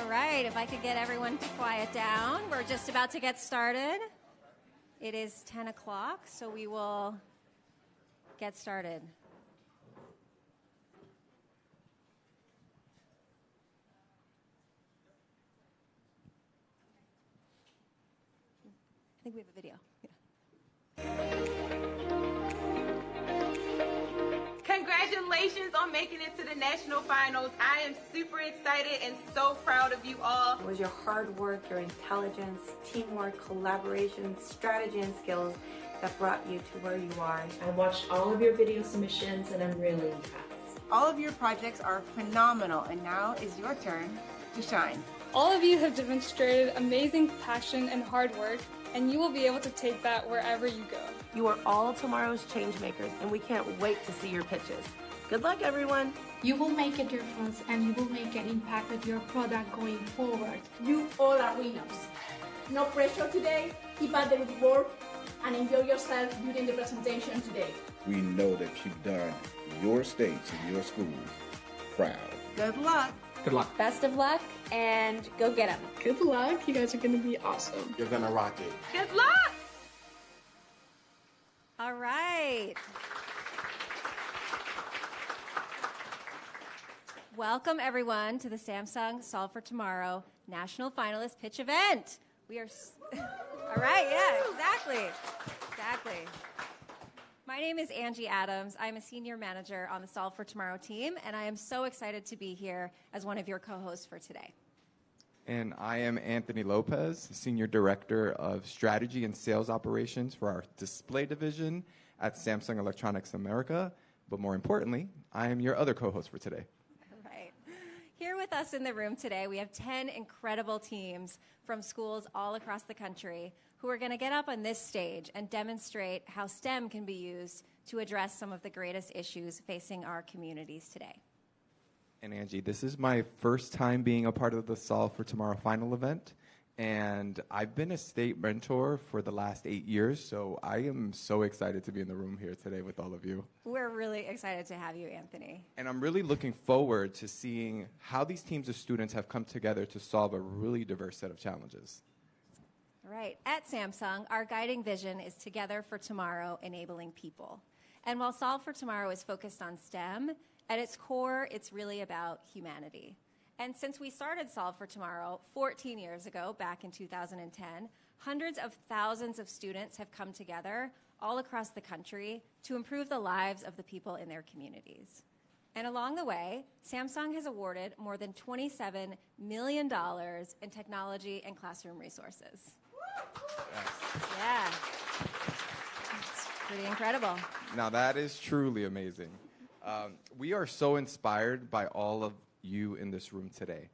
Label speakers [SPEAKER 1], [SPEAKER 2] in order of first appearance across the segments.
[SPEAKER 1] All right, if I could get everyone to quiet down. We're just about to get started. It is 10 o'clock, so we will get started. I think we have a video.
[SPEAKER 2] Congratulations on making it to the national finals. I am super excited and so proud of you all.
[SPEAKER 3] It was your hard work, your intelligence, teamwork, collaboration, strategy, and skills that brought you to where you are.
[SPEAKER 4] I watched all of your video submissions and I'm really impressed.
[SPEAKER 2] All of your projects are phenomenal, and now is your turn to shine.
[SPEAKER 5] All of you have demonstrated amazing passion and hard work, and you will be able to take that wherever you go.
[SPEAKER 3] You are all tomorrow's change makers, and we can't wait to see your pitches. Good luck, everyone.
[SPEAKER 6] You will make a difference and you will make an impact with your product going forward.
[SPEAKER 7] You all are winners. No pressure today. Keep at the good work and enjoy yourself during the presentation today.
[SPEAKER 8] We know that you've done your states and your schools proud.
[SPEAKER 2] Good luck.
[SPEAKER 9] Good luck.
[SPEAKER 1] Best of luck, and go get them.
[SPEAKER 5] Good luck. You guys are going to be awesome.
[SPEAKER 8] You're gonna rock it.
[SPEAKER 2] Good luck.
[SPEAKER 1] All right. Welcome, everyone, to the Samsung Solve for Tomorrow National Finalist Pitch Event. We are... All right, yeah, exactly. My name is Angie Adams. I'm a senior manager on the Solve for Tomorrow team, and I am so excited to be here as one of your co-hosts for today.
[SPEAKER 9] And I am Anthony Lopez, Senior Director of Strategy and Sales Operations for our display division at Samsung Electronics America. But more importantly, I am your other co-host for today.
[SPEAKER 1] All right. Here with us in the room today, we have 10 incredible teams from schools all across the country who are going to get up on this stage and demonstrate how STEM can be used to address some of the greatest issues facing our communities today.
[SPEAKER 9] And Angie, this is my first time being a part of the Solve for Tomorrow final event, and I've been a state mentor for the last 8 years, so I am so excited to be in the room here today with all of you.
[SPEAKER 1] We're really excited to have you, Anthony.
[SPEAKER 9] And I'm really looking forward to seeing how these teams of students have come together to solve a really diverse set of challenges.
[SPEAKER 1] Right. At Samsung, our guiding vision is Together for Tomorrow, Enabling People. And while Solve for Tomorrow is focused on STEM, at its core, it's really about humanity. And since we started Solve for Tomorrow 14 years ago, back in 2010, hundreds of thousands of students have come together all across the country to improve the lives of the people in their communities. And along the way, Samsung has awarded more than $27 million in technology and classroom resources. Yeah. It's pretty incredible.
[SPEAKER 9] Now that is truly amazing. We are so inspired by all of you in this room today.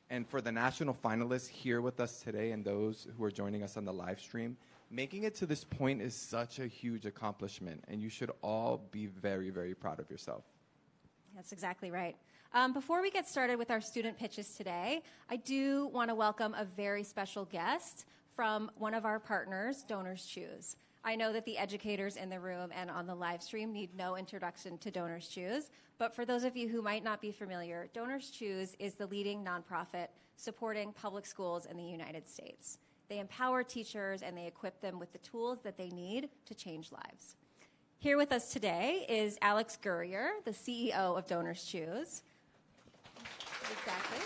[SPEAKER 9] And for the national finalists here with us today and those who are joining us on the live stream, making it to this point is such a huge accomplishment, and you should all be very, very proud of yourself.
[SPEAKER 1] That's exactly right. Before we get started with our student pitches today, I do want to welcome a very special guest from one of our partners, DonorsChoose. I know that the educators in the room and on the live stream need no introduction to DonorsChoose, but for those of you who might not be familiar, DonorsChoose is the leading nonprofit supporting public schools in the United States. They empower teachers and they equip them with the tools that they need to change lives. Here with us today is Alex Gurrier, the CEO of DonorsChoose. Exactly.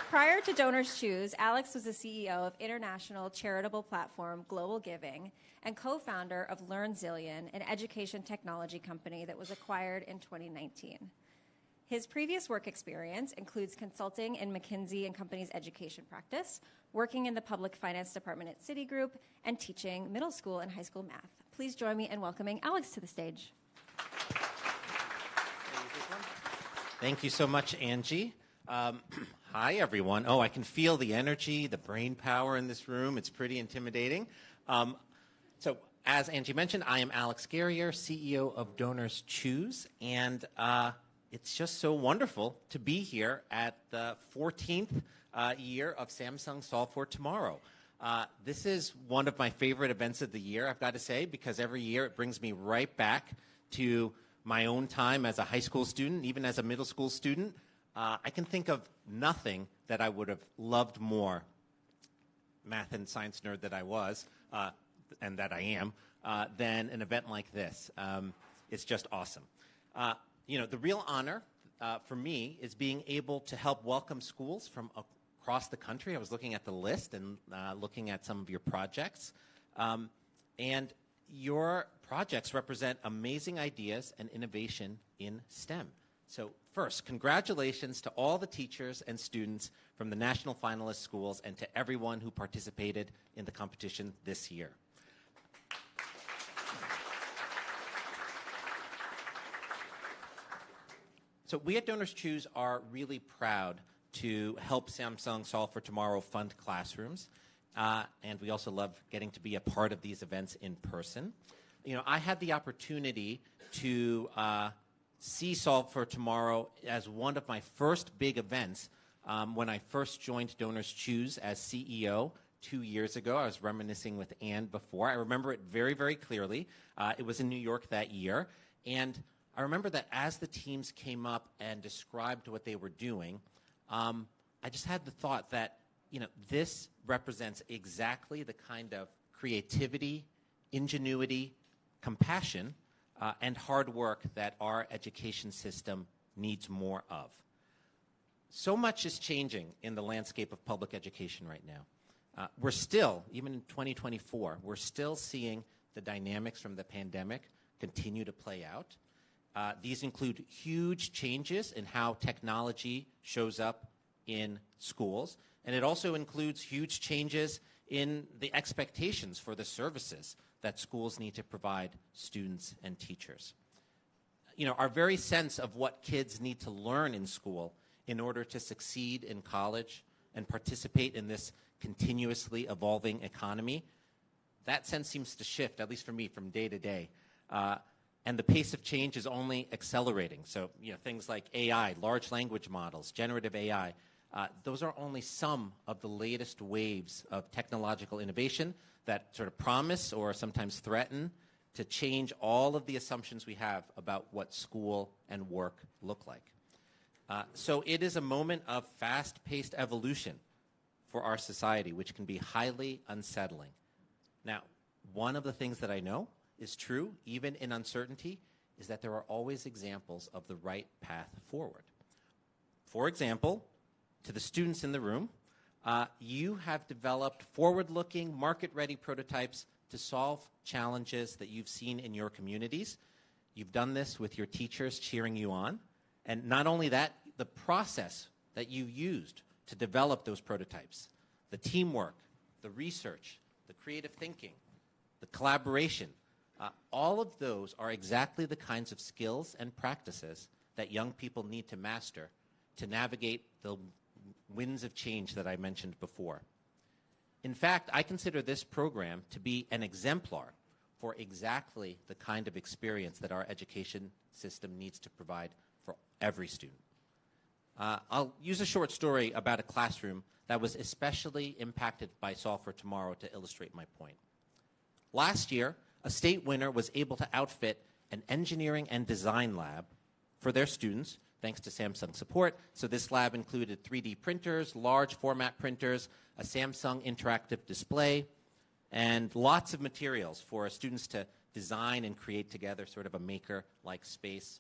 [SPEAKER 1] Prior to DonorsChoose, Alex was the CEO of international charitable platform Global Giving and co-founder of LearnZillion, an education technology company that was acquired in 2019. His previous work experience includes consulting in McKinsey & Company's education practice, working in the public finance department at Citigroup, and teaching middle school and high school math. Please join me in welcoming Alex to the stage.
[SPEAKER 10] Thank you so much, Angie. Hi, everyone. Oh, I can feel the energy, the brain power in this room. It's pretty intimidating. So, as Angie mentioned, I am Alex Gurrier, CEO of DonorsChoose, and it's just so wonderful to be here at the 14th year of Samsung Solve for Tomorrow. This is one of my favorite events of the year, I've got to say, because every year it brings me right back to my own time as a high school student, even as a middle school student, I can think of nothing that I would have loved more, math and science nerd that I was, and that I am, than an event like this. It's just awesome. The real honor for me is being able to help welcome schools from across the country. I was looking at the list and looking at some of your projects. And your projects represent amazing ideas and innovation in STEM. So first, congratulations to all the teachers and students from the national finalist schools and to everyone who participated in the competition this year. So we at DonorsChoose are really proud to help Samsung Solve for Tomorrow fund classrooms. And we also love getting to be a part of these events in person. I had the opportunity to see Solve for Tomorrow as one of my first big events when I first joined DonorsChoose as CEO 2 years ago. I was reminiscing with Ann before. I remember it very, very clearly. It was in New York that year. And I remember that as the teams came up and described what they were doing, I just had the thought that, this represents exactly the kind of creativity, ingenuity, compassion, and hard work that our education system needs more of. So much is changing in the landscape of public education right now. We're still, even in 2024, we're still seeing the dynamics from the pandemic continue to play out. These include huge changes in how technology shows up in schools, and it also includes huge changes in the expectations for the services that schools need to provide students and teachers. Our very sense of what kids need to learn in school in order to succeed in college and participate in this continuously evolving economy, that sense seems to shift, at least for me, from day to day. And the pace of change is only accelerating. So, things like AI, large language models, generative AI, those are only some of the latest waves of technological innovation that sort of promise or sometimes threaten to change all of the assumptions we have about what school and work look like. So it is a moment of fast-paced evolution for our society, which can be highly unsettling. Now, one of the things that I know is true, even in uncertainty, is that there are always examples of the right path forward. For example, to the students in the room, you have developed forward-looking, market-ready prototypes to solve challenges that you've seen in your communities. You've done this with your teachers cheering you on. And not only that, the process that you used to develop those prototypes, the teamwork, the research, the creative thinking, the collaboration, all of those are exactly the kinds of skills and practices that young people need to master to navigate the winds of change that I mentioned before. In fact, I consider this program to be an exemplar for exactly the kind of experience that our education system needs to provide for every student. I'll use a short story about a classroom that was especially impacted by Solve for Tomorrow to illustrate my point. Last year, a state winner was able to outfit an engineering and design lab for their students, thanks to Samsung support. So this lab included 3D printers, large format printers, a Samsung interactive display, and lots of materials for students to design and create together, sort of a maker-like space.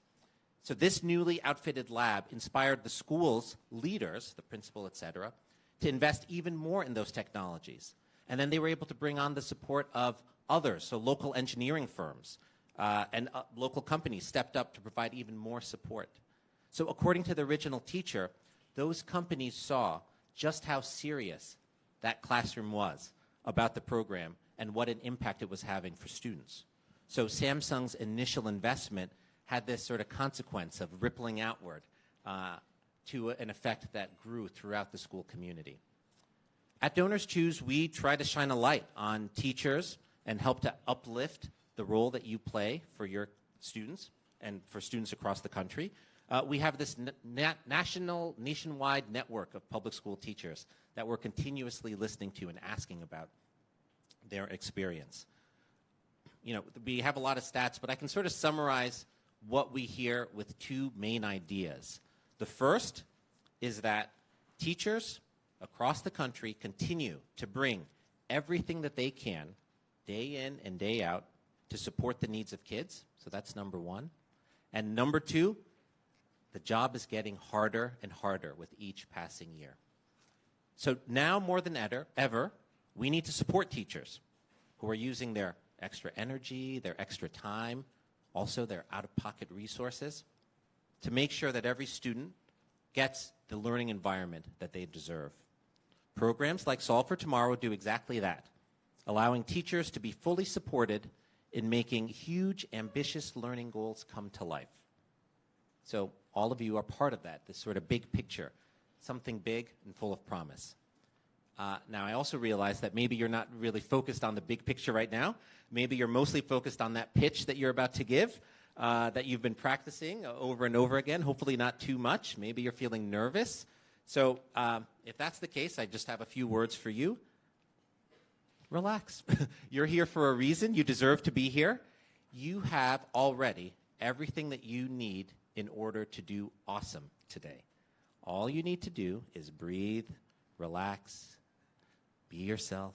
[SPEAKER 10] So this newly outfitted lab inspired the school's leaders, the principal, et cetera, to invest even more in those technologies. And then they were able to bring on the support of others, so local engineering firms and local companies stepped up to provide even more support. So according to the original teacher, those companies saw just how serious that classroom was about the program and what an impact it was having for students. So Samsung's initial investment had this sort of consequence of rippling outward to an effect that grew throughout the school community. At DonorsChoose, we try to shine a light on teachers and help to uplift the role that you play for your students and for students across the country. We have this nationwide network of public school teachers that we're continuously listening to and asking about their experience. You know, we have a lot of stats, but I can sort of summarize what we hear with two main ideas. The first is that teachers across the country continue to bring everything that they can, day in and day out, to support the needs of kids. So that's number one. And number two, the job is getting harder and harder with each passing year. So now more than ever, we need to support teachers who are using their extra energy, their extra time, also their out-of-pocket resources to make sure that every student gets the learning environment that they deserve. Programs like Solve for Tomorrow do exactly that, allowing teachers to be fully supported in making huge, ambitious learning goals come to life. So all of you are part of that, this sort of big picture, something big and full of promise. Now, I also realize that maybe you're not really focused on the big picture right now. Maybe you're mostly focused on that pitch that you're about to give, that you've been practicing over and over again, hopefully not too much. Maybe you're feeling nervous. So if that's the case, I just have a few words for you. Relax. You're here for a reason. You deserve to be here. You have already everything that you need in order to do awesome today. All you need to do is breathe, relax, be yourself,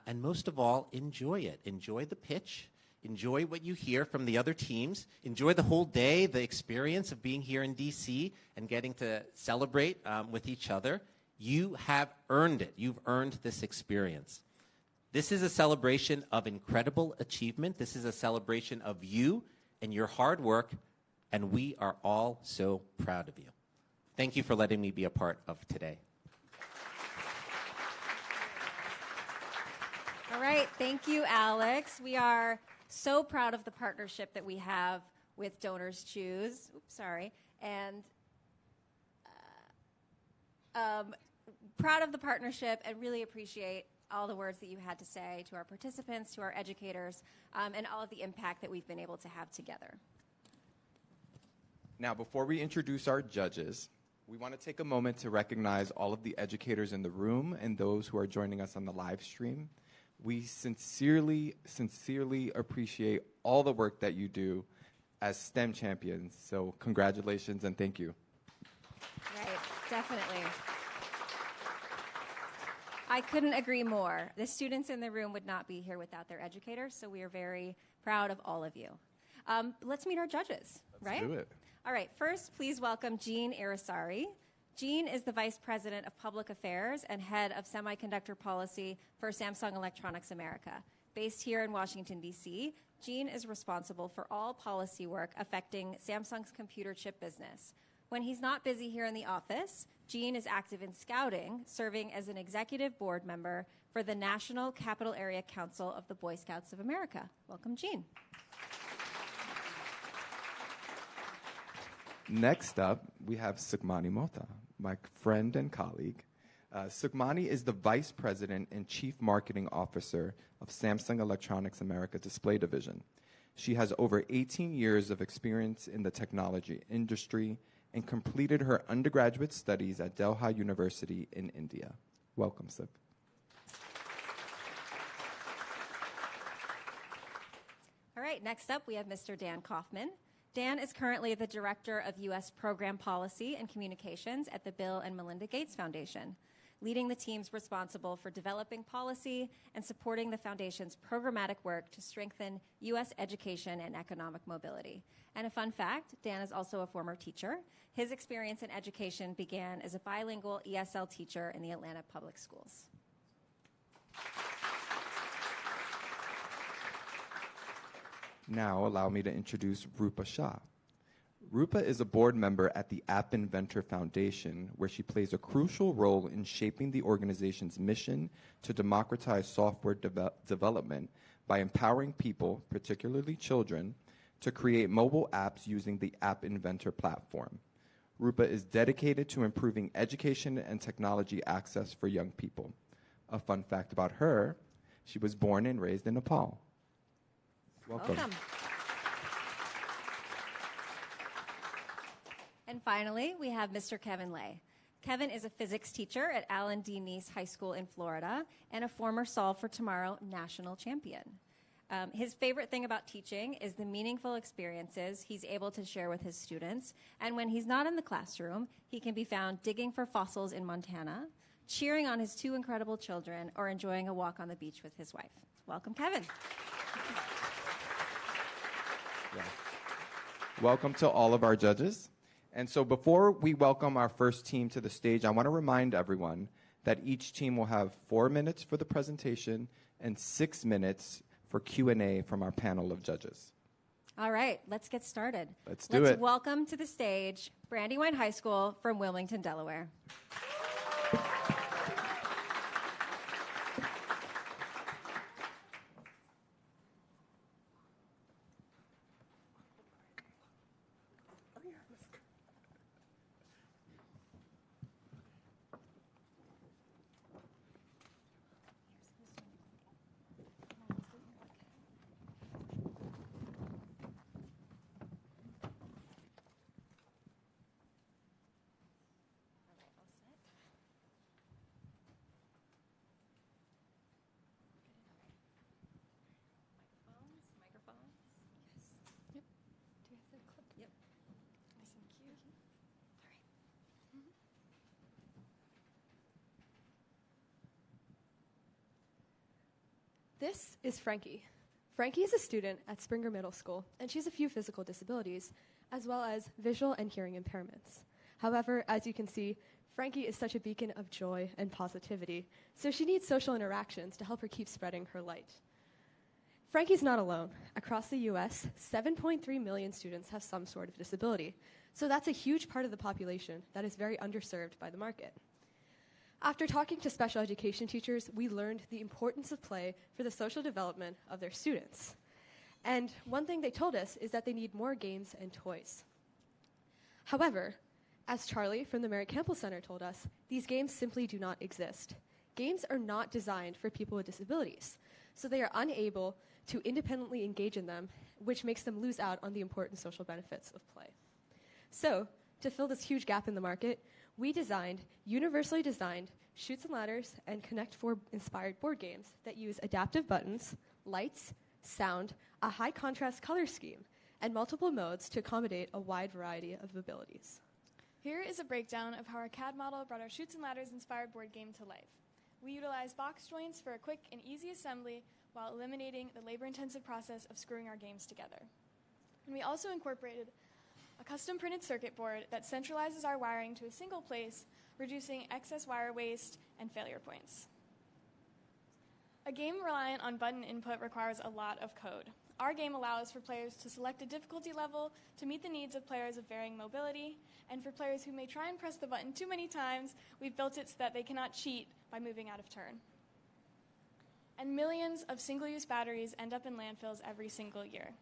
[SPEAKER 10] and most of all, enjoy it. Enjoy the pitch. Enjoy what you hear from the other teams. Enjoy the whole day, the experience of being here in D.C. and getting to celebrate with each other. You have earned it. You've earned this experience. This is a celebration of incredible achievement. This is a celebration of you and your hard work, and we are all so proud of you. Thank you for letting me be a part of today.
[SPEAKER 1] All right, thank you, Alex. We are so proud of the partnership that we have with DonorsChoose. And proud of the partnership and really appreciate all the words that you had to say to our participants, to our educators, and all of the impact that we've been able to have together.
[SPEAKER 9] Now, before we introduce our judges, we want to take a moment to recognize all of the educators in the room and those who are joining us on the live stream. We sincerely appreciate all the work that you do as STEM champions. So congratulations and thank you.
[SPEAKER 1] Right, definitely. I couldn't agree more. The students in the room would not be here without their educators, so we are very proud of all of you. Let's meet our judges, right?
[SPEAKER 9] Let's do it.
[SPEAKER 1] All right, first, please welcome Jean Irisari. Jean is the Vice President of Public Affairs and Head of Semiconductor Policy for Samsung Electronics America. Based here in Washington, D.C., Jean is responsible for all policy work affecting Samsung's computer chip business. When he's not busy here in the office, Jean is active in scouting, serving as an executive board member for the National Capital Area Council of the Boy Scouts of America. Welcome, Jean.
[SPEAKER 9] Next up, we have Sukmani Mota, my friend and colleague. Sukmani is the Vice President and Chief Marketing Officer of Samsung Electronics America Display Division. She has over 18 years of experience in the technology industry and completed her undergraduate studies at Delhi University in India. Welcome, Suk.
[SPEAKER 1] All right, next up, we have Mr. Dan Kaufman. Dan is currently the Director of U.S. Program Policy and Communications at the Bill and Melinda Gates Foundation, leading the teams responsible for developing policy and supporting the Foundation's programmatic work to strengthen U.S. education and economic mobility. And a fun fact, Dan is also a former teacher. His experience in education began as a bilingual ESL teacher in the Atlanta Public Schools.
[SPEAKER 9] Now, allow me to introduce Rupa Shah. Rupa is a board member at the App Inventor Foundation, where she plays a crucial role in shaping the organization's mission to democratize software development by empowering people, particularly children, to create mobile apps using the App Inventor platform. Rupa is dedicated to improving education and technology access for young people. A fun fact about her, she was born and raised in Nepal. Welcome.
[SPEAKER 1] And finally, we have Mr. Kevin Lay. Kevin is a physics teacher at Alan D. Nease High School in Florida and a former Solve for Tomorrow national champion. His favorite thing about teaching is the meaningful experiences he's able to share with his students. And when he's not in the classroom, he can be found digging for fossils in Montana, cheering on his 2 incredible children, or enjoying a walk on the beach with his wife. Welcome, Kevin.
[SPEAKER 9] Yes. Welcome to all of our judges. And so before we welcome our first team to the stage, I want to remind everyone that each team will have 4 minutes for the presentation and 6 minutes for Q&A from our panel of judges.
[SPEAKER 1] All right, let's get started.
[SPEAKER 9] Let's do it.
[SPEAKER 1] Welcome to the stage Brandywine High School from Wilmington, Delaware.
[SPEAKER 11] This is Frankie. Frankie is a student at Springer Middle School, and she has a few physical disabilities, as well as visual and hearing impairments. However, as you can see, Frankie is such a beacon of joy and positivity, so she needs social interactions to help her keep spreading her light. Frankie's not alone. Across the U.S., 7.3 million students have some sort of disability, so that's a huge part of the population that is very underserved by the market. After talking to special education teachers, we learned the importance of play for the social development of their students. And one thing they told us is that they need more games and toys. However, as Charlie from the Merritt Campbell Center told us, these games simply do not exist. Games are not designed for people with disabilities, so they are unable to independently engage in them, which makes them lose out on the important social benefits of play. So, to fill this huge gap in the market, we designed universally designed Chutes and Ladders and Connect 4 inspired board games that use adaptive buttons, lights, sound, a high contrast color scheme, and multiple modes to accommodate a wide variety of abilities.
[SPEAKER 12] Here is a breakdown of how our CAD model brought our Chutes and Ladders inspired board game to life. We utilize box joints for a quick and easy assembly while eliminating the labor-intensive process of screwing our games together. And we also incorporated a custom printed circuit board that centralizes our wiring to a single place, reducing excess wire waste and failure points. A game reliant on button input requires a lot of code. Our game allows for players to select a difficulty level to meet the needs of players of varying mobility, and for players who may try and press the button too many times, we've built it so that they cannot cheat by moving out of turn. And millions of single-use batteries end up in landfills every single year.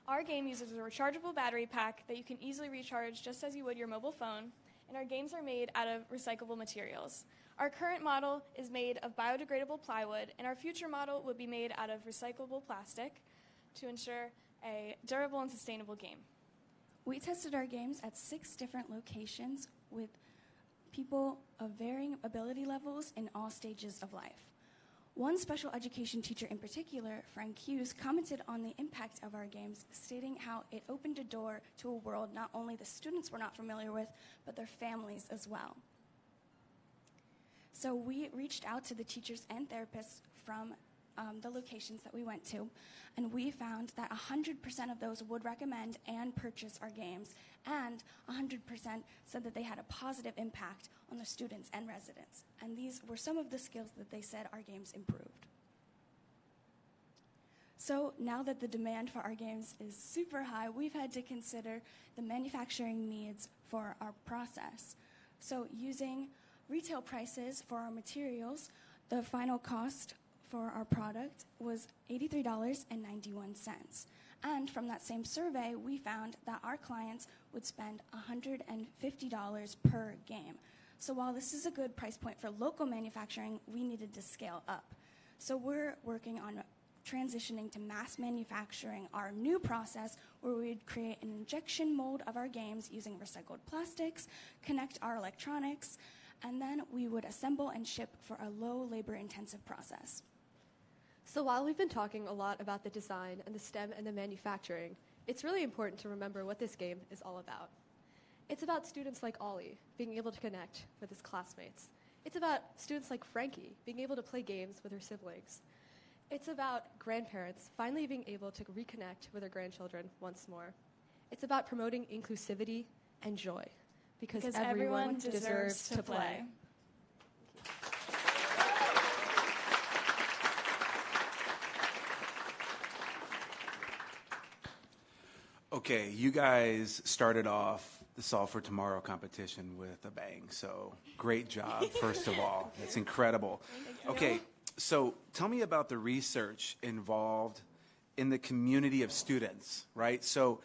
[SPEAKER 12] Our game uses a rechargeable battery pack that you can easily recharge just as you would your mobile phone, and our games are made out of recyclable materials. Our current model is made of biodegradable plywood, and our future model will be made out of recyclable plastic to ensure a durable and sustainable game.
[SPEAKER 13] We tested our games at 6 different locations with people of varying ability levels in all stages of life. One special education teacher in particular, Frank Hughes, commented on the impact of our games, stating how it opened a door to a world not only the students were not familiar with, but their families as well. So we reached out to the teachers and therapists from the locations that we went to, and we found that 100% of those would recommend and purchase our games, and 100% said that they had a positive impact on the students and residents. And these were some of the skills that they said our games improved. So now that the demand for our games is super high, we've had to consider the manufacturing needs for our process. So using retail prices for our materials, the final cost for our product was $83.91. And from that same survey, we found that our clients would spend $150 per game. So while this is a good price point for local manufacturing, we needed to scale up. So we're working on transitioning to mass manufacturing our new process, where we'd create an injection mold of our games using recycled plastics, connect our electronics, and then we would assemble and ship for a low labor-intensive process.
[SPEAKER 11] So while we've been talking a lot about the design and the STEM and the manufacturing, it's really important to remember what this game is all about. It's about students like Ollie being able to connect with his classmates. It's about students like Frankie being able to play games with her siblings. It's about grandparents finally being able to reconnect with their grandchildren once more. It's about promoting inclusivity and joy, because everyone deserves to play.
[SPEAKER 14] Okay, you guys started off the Solve for Tomorrow competition with a bang, so great job, first of all. It's incredible. Okay, so tell me about the research involved in the community of students, right? So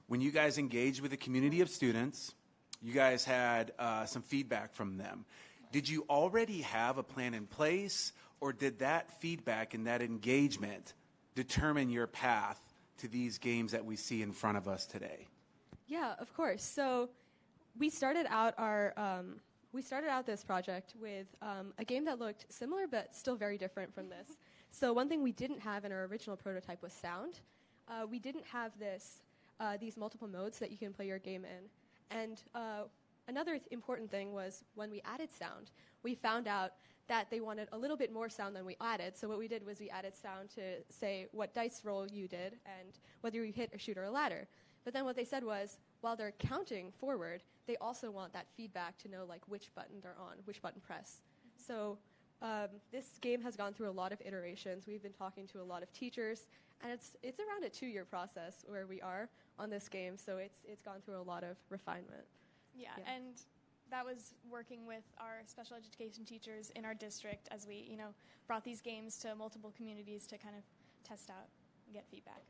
[SPEAKER 14] when you guys engaged with the community of students, you guys had some feedback from them. Did you already have a plan in place, or did that feedback and that engagement determine your path to these games that we see in front of us today?
[SPEAKER 11] Yeah, of course. So we started out this project with a game that looked similar but still very different from this. So one thing we didn't have in our original prototype was sound. We didn't have these multiple modes that you can play your game in. And another important thing was when we added sound, we found out that they wanted a little bit more sound than we added. So what we did was we added sound to say what dice roll you did and whether you hit a shoot or a ladder. But then what they said was, while they're counting forward, they also want that feedback to know like which button they're on, which button press. So this game has gone through a lot of iterations. We've been talking to a lot of teachers, and it's around a 2-year process where we are on this game. So it's gone through a lot of refinement.
[SPEAKER 12] Yeah, and that was working with our special education teachers in our district as we, brought these games to multiple communities to kind of test out and get feedback.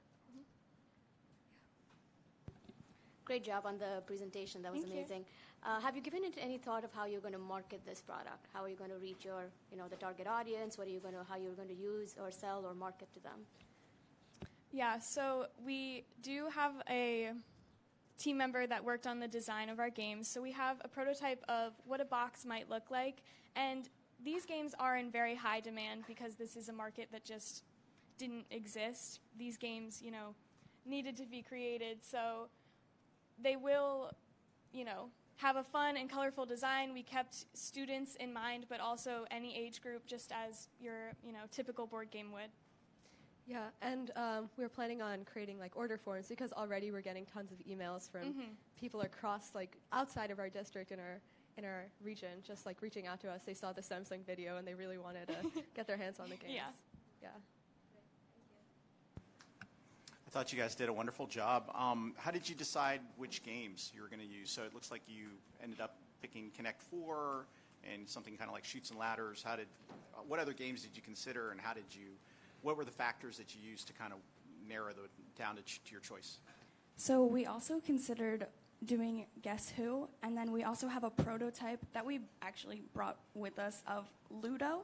[SPEAKER 15] Great job on the presentation. That was
[SPEAKER 12] Thank you.
[SPEAKER 15] amazing. Have you given it any thought of how you're going to market this product? How are you going to reach your, the target audience? How you're going to use or sell or market to them?
[SPEAKER 12] Yeah, so we do have a team member that worked on the design of our games. So we have a prototype of what a box might look like. And these games are in very high demand because this is a market that just didn't exist. These games, needed to be created. So they will, have a fun and colorful design. We kept students in mind, but also any age group, just as your, typical board game would.
[SPEAKER 11] Yeah, and we're planning on creating like order forms because already we're getting tons of emails from people across like outside of our district in our region, just like reaching out to us. They saw the Samsung video and they really wanted to get their hands on the games. Yeah.
[SPEAKER 16] I thought you guys did a wonderful job. How did you decide which games you were going to use? So it looks like you ended up picking Connect 4 and something kind of like Chutes and Ladders. What other games did you consider, and what were the factors that you used to kind of narrow down to your choice?
[SPEAKER 13] So we also considered doing Guess Who, and then we also have a prototype that we actually brought with us of Ludo.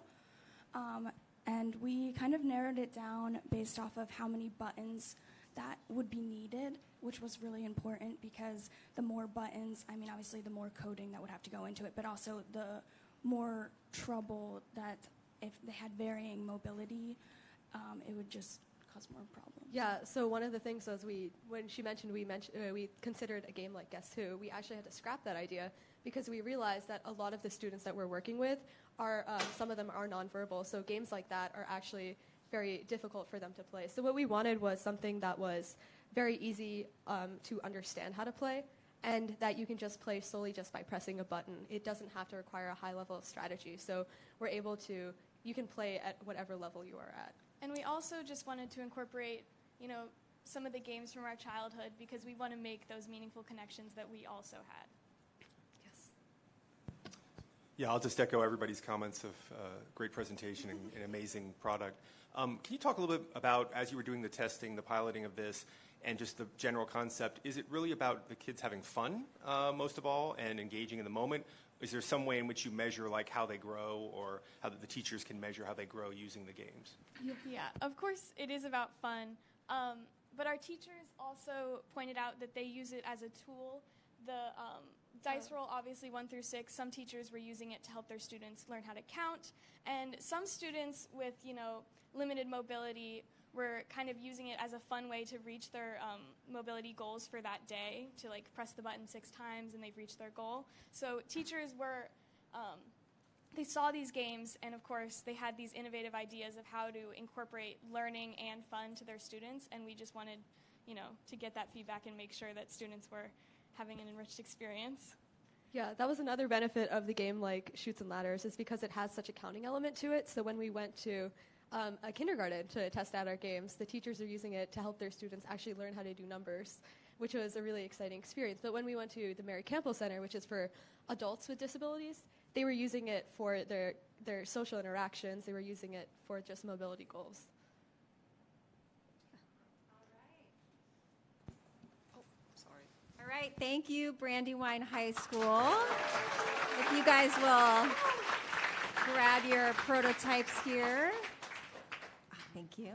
[SPEAKER 13] And we kind of narrowed it down based off of how many buttons that would be needed, which was really important because the more buttons, obviously the more coding that would have to go into it, but also the more trouble that if they had varying mobility, it would just cause more problems.
[SPEAKER 11] Yeah, so one of the things was when she mentioned we considered a game like Guess Who, we actually had to scrap that idea because we realized that a lot of the students that we're working with are, some of them are nonverbal, so games like that are actually very difficult for them to play. So what we wanted was something that was very easy to understand how to play, and that you can just play solely just by pressing a button. It doesn't have to require a high level of strategy, so you can play at whatever level you are at.
[SPEAKER 12] And we also just wanted to incorporate, some of the games from our childhood because we want to make those meaningful connections that we also had.
[SPEAKER 17] Yeah, I'll just echo everybody's comments of great presentation and an amazing product. Can you talk a little bit about, as you were doing the testing, the piloting of this, and just the general concept, is it really about the kids having fun most of all and engaging in the moment? Is there some way in which you measure like how they grow, or how the teachers can measure how they grow using the games?
[SPEAKER 12] Yeah, of course it is about fun, but our teachers also pointed out that they use it as a tool. Dice roll, obviously 1 through 6. Some teachers were using it to help their students learn how to count, and some students with, limited mobility were kind of using it as a fun way to reach their mobility goals for that day, to press the button 6 times and they've reached their goal. So teachers were, they saw these games, and of course they had these innovative ideas of how to incorporate learning and fun to their students, and we just wanted, to get that feedback and make sure that students were having an enriched experience.
[SPEAKER 11] Yeah, that was another benefit of the game like Chutes and Ladders, is because it has such a counting element to it. So when we went to a kindergarten to test out our games, the teachers are using it to help their students actually learn how to do numbers, which was a really exciting experience. But when we went to the Mary Campbell Center, which is for adults with disabilities, they were using it for their social interactions. They were using it for just mobility goals.
[SPEAKER 1] All right, thank you, Brandywine High School. If you guys will grab your prototypes here. Thank you.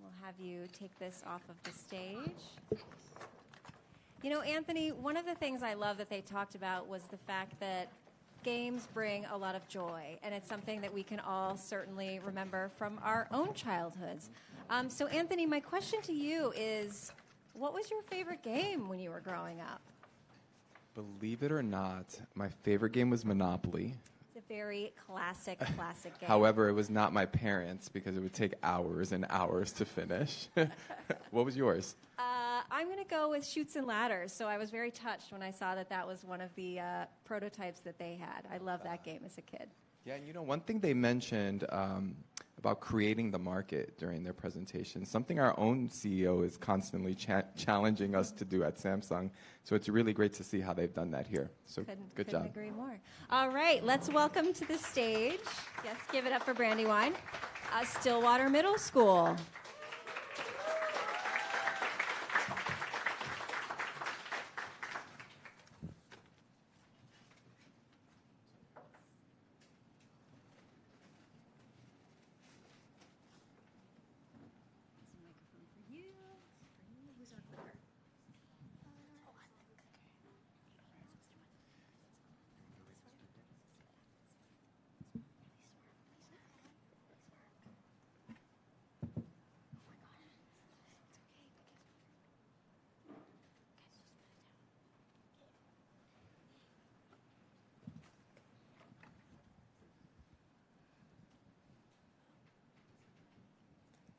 [SPEAKER 1] We'll have you take this off of the stage. Anthony, one of the things I love that they talked about was the fact that games bring a lot of joy, and it's something that we can all certainly remember from our own childhoods. So, Anthony, my question to you is, what was your favorite game when you were growing up?
[SPEAKER 9] Believe it or not, my favorite game was Monopoly.
[SPEAKER 1] It's a very classic game.
[SPEAKER 9] However, it was not my parents because it would take hours and hours to finish. What was yours?
[SPEAKER 1] I'm going to go with Chutes and Ladders. So I was very touched when I saw that was one of the prototypes that they had. I loved that game as a kid.
[SPEAKER 9] Yeah, one thing they mentioned about creating the market during their presentation, something our own CEO is constantly challenging us to do at Samsung. So it's really great to see how they've done that here. So good job.
[SPEAKER 1] Couldn't agree more. All right, let's welcome to the stage. Yes, give it up for Brandywine. Stillwater Middle School.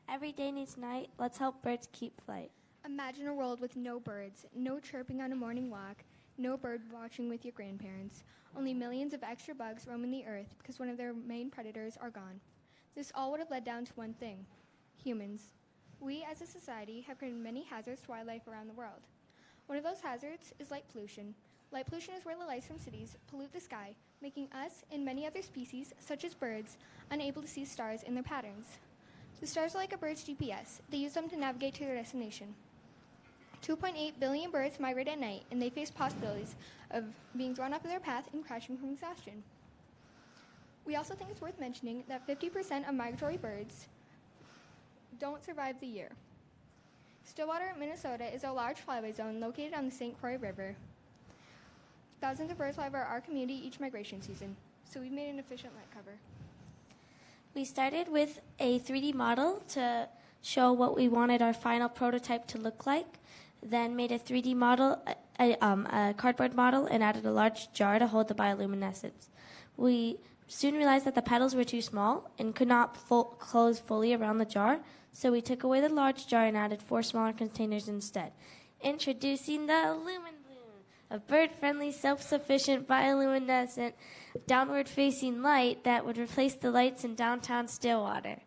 [SPEAKER 18] Every day needs night. Let's help birds keep flight.
[SPEAKER 19] Imagine a world with no birds, no chirping on a morning walk, no bird watching with your grandparents. Only millions of extra bugs roaming the earth because one of their main predators are gone. This all would have led down to one thing: humans. We as a society have created many hazards to wildlife around the world. One of those hazards is light pollution. Light pollution is where the lights from cities pollute the sky, making us and many other species, such as birds, unable to see stars in their patterns. The stars are like a bird's GPS. They use them to navigate to their destination. 2.8 billion birds migrate at night, and they face possibilities of being thrown off their path and crashing from exhaustion. We also think it's worth mentioning that 50% of migratory birds don't survive the year. Stillwater, Minnesota is a large flyway zone located on the St. Croix River. Thousands of birds fly over our community each migration season, so we've made an efficient light cover.
[SPEAKER 18] We started with a 3D model to show what we wanted our final prototype to look like, then made a 3D model, a cardboard model, and added a large jar to hold the bioluminescence. We soon realized that the petals were too small and could not close fully around the jar, so we took away the large jar and added 4 smaller containers instead. Introducing the Lumen Bloom, a bird-friendly, self-sufficient, bioluminescent, downward-facing light that would replace the lights in downtown Stillwater.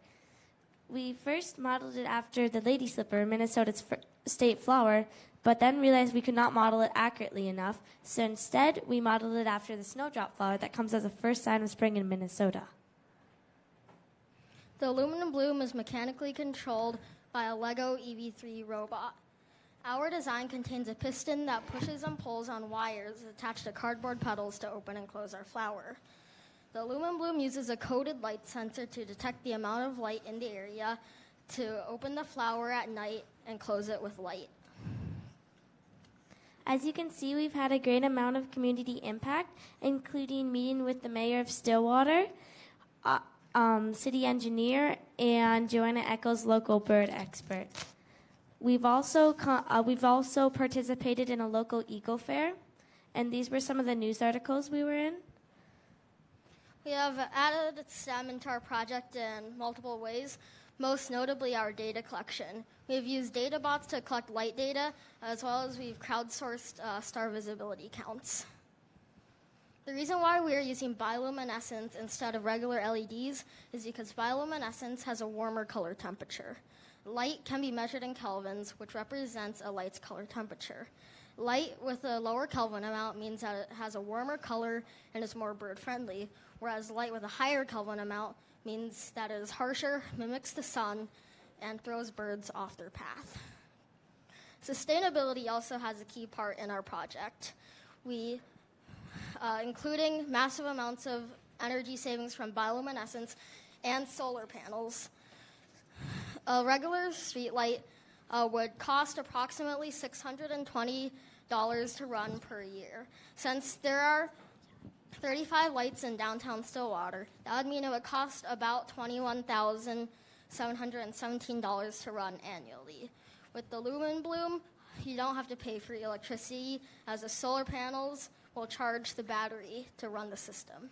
[SPEAKER 18] We first modeled it after the lady slipper, Minnesota's state flower, but then realized we could not model it accurately enough, so instead we modeled it after the snowdrop flower that comes as a first sign of spring in Minnesota.
[SPEAKER 20] The aluminum bloom is mechanically controlled by a Lego EV3 robot. Our design contains a piston that pushes and pulls on wires attached to cardboard petals to open and close our flower. The aluminum bloom uses a coded light sensor to detect the amount of light in the area to open the flower at night and close it with light.
[SPEAKER 18] As you can see, we've had a great amount of community impact, including meeting with the mayor of Stillwater, city engineer, and Joanna Echols, local bird expert. We've also participated in a local eagle fair, and these were some of the news articles we were in.
[SPEAKER 20] We have added STEM into our project in multiple ways, most notably our data collection. We've used data bots to collect light data, as well as we've crowdsourced star visibility counts. The reason why we are using bioluminescence instead of regular LEDs is because bioluminescence has a warmer color temperature. Light can be measured in kelvins, which represents a light's color temperature. Light with a lower Kelvin amount means that it has a warmer color and is more bird-friendly, whereas light with a higher Kelvin amount means that it is harsher, mimics the sun, and throws birds off their path. Sustainability also has a key part in our project. We, including massive amounts of energy savings from bioluminescence and solar panels. A regular streetlight would cost approximately $620 to run per year. Since there are 35 lights in downtown Stillwater, that would mean it would cost about $21,717 to run annually. With the Lumen Bloom, you don't have to pay for electricity, as the solar panels will charge the battery to run the system.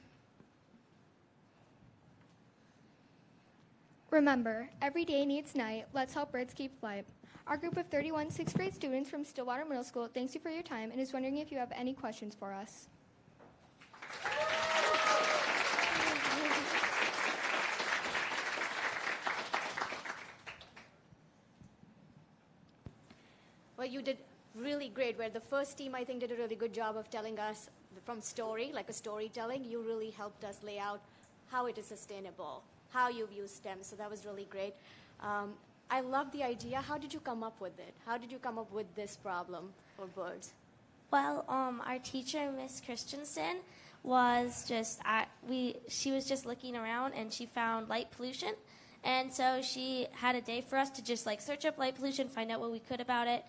[SPEAKER 19] Remember, every day needs night. Let's help birds keep flight. Our group of 31 sixth grade students from Stillwater Middle School thanks you for your time and is wondering if you have any questions for us.
[SPEAKER 15] Well, you did really great. Where the first team, I think, did a really good job of telling us from story, like a storytelling. You really helped us lay out how it is sustainable, how you've used STEM, so that was really great. I love the idea. How did you come up with it? How did you come up with this problem for birds?
[SPEAKER 18] Well, our teacher, Miss Christensen, was just she was just looking around and she found light pollution, and so she had a day for us to just like search up light pollution, find out what we could about it,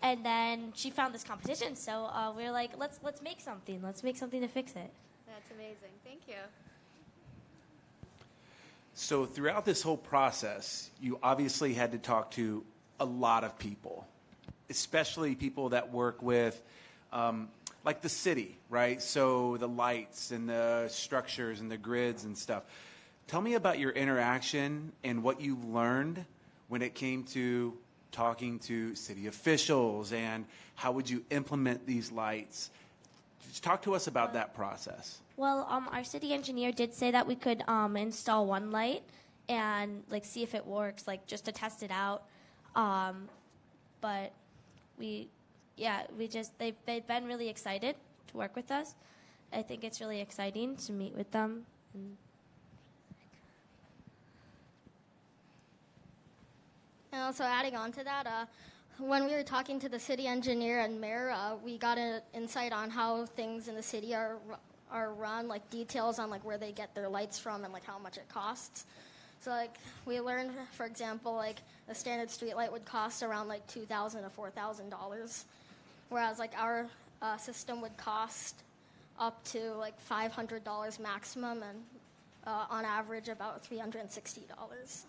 [SPEAKER 18] and then she found this competition. So we were like, let's make something. Let's make something to fix it.
[SPEAKER 15] That's amazing. Thank you.
[SPEAKER 14] So throughout this whole process, you obviously had to talk to a lot of people, especially people that work with, like the city, right? So the lights and the structures and the grids and stuff. Tell me about your interaction and what you learned when it came to talking to city officials, and how would you implement these lights? Just talk to us about that process.
[SPEAKER 18] Well, our city engineer did say that we could install one light and like see if it works, like just to test it out. But they've been really excited to work with us. I think it's really exciting to meet with them.
[SPEAKER 20] And also adding on to that, when we were talking to the city engineer and mayor, we got an insight on how things in the city are run, like details on like where they get their lights from and like how much it costs. So like we learned, for example, like a standard street light would cost around like $2,000 to $4,000, whereas like our system would cost up to like $500 maximum, and on average about $360.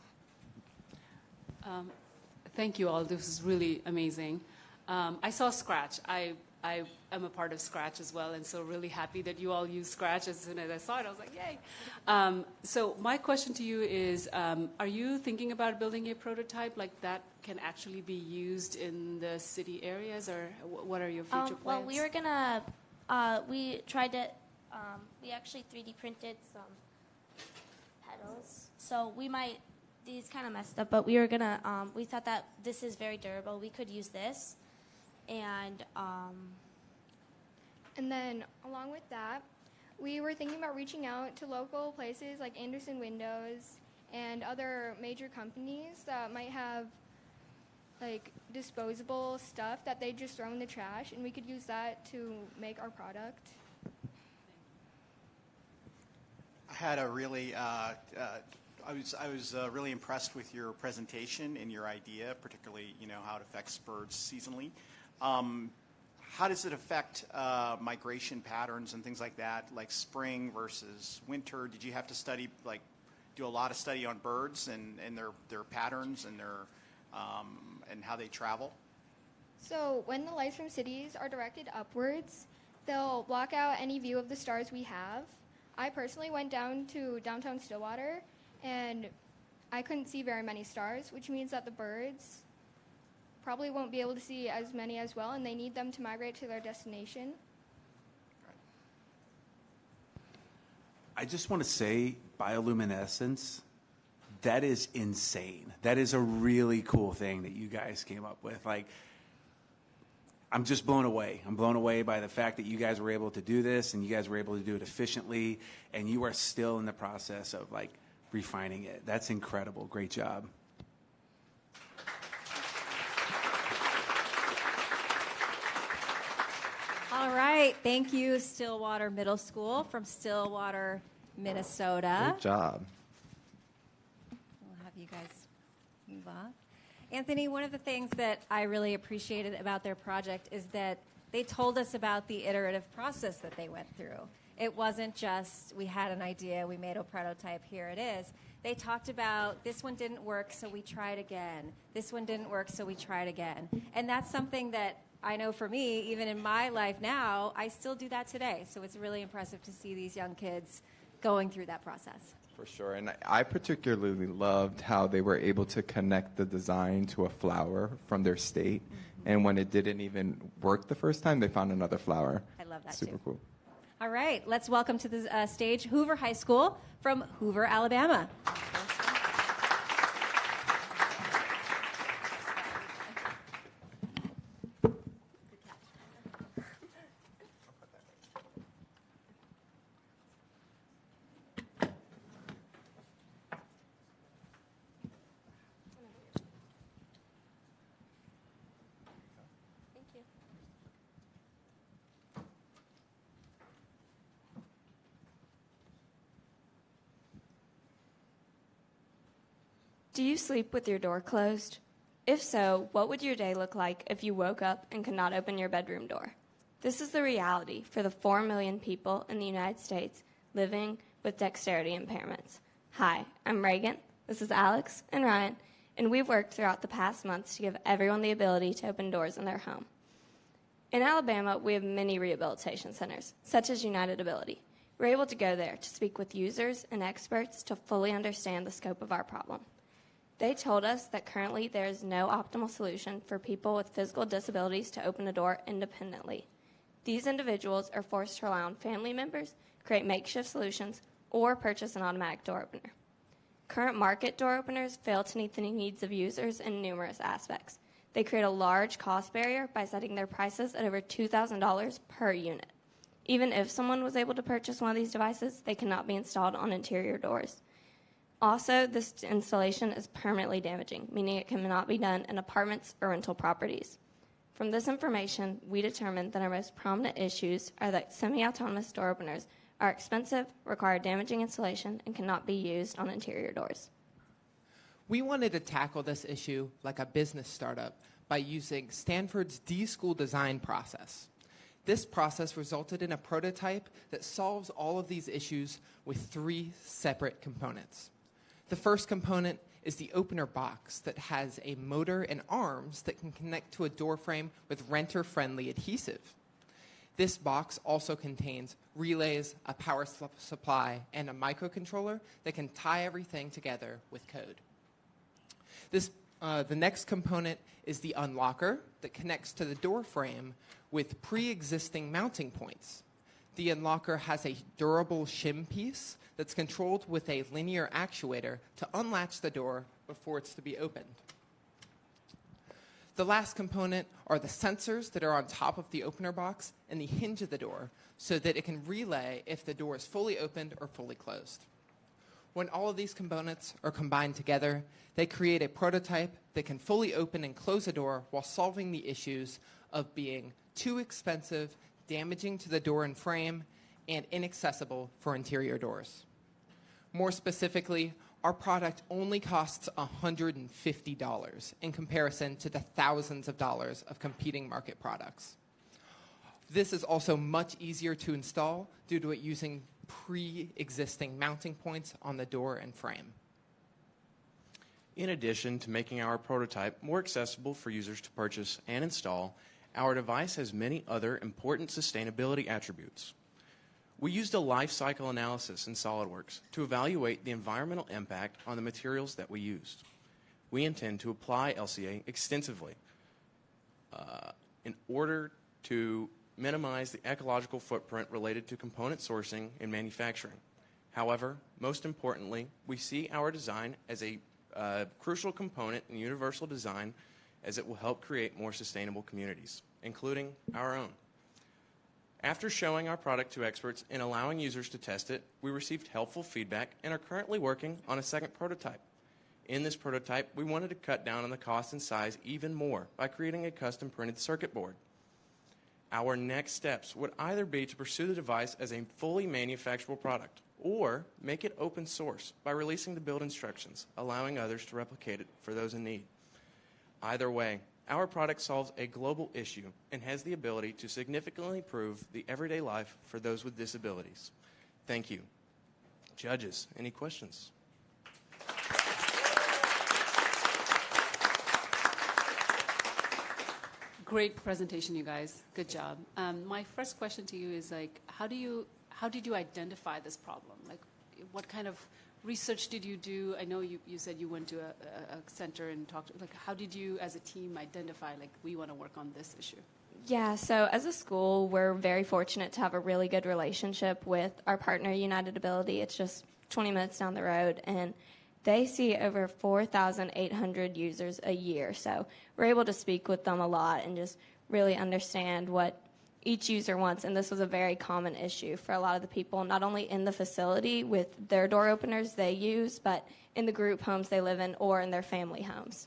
[SPEAKER 21] Thank you all. This is really amazing. I saw Scratch. I am a part of Scratch as well, and so really happy that you all use Scratch. As soon as I saw it, I was like, yay. So my question to you is, are you thinking about building a prototype like that can actually be used in the city areas, or what are your future plans?
[SPEAKER 18] Well, we were gonna, we tried to, we actually 3D printed some pedals. So we might, these kind of messed up, but we were gonna, we thought that this is very durable. We could use this. And
[SPEAKER 19] then along with that, we were thinking about reaching out to local places like Anderson Windows and other major companies that might have like disposable stuff that they just throw in the trash, and we could use that to make our product.
[SPEAKER 16] I had a really, I was really impressed with your presentation and your idea, particularly how it affects birds seasonally. how does it affect migration patterns and things like that, like spring versus winter? Did you have to study, like, do a lot of study on birds and their patterns and their and how they travel?
[SPEAKER 19] So when the lights from cities are directed upwards, they'll block out any view of the stars we have. I personally went down to downtown Stillwater, and I couldn't see very many stars, which means that the birds probably won't be able to see as many as well, and they need them to migrate to their destination.
[SPEAKER 14] I just want to say bioluminescence, that is insane. That is a really cool thing that you guys came up with. Like, I'm just blown away. I'm blown away by the fact that you guys were able to do this and you guys were able to do it efficiently, and you are still in the process of like refining it. That's incredible. Great job.
[SPEAKER 1] All right. Thank you, Stillwater Middle School from Stillwater, Minnesota.
[SPEAKER 9] Great job.
[SPEAKER 1] We'll have you guys move on. Anthony, one of the things that I really appreciated about their project is that they told us about the iterative process that they went through. It wasn't just, we had an idea, we made a prototype, here it is. They talked about, this one didn't work, so we tried again. This one didn't work, so we tried again. And that's something that I know for me, even in my life now, I still do that today. So it's really impressive to see these young kids going through that process.
[SPEAKER 9] For sure. And I particularly loved how they were able to connect the design to a flower from their state. Mm-hmm. And when it didn't even work the first time, they found another flower.
[SPEAKER 1] I love that
[SPEAKER 9] Super
[SPEAKER 1] too.
[SPEAKER 9] cool.
[SPEAKER 1] All right, let's welcome to the stage Hoover High School from Hoover, Alabama.
[SPEAKER 4] Do you sleep with your door closed? If so, what would your day look like if you woke up and could not open your bedroom door? This is the reality for the 4 million people in the United States living with dexterity impairments. Hi, I'm Reagan, this is Alex and Ryan, and we've worked throughout the past months to give everyone the ability to open doors in their home. In Alabama, we have many rehabilitation centers, such as United Ability. We're able to go there to speak with users and experts to fully understand the scope of our problem. They told us that currently there is no optimal solution for people with physical disabilities to open a door independently. These individuals are forced to rely on family members, create makeshift solutions, or purchase an automatic door opener. Current market door openers fail to meet the needs of users in numerous aspects. They create a large cost barrier by setting their prices at over $2,000 per unit. Even if someone was able to purchase one of these devices, they cannot be installed on interior doors. Also, this installation is permanently damaging, meaning it cannot be done in apartments or rental properties. From this information, we determined that our most prominent issues are that semi-autonomous door openers are expensive, require damaging installation, and cannot be used on interior doors.
[SPEAKER 22] We wanted to tackle this issue like a business startup by using Stanford's D-School design process. This process resulted in a prototype that solves all of these issues with 3 separate components. The first component is the opener box that has a motor and arms that can connect to a door frame with renter-friendly adhesive. This box also contains relays, a power supply, and a microcontroller that can tie everything together with code. The next component is the unlocker that connects to the door frame with pre-existing mounting points. The unlocker has a durable shim piece that's controlled with a linear actuator to unlatch the door before it's to be opened. The last component are the sensors that are on top of the opener box and the hinge of the door so that it can relay if the door is fully opened or fully closed. When all of these components are combined together, they create a prototype that can fully open and close a door while solving the issues of being too expensive, damaging to the door and frame, and inaccessible for interior doors. More specifically, our product only costs $150 in comparison to the thousands of dollars of competing market products. This is also much easier to install due to it using pre-existing mounting points on the door and frame.
[SPEAKER 3] In addition to making our prototype more accessible for users to purchase and install, our device has many other important sustainability attributes. We used a life cycle analysis in SOLIDWORKS to evaluate the environmental impact on the materials that we used. We intend to apply LCA extensively in order to minimize the ecological footprint related to component sourcing and manufacturing. However, most importantly, we see our design as a crucial component in universal design, as it will help create more sustainable communities, including our own. After showing our product to experts and allowing users to test it, we received helpful feedback and are currently working on a second prototype. In this prototype, we wanted to cut down on the cost and size even more by creating a custom printed circuit board. Our next steps would either be to pursue the device as a fully manufacturable product or make it open source by releasing the build instructions, allowing others to replicate it for those in need. Either way, our product solves a global issue and has the ability to significantly improve the everyday life for those with disabilities. Thank you. Judges, any questions?
[SPEAKER 21] Great presentation, you guys. Good job. My first question to you is how did you identify this problem? Like, what kind of research did you do? I know you said you went to a center and talked. Like, how did you, as a team, identify we want to work on this issue?
[SPEAKER 4] Yeah, so as a school, we're very fortunate to have a really good relationship with our partner, United Ability. It's just 20 minutes down the road, and they see over 4,800 users a year. So we're able to speak with them a lot and just really understand what each user wants. And this was a very common issue for a lot of the people, not only in the facility with their door openers they use, but in the group homes they live in or in their family homes.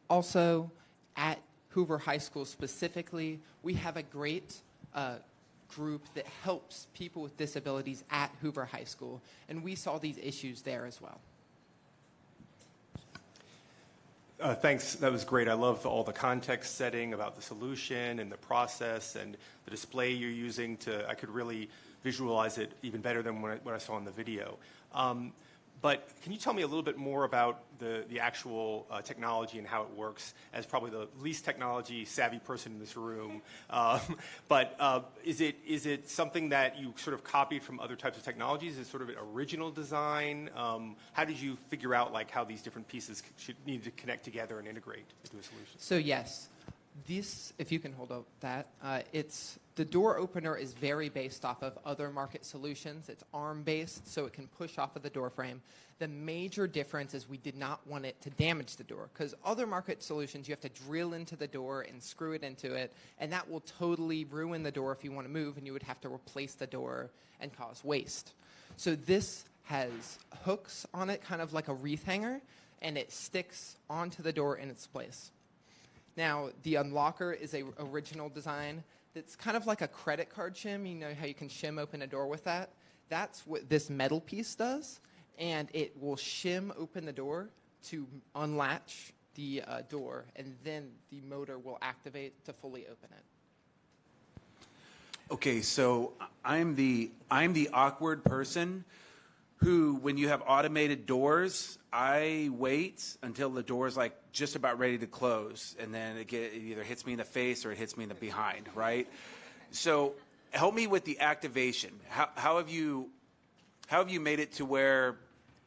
[SPEAKER 22] Also, at Hoover High School specifically, we have a great group that helps people with disabilities at Hoover High School, and we saw these issues there as well.
[SPEAKER 17] Thanks. That was great. I love all the context setting about the solution and the process and the display you're using I could really visualize it even better than what I saw in the video. But can you tell me a little bit more about the actual technology and how it works, as probably the least technology savvy person in this room? But is it something that you sort of copied from other types of technologies? Is it sort of an original design? How did you figure out how these different pieces need to connect together and integrate into a solution?
[SPEAKER 22] So yes, if you can hold up that, the door opener is very based off of other market solutions. It's arm-based, so it can push off of the door frame. The major difference is we did not want it to damage the door, because other market solutions, you have to drill into the door and screw it into it, and that will totally ruin the door if you want to move, and you would have to replace the door and cause waste. So this has hooks on it, kind of like a wreath hanger, and it sticks onto the door in its place. Now, the unlocker is an original design that's kind of like a credit card shim. You know how you can shim open a door with that? That's what this metal piece does, and it will shim open the door to unlatch the door, and then the motor will activate to fully open it.
[SPEAKER 14] Okay, so I'm the awkward person who, when you have automated doors, I wait until the door's just about ready to close, and then it either hits me in the face or it hits me in the behind, right? So help me with the activation. How have you made it to where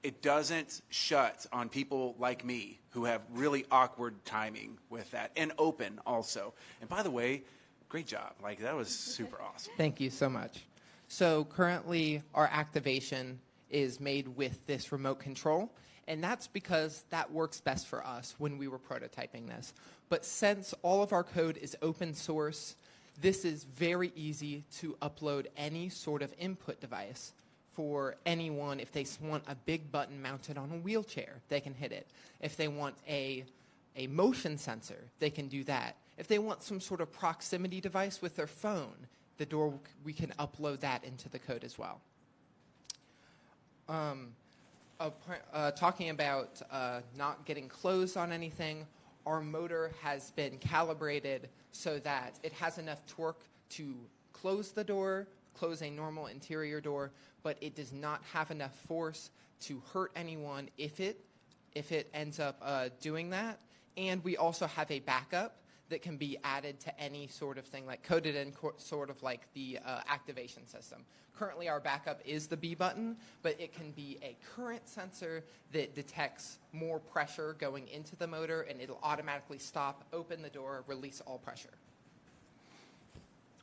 [SPEAKER 14] it doesn't shut on people like me who have really awkward timing with that, and open also? And by the way, great job. That was super awesome.
[SPEAKER 22] Thank you so much. So currently our activation is made with this remote control, and that's because that works best for us when we were prototyping this. But since all of our code is open source, this is very easy to upload any sort of input device for anyone. If they want a big button mounted on a wheelchair, they can hit it. If they want a motion sensor, they can do that. If they want some sort of proximity device with their phone, we can upload that into the code as well. Talking about not getting closed on anything, our motor has been calibrated so that it has enough torque to close the door, close a normal interior door, but it does not have enough force to hurt anyone if it ends up doing that. And we also have a backup that can be added to any sort of thing, like coded in sort of like the activation system. Currently, our backup is the B button, but it can be a current sensor that detects more pressure going into the motor, and it'll automatically stop, open the door, release all pressure.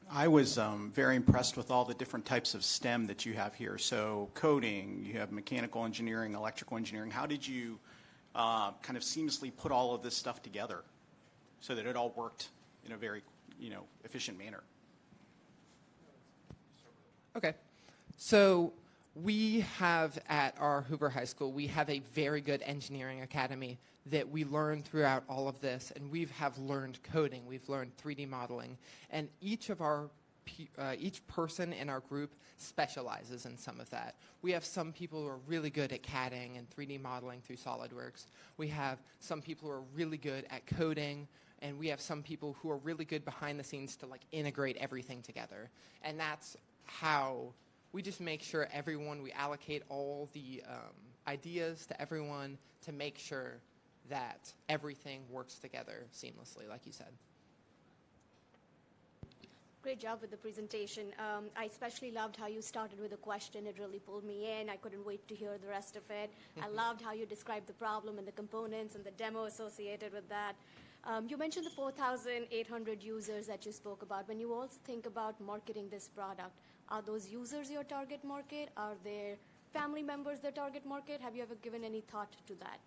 [SPEAKER 16] I was very impressed with all the different types of STEM that you have here. So coding, you have mechanical engineering, electrical engineering. How did you kind of seamlessly put all of this stuff together so that it all worked in a very, efficient manner?
[SPEAKER 22] Okay. So we have at our Hoover High School, we have a very good engineering academy that we learn throughout all of this, and we have learned coding, we've learned 3D modeling, and each person in our group specializes in some of that. We have some people who are really good at CADing and 3D modeling through SolidWorks. We have some people who are really good at coding, and we have some people who are really good behind the scenes to integrate everything together. And that's how we just make sure we allocate all the ideas to everyone to make sure that everything works together seamlessly, like you said.
[SPEAKER 15] Great job with the presentation. I especially loved how you started with a question. It really pulled me in. I couldn't wait to hear the rest of it. I loved how you described the problem and the components and the demo associated with that. You mentioned the 4,800 users that you spoke about. When you all think about marketing this product, are those users your target market? Are there family members their target market? Have you ever given any thought to that?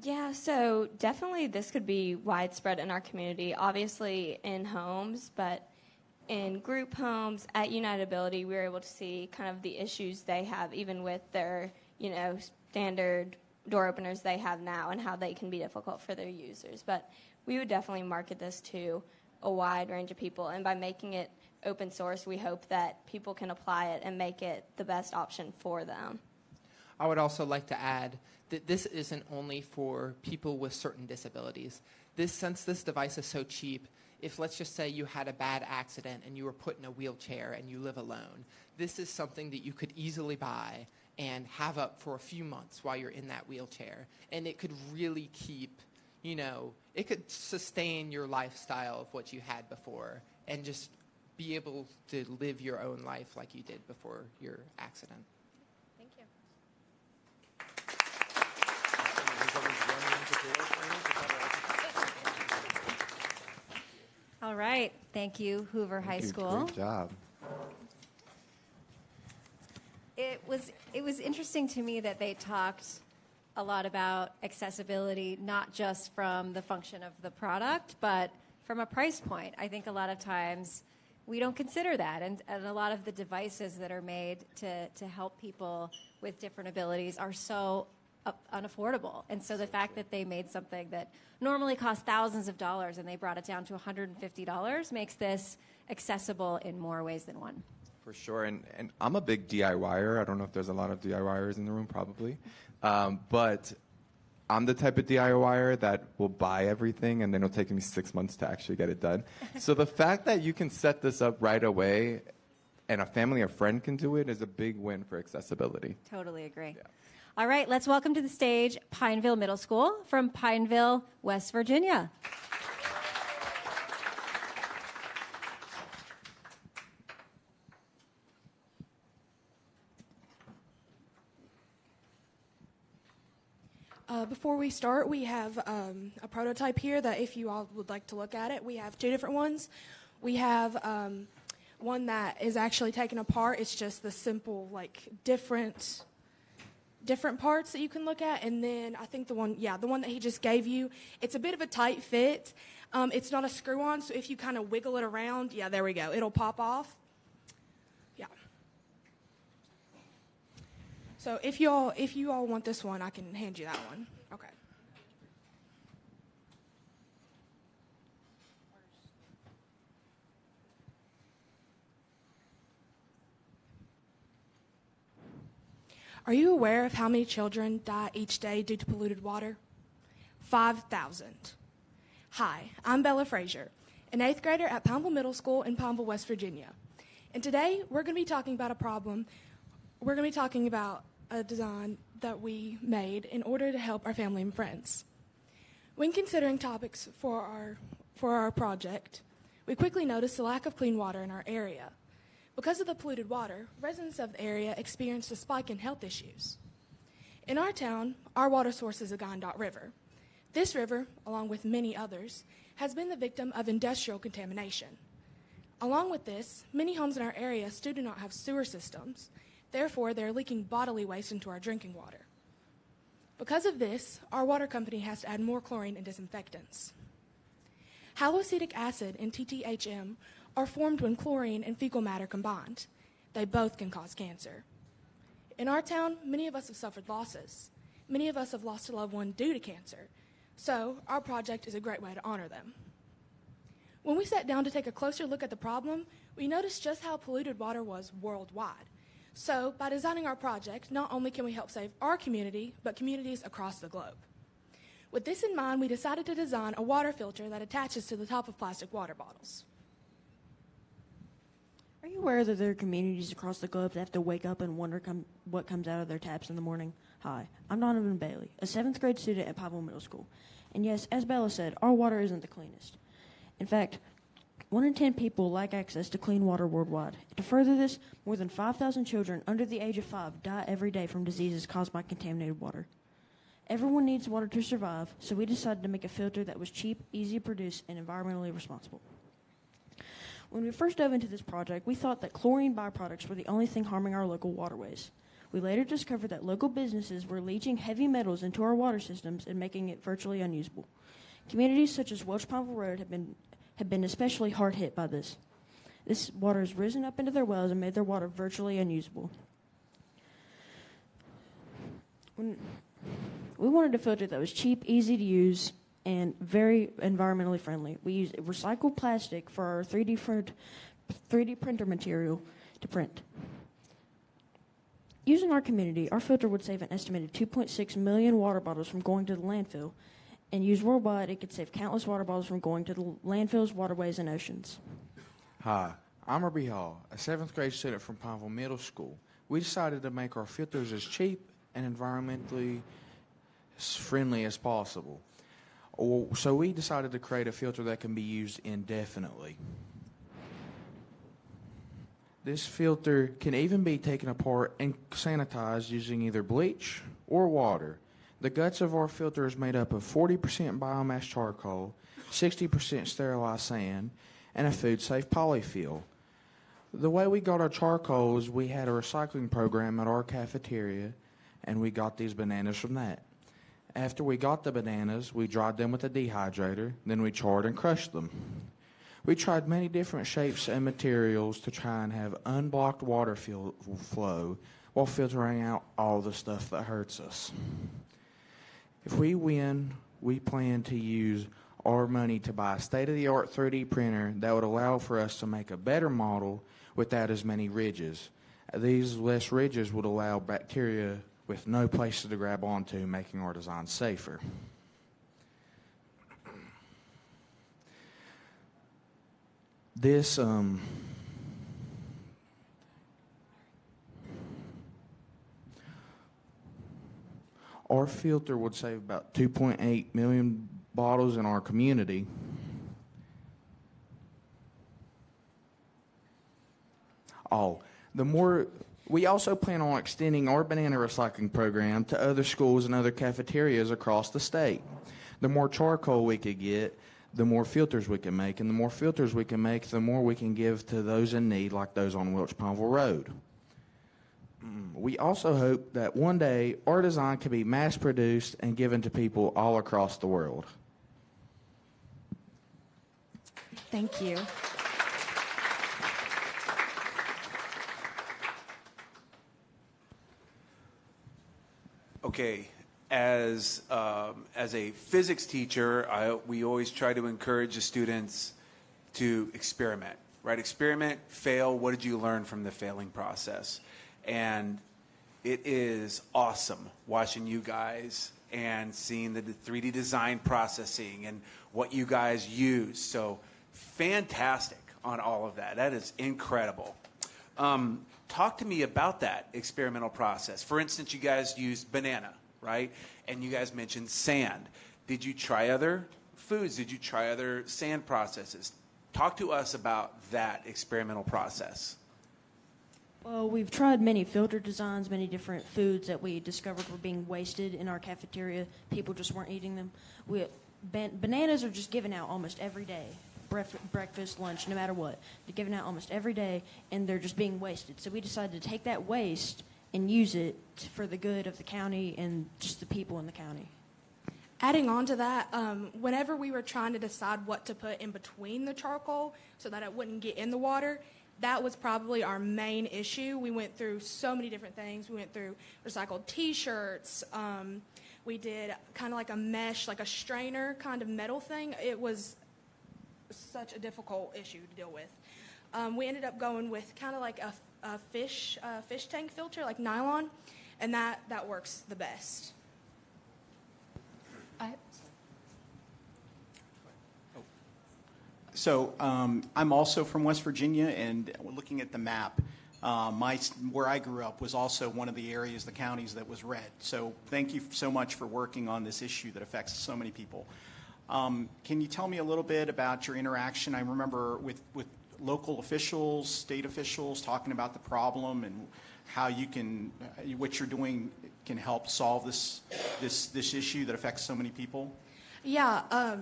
[SPEAKER 4] Yeah, so definitely this could be widespread in our community, obviously in homes, but in group homes at United Ability, we were able to see kind of the issues they have, even with their, standard door openers they have now, and how they can be difficult for their users. But we would definitely market this to a wide range of people, and by making it open source, we hope that people can apply it and make it the best option for them.
[SPEAKER 22] I would also like to add that this isn't only for people with certain disabilities. Since this device is so cheap, if let's just say you had a bad accident and you were put in a wheelchair and you live alone, this is something that you could easily buy and have up for a few months while you're in that wheelchair. And it could really keep, it could sustain your lifestyle of what you had before and just be able to live your own life like you did before your accident.
[SPEAKER 15] Thank you.
[SPEAKER 1] All right. Thank you, Hoover High School.
[SPEAKER 9] Great job.
[SPEAKER 1] It was interesting to me that they talked a lot about accessibility, not just from the function of the product, but from a price point. I think a lot of times we don't consider that, and a lot of the devices that are made to help people with different abilities are so unaffordable. And so the fact that they made something that normally costs thousands of dollars and they brought it down to $150 makes this accessible in more ways than one.
[SPEAKER 9] For sure, and I'm a big DIYer. I don't know if there's a lot of DIYers in the room, probably. But I'm the type of DIYer that will buy everything, and then it'll take me 6 months to actually get it done. So the fact that you can set this up right away and a family or friend can do it is a big win for accessibility.
[SPEAKER 1] Totally agree. Yeah. All right, let's welcome to the stage Pineville Middle School from Pineville, West Virginia.
[SPEAKER 6] Before we start, we have a prototype here that if you all would like to look at it, we have two different ones. We have one that is actually taken apart. It's just the simple, different parts that you can look at. And then I think the one that he just gave you, it's a bit of a tight fit. It's not a screw-on, so if you kind of wiggle it around, there we go. It'll pop off. Yeah. So if you all want this one, I can hand you that one. Okay. Are you aware of how many children die each day due to polluted water? 5,000. Hi, I'm Bella Frazier, an 8th grader at Pineville Middle School in Pineville, West Virginia. And today, we're going to be talking about a problem. We're going to be talking about a design that we made in order to help our family and friends. When considering topics for our project, we quickly noticed the lack of clean water in our area. Because of the polluted water, residents of the area experienced a spike in health issues. In our town, our water source is the Gandot River. This river, along with many others, has been the victim of industrial contamination. Along with this, many homes in our area still do not have sewer systems. Therefore, they're leaking bodily waste into our drinking water. Because of this, our water company has to add more chlorine and disinfectants. Haloacetic acid and TTHM are formed when chlorine and fecal matter combined. They both can cause cancer. In our town, many of us have suffered losses. Many of us have lost a loved one due to cancer. So our project is a great way to honor them. When we sat down to take a closer look at the problem, we noticed just how polluted water was worldwide. So by designing our project, not only can we help save our community, but communities across the globe. With this in mind, we decided to design a water filter that attaches to the top of plastic water bottles.
[SPEAKER 5] Are you aware that there are communities across the globe that have to wake up and wonder what comes out of their taps in the morning? Hi, I'm Donovan Bailey, a 7th grade student at Pineville Middle School. And yes, as Bella said, our water isn't the cleanest. In fact, 1 in 10 people lack access to clean water worldwide. To further this, more than 5,000 children under the age of 5 die every day from diseases caused by contaminated water. Everyone needs water to survive, so we decided to make a filter that was cheap, easy to produce, and environmentally responsible. When we first dove into this project, we thought that chlorine byproducts were the only thing harming our local waterways. We later discovered that local businesses were leaching heavy metals into our water systems and making it virtually unusable. Communities such as Welch-Pineville Road have been especially hard hit by this. This water has risen up into their wells and made their water virtually unusable. We wanted a filter that was cheap, easy to use, and very environmentally friendly. We used recycled plastic for our 3D printer material to print. Using our community, our filter would save an estimated 2.6 million water bottles from going to the landfill, and used worldwide, it could save countless water bottles from going to the landfills, waterways, and oceans.
[SPEAKER 3] Hi, I'm Herbie Hall, a 7th grade student from Pineville Middle School. We decided to make our filters as cheap and environmentally as friendly as possible. So we decided to create a filter that can be used indefinitely. This filter can even be taken apart and sanitized using either bleach or water. The guts of our filter is made up of 40% biomass charcoal, 60% sterilized sand, and a food-safe polyfill. The way we got our charcoal is we had a recycling program at our cafeteria, and we got these bananas from that. After we got the bananas, we dried them with a dehydrator, then we charred and crushed them. We tried many different shapes and materials to try and have unblocked water flow while filtering out all the stuff that hurts us. If we win, we plan to use our money to buy a state-of-the-art 3D printer that would allow for us to make a better model without as many ridges. These less ridges would allow bacteria with no places to grab onto, making our design safer. This our filter would save about 2.8 million bottles in our community. We also plan on extending our banana recycling program to other schools and other cafeterias across the state. The more charcoal we could get, the more filters we can make, and the more filters we can make, the more we can give to those in need, like those on Welch-Pineville Road. We also hope that one day our design can be mass-produced and given to people all across the world.
[SPEAKER 6] Thank you.
[SPEAKER 14] Okay, as a physics teacher, we always try to encourage the students to experiment, right? Experiment, fail. What did you learn from the failing process? And it is awesome watching you guys and seeing the 3D design processing and what you guys use. So fantastic on all of that. That is incredible. Talk to me about that experimental process. For instance, you guys used banana, right? And you guys mentioned sand. Did you try other foods? Did you try other sand processes? Talk to us about that experimental process.
[SPEAKER 5] Well, we've tried many filter designs, many different foods that we discovered were being wasted in our cafeteria. People just weren't eating them. Bananas are just given out almost every day. Breakfast, lunch, no matter what. They're given out almost every day, and they're just being wasted. So we decided to take that waste and use it for the good of the county and just the people in the county.
[SPEAKER 6] Adding on to that, whenever we were trying to decide what to put in between the charcoal so that it wouldn't get in the water, that was probably our main issue. We went through so many different things. We went through recycled T-shirts. We did kind of like a mesh, like a strainer kind of metal thing. It was such a difficult issue to deal with. We ended up going with kind of like a fish tank filter, like nylon, and that works the best.
[SPEAKER 16] So I'm also from West Virginia, and looking at the map, where I grew up was also one of the areas, the counties that was red. So thank you so much for working on this issue that affects so many people. Can you tell me a little bit about your interaction? I remember with local officials, state officials, talking about the problem and how you can, what you're doing can help solve this issue that affects so many people.
[SPEAKER 6] Yeah.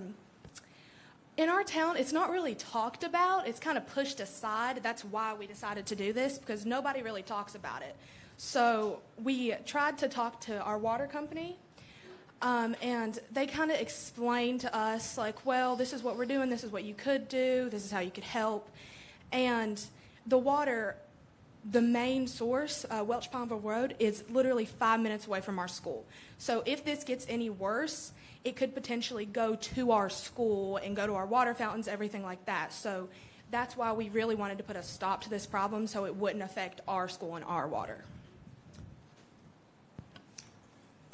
[SPEAKER 6] In our town, it's not really talked about. It's kind of pushed aside. That's why we decided to do this, because nobody really talks about it. So we tried to talk to our water company, and they kind of explained to us, like, well, this is what we're doing, this is what you could do, this is how you could help. And the water, the main source, Welch Pineville Road, is literally 5 minutes away from our school. So if this gets any worse, it could potentially go to our school and go to our water fountains, everything like that. So that's why we really wanted to put a stop to this problem so it wouldn't affect our school and our water.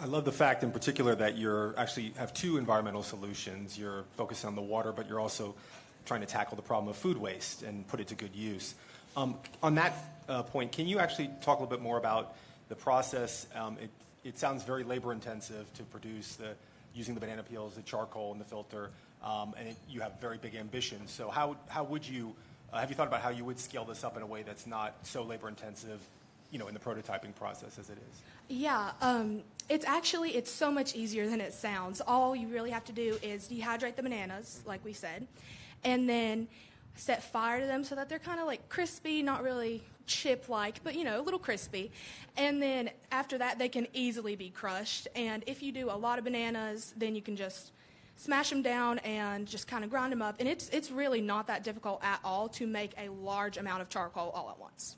[SPEAKER 17] I love the fact in particular that you're actually have two environmental solutions. You're focused on the water, but you're also trying to tackle the problem of food waste and put it to good use. On that point, can you actually talk a little bit more about the process? It sounds very labor intensive to produce using the banana peels, the charcoal, and the filter, and you have very big ambitions. So how would you, have you thought about how you would scale this up in a way that's not so labor intensive, in the prototyping process as it is?
[SPEAKER 6] Yeah, it's so much easier than it sounds. All you really have to do is dehydrate the bananas, like we said, and then set fire to them so that they're kind of like crispy, not really chip-like, but a little crispy. And then after that, they can easily be crushed. And if you do a lot of bananas, then you can just smash them down and just kind of grind them up. And it's really not that difficult at all to make a large amount of charcoal all at once.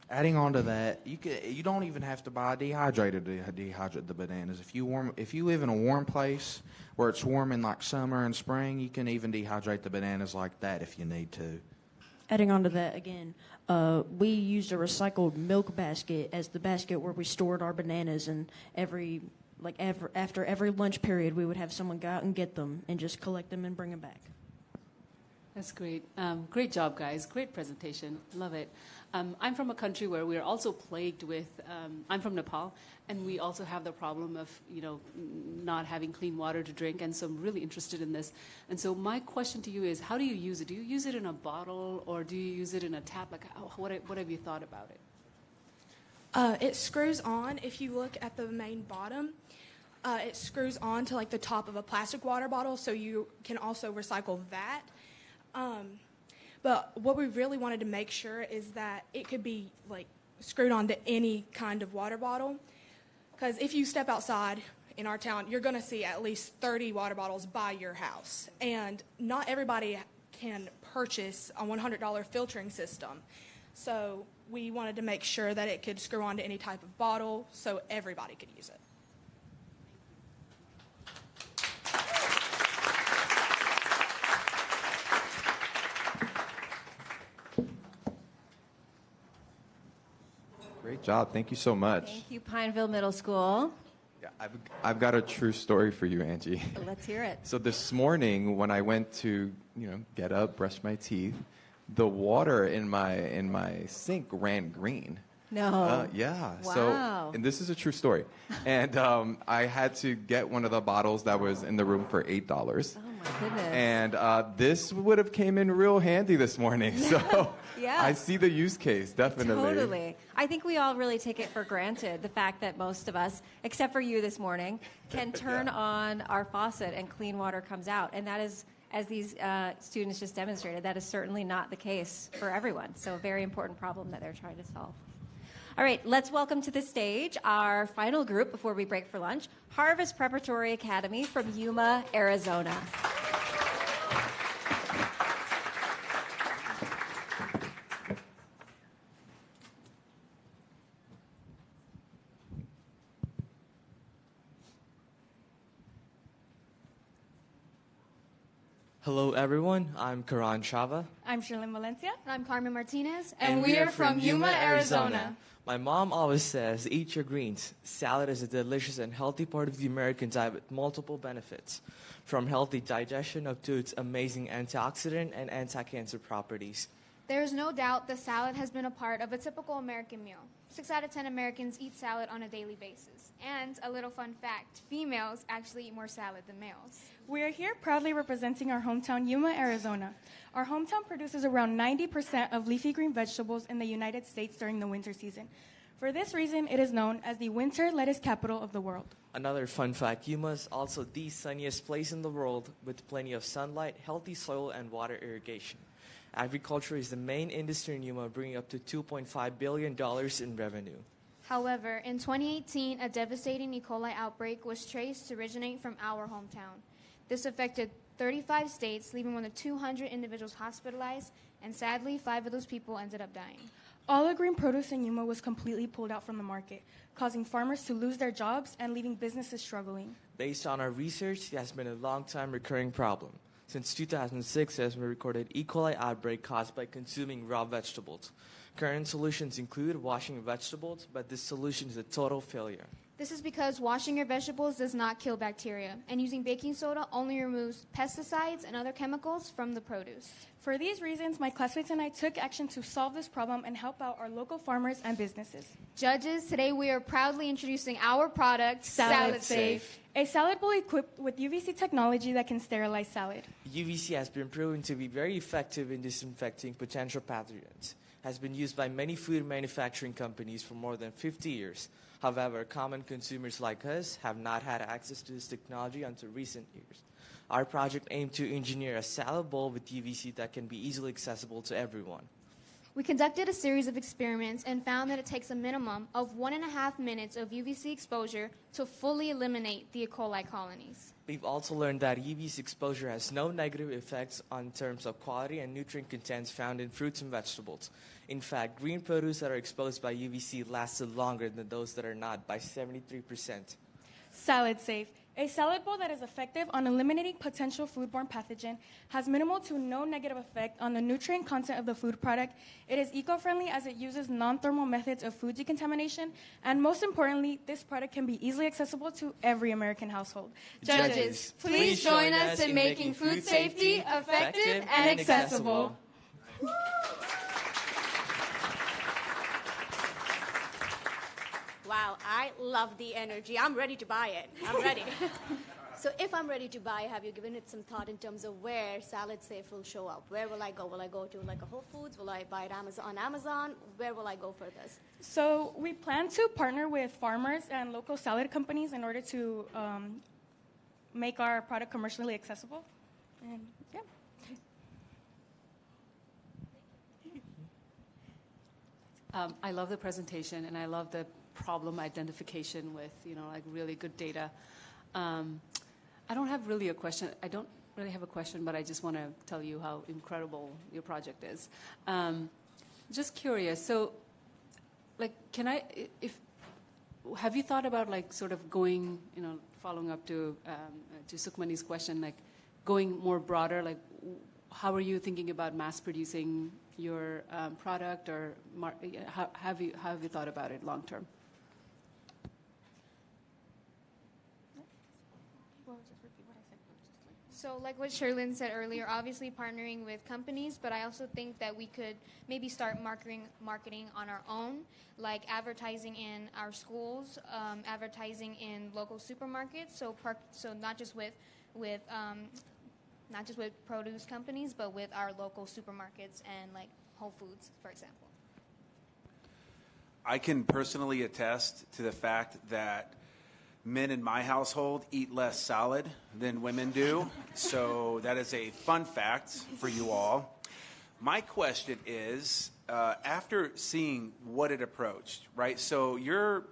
[SPEAKER 3] Adding on to that, you don't even have to buy dehydrated to dehydrate the bananas. If you live in a warm place where it's warm in like summer and spring, you can even dehydrate the bananas like that if you need to.
[SPEAKER 5] Adding on to that again, we used a recycled milk basket as the basket where we stored our bananas, and after every lunch period, we would have someone go out and get them and just collect them and bring them back.
[SPEAKER 21] That's great. Great job, guys. Great presentation. Love it. I'm from a country where we're also plagued with, I'm from Nepal, and we also have the problem of, not having clean water to drink, and so I'm really interested in this. And so my question to you is, how do you use it? Do you use it in a bottle, or do you use it in a tap? Like, what have you thought about it?
[SPEAKER 6] It screws on. If you look at the main bottom, it screws on to like the top of a plastic water bottle, so you can also recycle that. But what we really wanted to make sure is that it could be like screwed onto any kind of water bottle. Because if you step outside in our town, you're going to see at least 30 water bottles by your house. And not everybody can purchase a $100 filtering system. So we wanted to make sure that it could screw onto any type of bottle so everybody could use it.
[SPEAKER 9] Great job. Thank you so much.
[SPEAKER 1] Thank you, Pineville Middle School.
[SPEAKER 9] Yeah, I've got a true story for you, Angie.
[SPEAKER 1] Let's hear it.
[SPEAKER 9] So this morning, when I went to, get up, brush my teeth, the water in my sink ran green.
[SPEAKER 1] No.
[SPEAKER 9] Yeah.
[SPEAKER 1] Wow.
[SPEAKER 9] So, and this is a true story. And I had to get one of the bottles that was in the room for $8.
[SPEAKER 1] Oh my goodness.
[SPEAKER 9] And this would have came in real handy this morning. So
[SPEAKER 1] Yeah.
[SPEAKER 9] I see the use case, definitely.
[SPEAKER 1] Totally. I think we all really take it for granted, the fact that most of us, except for you this morning, can turn on our faucet and clean water comes out. And that is, as these students just demonstrated, that is certainly not the case for everyone. So a very important problem that they're trying to solve. All right, let's welcome to the stage our final group before we break for lunch, Harvest Preparatory Academy from Yuma, Arizona.
[SPEAKER 7] Hello, everyone. I'm Karan Shava.
[SPEAKER 12] I'm Sherlyn Valencia.
[SPEAKER 20] And I'm Carmen Martinez.
[SPEAKER 12] And we are from Yuma, Arizona.
[SPEAKER 7] My mom always says, eat your greens. Salad is a delicious and healthy part of the American diet with multiple benefits, from healthy digestion up to its amazing antioxidant and anti-cancer properties.
[SPEAKER 8] There is no doubt that salad has been a part of a typical American meal. 6 out of 10 Americans eat salad on a daily basis. And a little fun fact, females actually eat more salad than males.
[SPEAKER 6] We are here proudly representing our hometown, Yuma, Arizona. Our hometown produces around 90% of leafy green vegetables in the United States during the winter season. For this reason, it is known as the winter lettuce capital of the world.
[SPEAKER 7] Another fun fact, Yuma is also the sunniest place in the world with plenty of sunlight, healthy soil, and water irrigation. Agriculture is the main industry in Yuma, bringing up to $2.5 billion in revenue.
[SPEAKER 8] However, in 2018, a devastating E. coli outbreak was traced to originate from our hometown. This affected 35 states, leaving more than 200 individuals hospitalized, and sadly, 5 of those people ended up dying.
[SPEAKER 6] All the green produce in Yuma was completely pulled out from the market, causing farmers to lose their jobs and leaving businesses struggling.
[SPEAKER 7] Based on our research, it has been a long-time recurring problem. Since 2006, there has been a recorded E. coli outbreak caused by consuming raw vegetables. Current solutions include washing vegetables, but this solution is a total failure.
[SPEAKER 8] This is because washing your vegetables does not kill bacteria, and using baking soda only removes pesticides and other chemicals from the produce.
[SPEAKER 6] For these reasons, my classmates and I took action to solve this problem and help out our local farmers and businesses.
[SPEAKER 8] Judges, today we are proudly introducing our product, Salad Safe.
[SPEAKER 6] A salad bowl equipped with UVC technology that can sterilize salad.
[SPEAKER 7] UVC has been proven to be very effective in disinfecting potential pathogens. Has been used by many food manufacturing companies for more than 50 years. However, common consumers like us have not had access to this technology until recent years. Our project aimed to engineer a salad bowl with UVC that can be easily accessible to everyone.
[SPEAKER 8] We conducted a series of experiments and found that it takes a minimum of 1.5 minutes of UVC exposure to fully eliminate the E. coli colonies.
[SPEAKER 7] We've also learned that UVC exposure has no negative effects on terms of quality and nutrient contents found in fruits and vegetables. In fact, green produce that are exposed by UVC lasted longer than those that are not by 73%.
[SPEAKER 6] Salad Safe. A salad bowl that is effective on eliminating potential foodborne pathogen, has minimal to no negative effect on the nutrient content of the food product. It is eco-friendly as it uses non-thermal methods of food decontamination. And most importantly, this product can be easily accessible to every American household.
[SPEAKER 8] Judges, please join us in making food safety effective and accessible.
[SPEAKER 15] Wow, I love the energy. I'm ready to buy it. I'm ready. So if I'm ready to buy, have you given it some thought in terms of where Salad Safe will show up? Where will I go? Will I go to like a Whole Foods? Will I buy it on Amazon? Where will I go for this?
[SPEAKER 6] So we plan to partner with farmers and local salad companies in order to make our product commercially accessible. And yeah.
[SPEAKER 21] I love the presentation, and I love the problem identification with, like really good data. I don't have really a question. I don't really have a question, but I just want to tell you how incredible your project is. Just curious. So, like, have you thought about like sort of going, following up to Sukhmani's question, like going more broader? Like, how are you thinking about mass producing your product, or how have you thought about it long term?
[SPEAKER 8] So like what Sherlyn said earlier, obviously partnering with companies, but I also think that we could maybe start marketing on our own, like advertising in our schools, advertising in local supermarkets. So not just with produce companies, but with our local supermarkets and like Whole Foods, for example.
[SPEAKER 14] I can personally attest to the fact that men in my household eat less salad than women do. So that is a fun fact for you all. My question is, after seeing what it approached, right? So your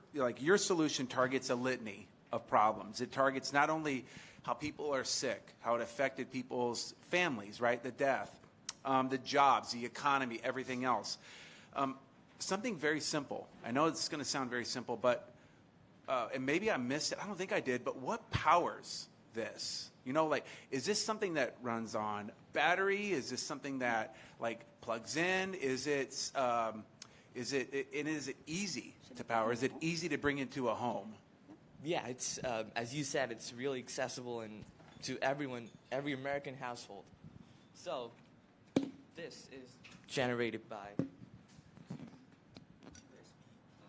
[SPEAKER 14] solution targets a litany of problems. It targets not only how people are sick, how it affected people's families, right? The death, the jobs, the economy, everything else. Something very simple. I know it's going to sound very simple, but and maybe I missed it. I don't think I did. But what powers this? You know, like, is this something that runs on battery? Is this something that like plugs in? Is it easy to power? Is it easy to bring into a home?
[SPEAKER 7] Yeah, it's as you said, it's really accessible and to everyone, every American household. So this is generated by.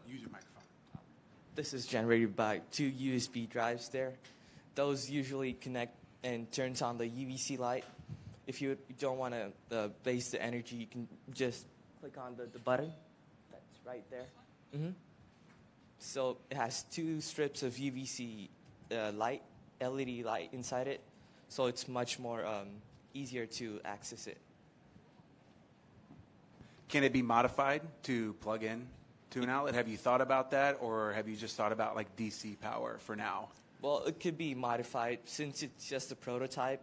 [SPEAKER 14] Use your microphone.
[SPEAKER 7] This is generated by 2 USB drives there. Those usually connect and turns on the UVC light. If you don't want to waste the energy, you can just click on the button. That's right there. So it has 2 strips of UVC light, LED light inside it. So it's much more easier to access it.
[SPEAKER 14] Can it be modified to plug in to an outlet? Have you thought about that, or have you just thought about like DC power for now?
[SPEAKER 7] Well, it could be modified since it's just a prototype,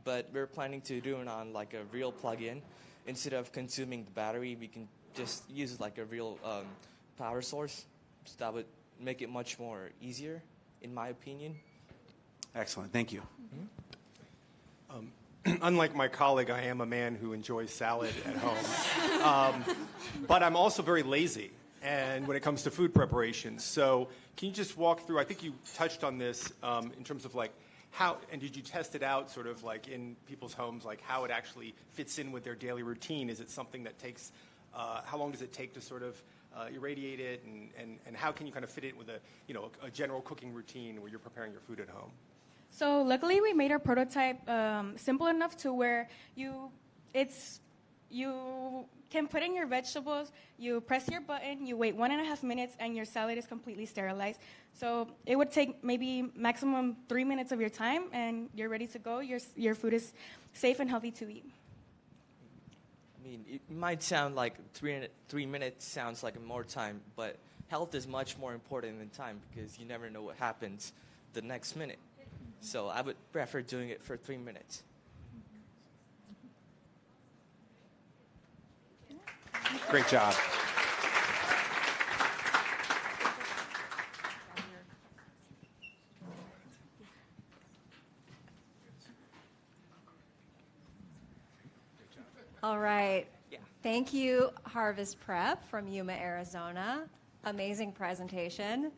[SPEAKER 7] but we're planning to do it on like a real plug-in. Instead of consuming the battery, we can just use like a real power source. So that would make it much more easier, in my opinion.
[SPEAKER 14] Excellent, thank you.
[SPEAKER 17] Unlike my colleague, I am a man who enjoys salad at home. But I'm also very lazy. And when it comes to food preparation. So can you just walk through, I think you touched on this in terms of like how, and did you test it out sort of like in people's homes, like how it actually fits in with their daily routine? Is it something that takes, how long does it take to sort of irradiate it? And how can you kind of fit it with a general cooking routine where you're preparing your food at home?
[SPEAKER 6] So luckily we made our prototype simple enough to where you can put in your vegetables, you press your button, you wait 1.5 minutes, and your salad is completely sterilized. So it would take maybe maximum 3 minutes of your time, and you're ready to go. Your food is safe and healthy to eat.
[SPEAKER 7] I mean, it might sound like 3 minutes sounds like more time, but health is much more important than time because you never know what happens the next minute. So I would prefer doing it for 3 minutes.
[SPEAKER 14] Great job.
[SPEAKER 1] All right. Thank you, Harvest Prep from Yuma, Arizona. Amazing presentation.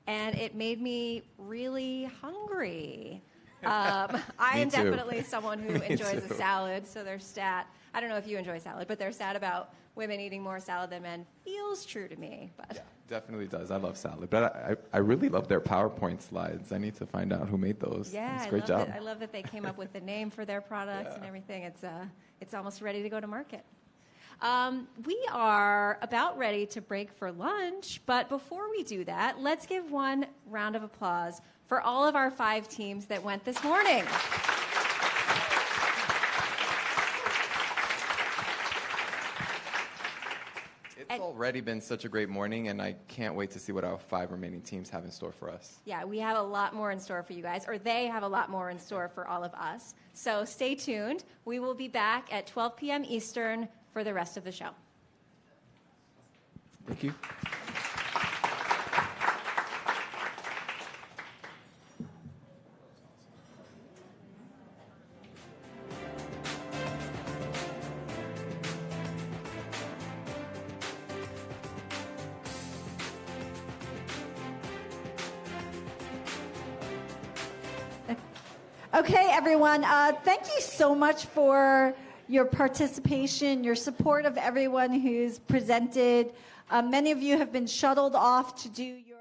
[SPEAKER 1] And it made me really hungry. I am definitely someone who enjoys a salad, so their stat, I don't know if you enjoy salad, but their stat about women eating more salad than men feels true to me. But
[SPEAKER 9] yeah, definitely does. I love salad. But I really love their PowerPoint slides. I need to find out who made those.
[SPEAKER 1] Yeah,
[SPEAKER 9] great job.
[SPEAKER 1] I love that they came up with the name for their products and everything. It's almost ready to go to market. We are about ready to break for lunch, but before we do that, let's give one round of applause for all of our 5 teams that went this morning.
[SPEAKER 9] It's already been such a great morning, and I can't wait to see what our 5 remaining teams have in store for us.
[SPEAKER 1] Yeah, we have a lot more in store for you guys, or they have a lot more in store for all of us. So stay tuned. We will be back at 12 p.m. Eastern for the rest of the show.
[SPEAKER 9] Thank you.
[SPEAKER 2] Okay, everyone, thank you so much for your participation, your support of everyone who's presented. Many of you have been shuttled off to do your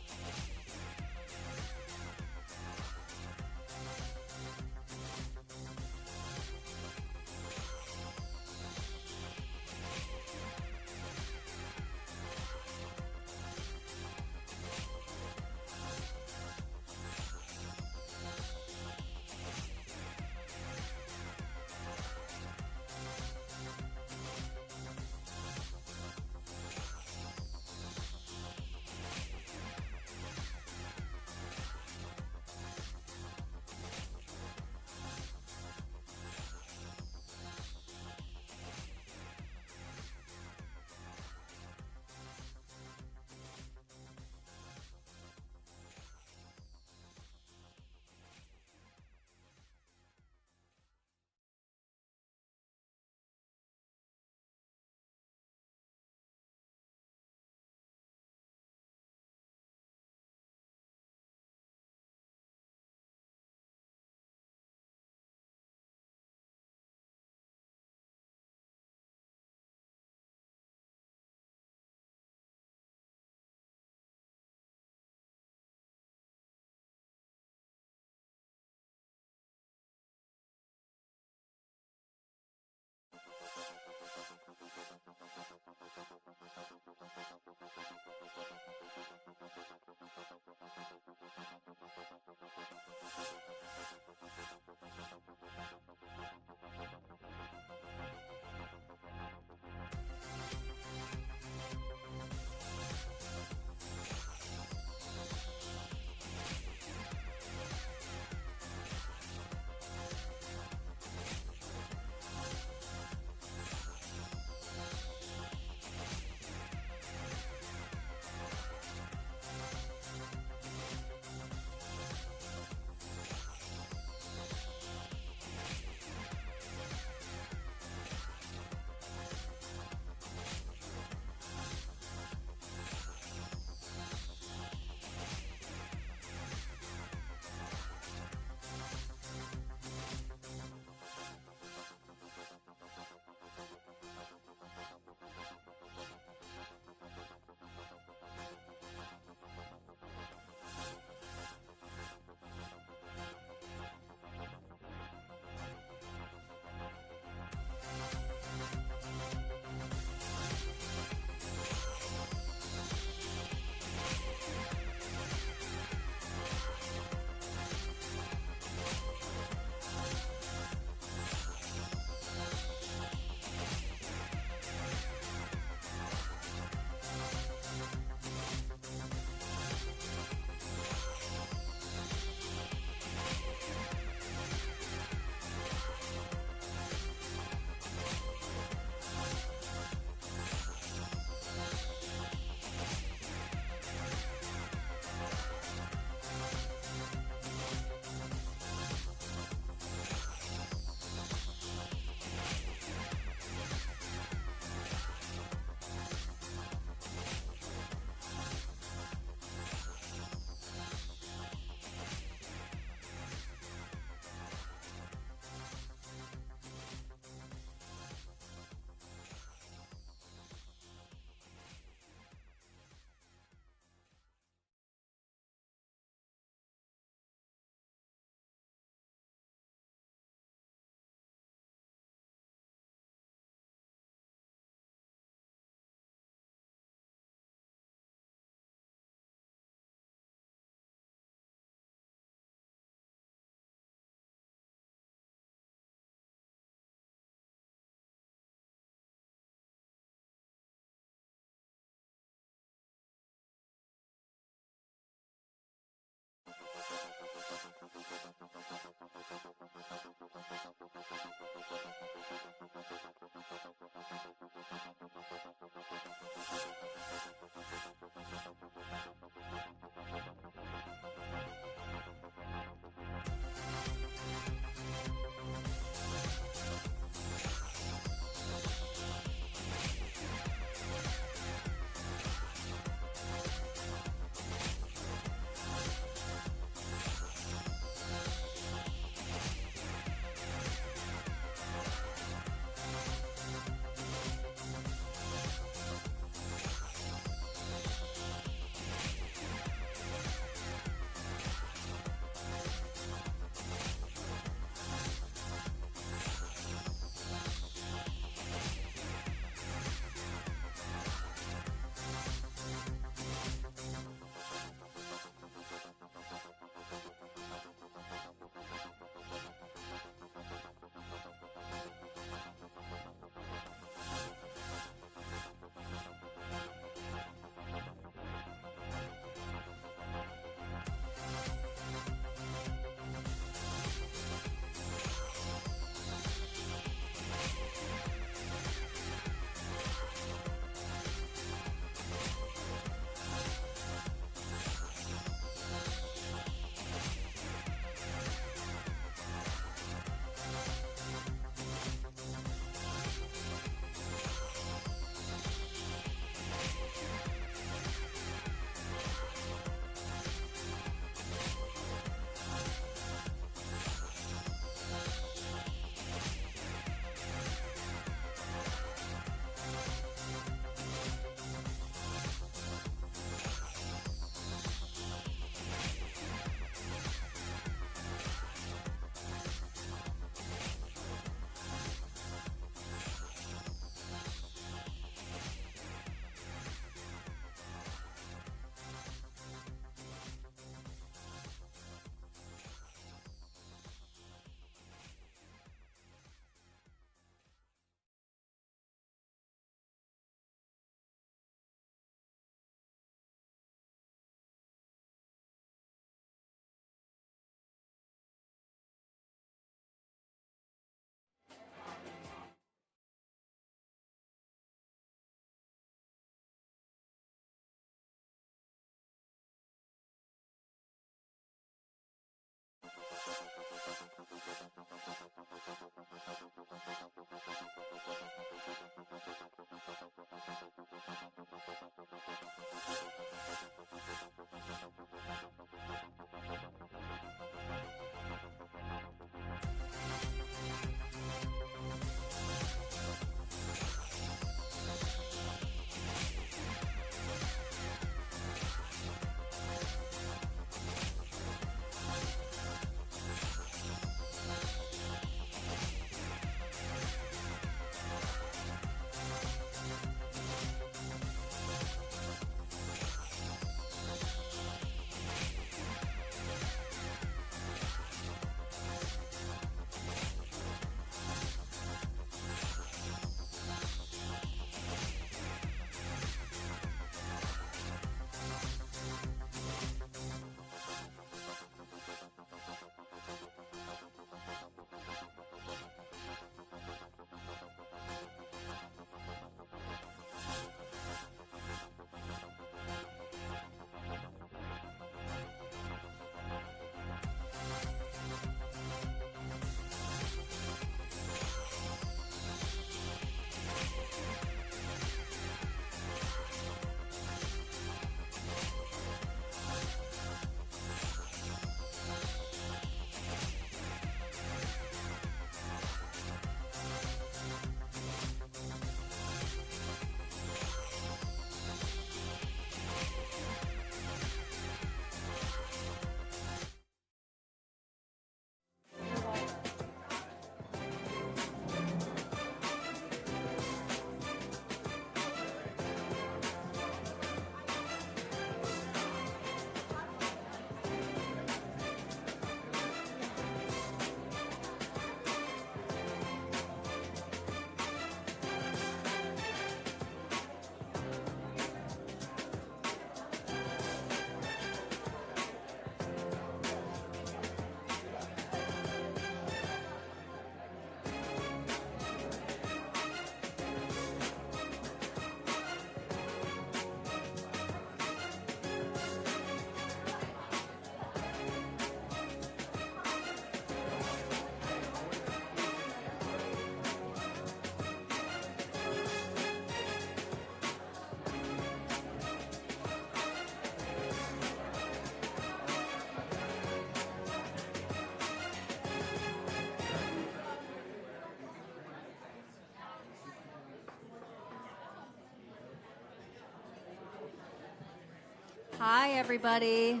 [SPEAKER 1] Hi, everybody.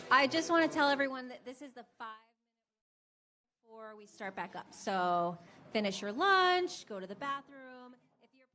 [SPEAKER 1] I just want to tell everyone that this is the 5 minutes before we start back up. So finish your lunch, go to the bathroom. If you're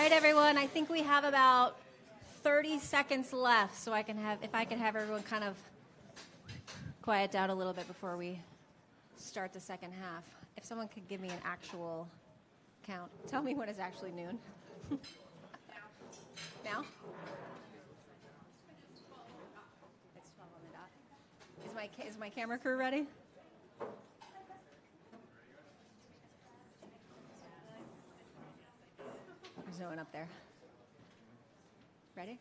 [SPEAKER 1] right, everyone, I think we have about 30 seconds left, so if I can have everyone kind of quiet down a little bit before we start the second half. If someone could give me an actual count. Tell me when it's actually noon. Now? It's 12 on the dot. Is my camera crew ready? There's no one up there. Ready?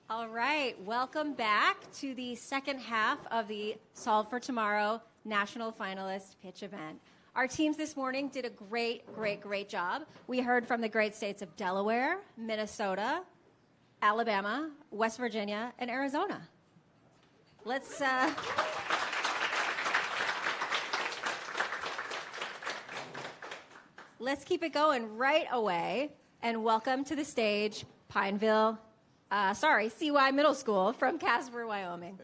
[SPEAKER 1] All right, welcome back to the second half of the Solve for Tomorrow National Finalist Pitch event. Our teams this morning did a great job. We heard from the great states of Delaware, Minnesota, Alabama, West Virginia, and Arizona. Let's keep it going right away, and welcome to the stage, CY Middle School from Casper, Wyoming.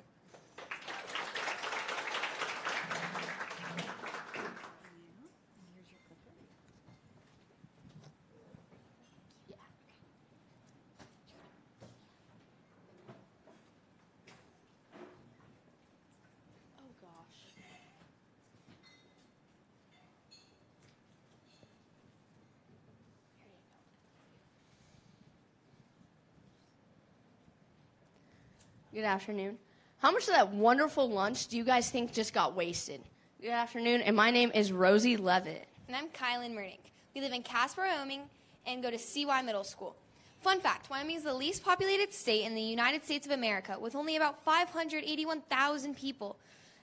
[SPEAKER 10] Good afternoon. How much of that wonderful lunch do you guys think just got wasted? Good afternoon, and my name is Rosie Levitt.
[SPEAKER 13] And I'm Kylan Murnick. We live in Casper, Wyoming, and go to CY Middle School. Fun fact, Wyoming is the least populated state in the United States of America, with only about 581,000 people.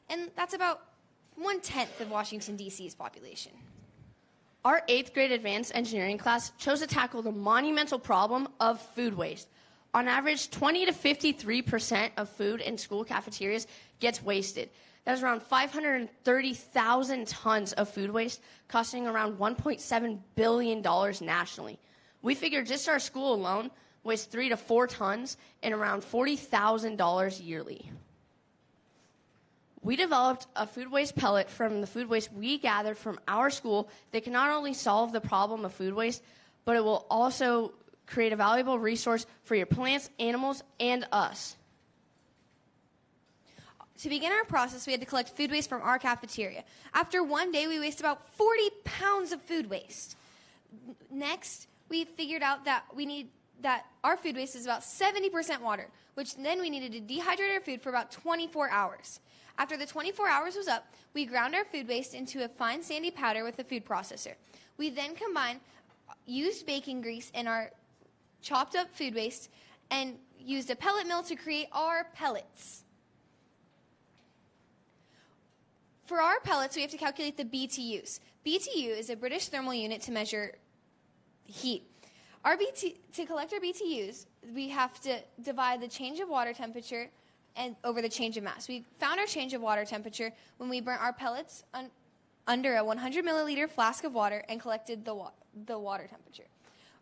[SPEAKER 13] And that's about 1/10 of Washington, D.C.'s population.
[SPEAKER 10] Our 8th grade advanced engineering class chose to tackle the monumental problem of food waste. On average, 20 to 53% of food in school cafeterias gets wasted. That is around 530,000 tons of food waste, costing around $1.7 billion nationally. We figure just our school alone wastes 3 to 4 tons and around $40,000 yearly. We developed a food waste pellet from the food waste we gathered from our school that can not only solve the problem of food waste, but it will also create a valuable resource for your plants, animals, and us.
[SPEAKER 13] To begin our process, we had to collect food waste from our cafeteria. After one day, we waste about 40 pounds of food waste. Next, we figured out that our food waste is about 70% water, which then we needed to dehydrate our food for about 24 hours. After the 24 hours was up, we ground our food waste into a fine sandy powder with a food processor. We then combined used baking grease and our chopped up food waste and used a pellet mill to create our pellets. For our pellets, we have to calculate the BTUs. BTU is a British thermal unit to measure heat. To collect our BTUs, we have to divide the change of water temperature and over the change of mass. We found our change of water temperature when we burnt our pellets under a 100 milliliter flask of water and collected the water temperature.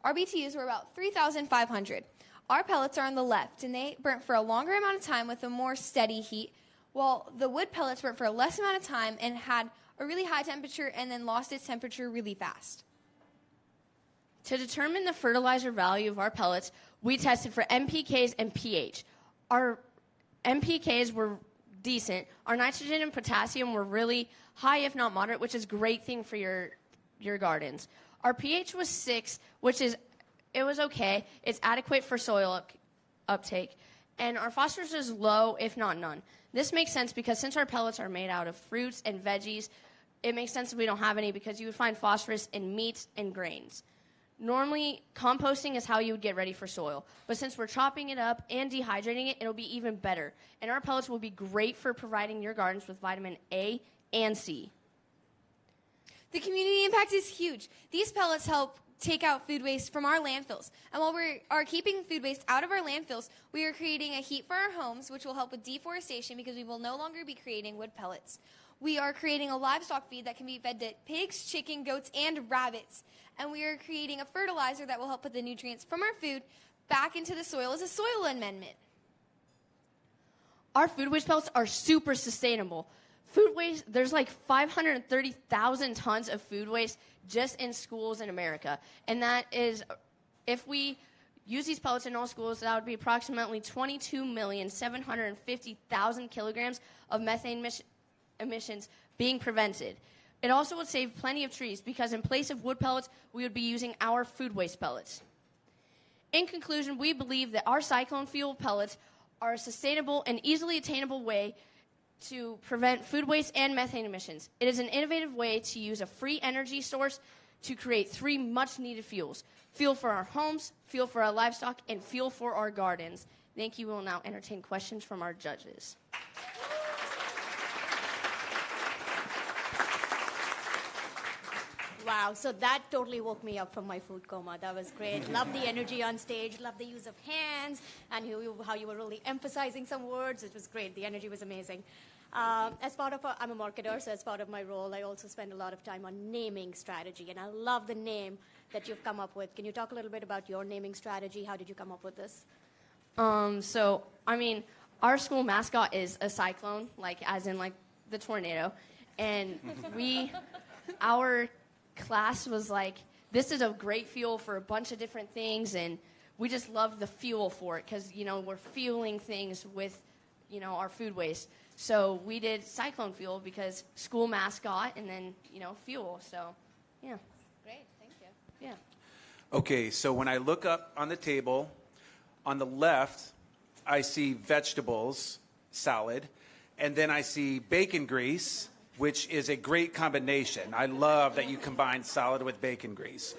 [SPEAKER 13] Our BTUs were about 3,500. Our pellets are on the left, and they burnt for a longer amount of time with a more steady heat, while the wood pellets burnt for a less amount of time and had a really high temperature and then lost its temperature really fast.
[SPEAKER 10] To determine the fertilizer value of our pellets, we tested for NPKs and pH. Our NPKs were decent. Our nitrogen and potassium were really high, if not moderate, which is a great thing for your gardens. Our pH was 6, it was okay. It's adequate for soil uptake. And our phosphorus is low, if not none. This makes sense because since our pellets are made out of fruits and veggies, it makes sense that we don't have any because you would find phosphorus in meats and grains. Normally, composting is how you would get ready for soil. But since we're chopping it up and dehydrating it, it'll be even better. And our pellets will be great for providing your gardens with vitamin A and C.
[SPEAKER 13] The community impact is huge. These pellets help take out food waste from our landfills. And while we are keeping food waste out of our landfills, we are creating a heat for our homes, which will help with deforestation because we will no longer be creating wood pellets. We are creating a livestock feed that can be fed to pigs, chicken, goats, and rabbits. And we are creating a fertilizer that will help put the nutrients from our food back into the soil as a soil amendment.
[SPEAKER 10] Our food waste pellets are super sustainable. Food waste, there's like 530,000 tons of food waste just in schools in America. And that is, if we use these pellets in all schools, that would be approximately 22,750,000 kilograms of methane emissions being prevented. It also would save plenty of trees because in place of wood pellets, we would be using our food waste pellets. In conclusion, we believe that our cyclone fuel pellets are a sustainable and easily attainable way to prevent food waste and methane emissions. It is an innovative way to use a free energy source to create 3 much-needed fuels. Fuel for our homes, fuel for our livestock, and fuel for our gardens. Thank you. We will now entertain questions from our judges.
[SPEAKER 15] Wow, so that totally woke me up from my food coma. That was great. Love the energy on stage, love the use of hands, and how you were really emphasizing some words. It was great. The energy was amazing. I'm a marketer, so as part of my role, I also spend a lot of time on naming strategy, and I love the name that you've come up with. Can you talk a little bit about your naming strategy? How did you come up with this?
[SPEAKER 10] Our school mascot is a cyclone, as in the tornado, and our class was like, this is a great fuel for a bunch of different things, and we just love the fuel for it because, we're fueling things with, our food waste. So we did cyclone fuel because school mascot and then, fuel. So, yeah.
[SPEAKER 15] Great, thank you.
[SPEAKER 10] Yeah.
[SPEAKER 14] Okay, so when I look up on the table, on the left I see vegetables, salad, and then I see bacon grease, which is a great combination. I love that you combine salad with bacon grease.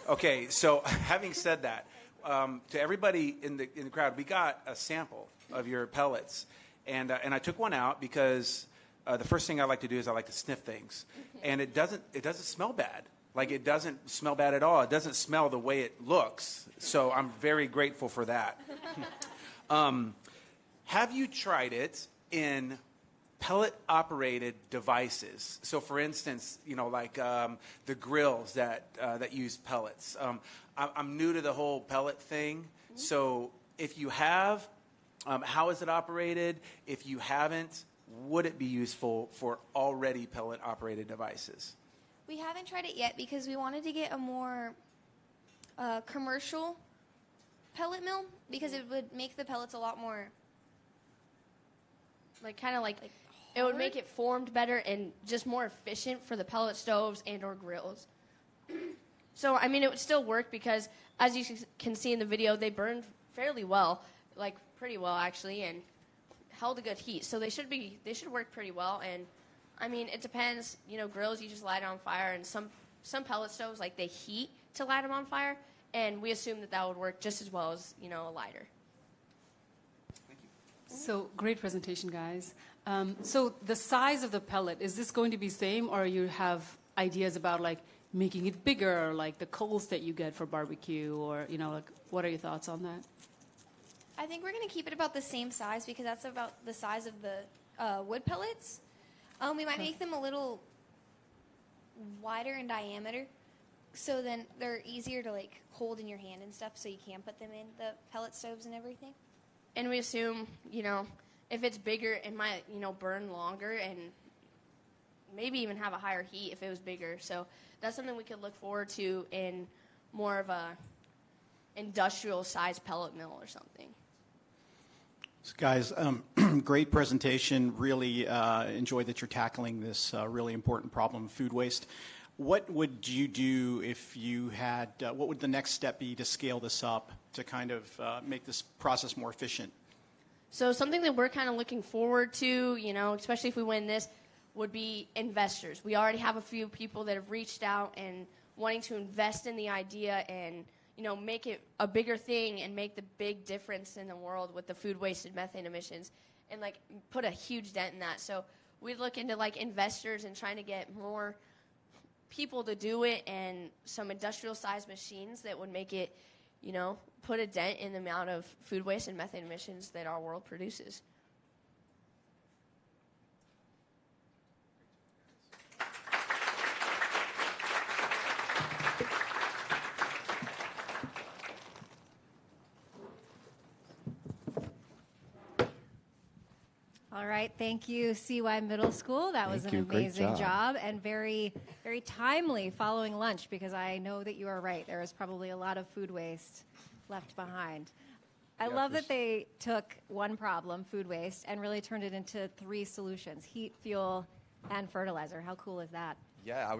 [SPEAKER 14] Okay, so having said that, to everybody in the crowd, we got a sample of your pellets, and I took one out because the first thing I like to do is I like to sniff things, and it doesn't smell bad. Like, it doesn't smell bad at all. It doesn't smell the way it looks. So I'm very grateful for that. Have you tried it in pellet-operated devices? So, for instance, like the grills that use pellets. I'm new to the whole pellet thing. So if you have, how is it operated? If you haven't, would it be useful for already pellet-operated devices?
[SPEAKER 13] We haven't tried it yet because we wanted to get a more commercial pellet mill because it would make the pellets a lot more
[SPEAKER 10] it would make it formed better and just more efficient for the pellet stoves and or grills. So, I mean, it would still work because, as you can see in the video, they burned fairly well, like pretty well actually, and held a good heat. So they should work pretty well. And I mean, it depends. Grills, you just light it on fire, and some pellet stoves, like, they heat to light them on fire, and we assume that would work just as well as a lighter.
[SPEAKER 21] So great presentation, guys. So the size of the pellet, is this going to be same, or you have ideas about like making it bigger, or like the coals that you get for barbecue, or what are your thoughts on that?
[SPEAKER 13] I think we're going to keep it about the same size because that's about the size of the wood pellets. We might make them a little wider in diameter, so then they're easier to like hold in your hand and stuff, so you can put them in the pellet stoves and everything.
[SPEAKER 10] And we assume, if it's bigger, it might, burn longer and maybe even have a higher heat if it was bigger. So that's something we could look forward to in more of a industrial-sized pellet mill or something.
[SPEAKER 11] So guys, great presentation. Really enjoyed that you're tackling this really important problem of food waste. What would you do if you had, what would the next step be to scale this up to kind of make this process more efficient?
[SPEAKER 10] So something that we're kind of looking forward to, especially if we win this, would be investors. We already have a few people that have reached out and wanting to invest in the idea and, make it a bigger thing and make the big difference in the world with the food waste and methane emissions and, like, put a huge dent in that. So we'd look into, like, investors and trying to get more people to do it and some industrial-sized machines that would make it, put a dent in the amount of food waste and methane emissions that our world produces.
[SPEAKER 1] All right, thank you, CY Middle School. That was an amazing job and very, very timely following lunch, because I know that you are right. There is probably a lot of food waste left behind. I love that they took one problem, food waste, and really turned it into 3 solutions: heat, fuel, and fertilizer. How cool is that?
[SPEAKER 9] Yeah,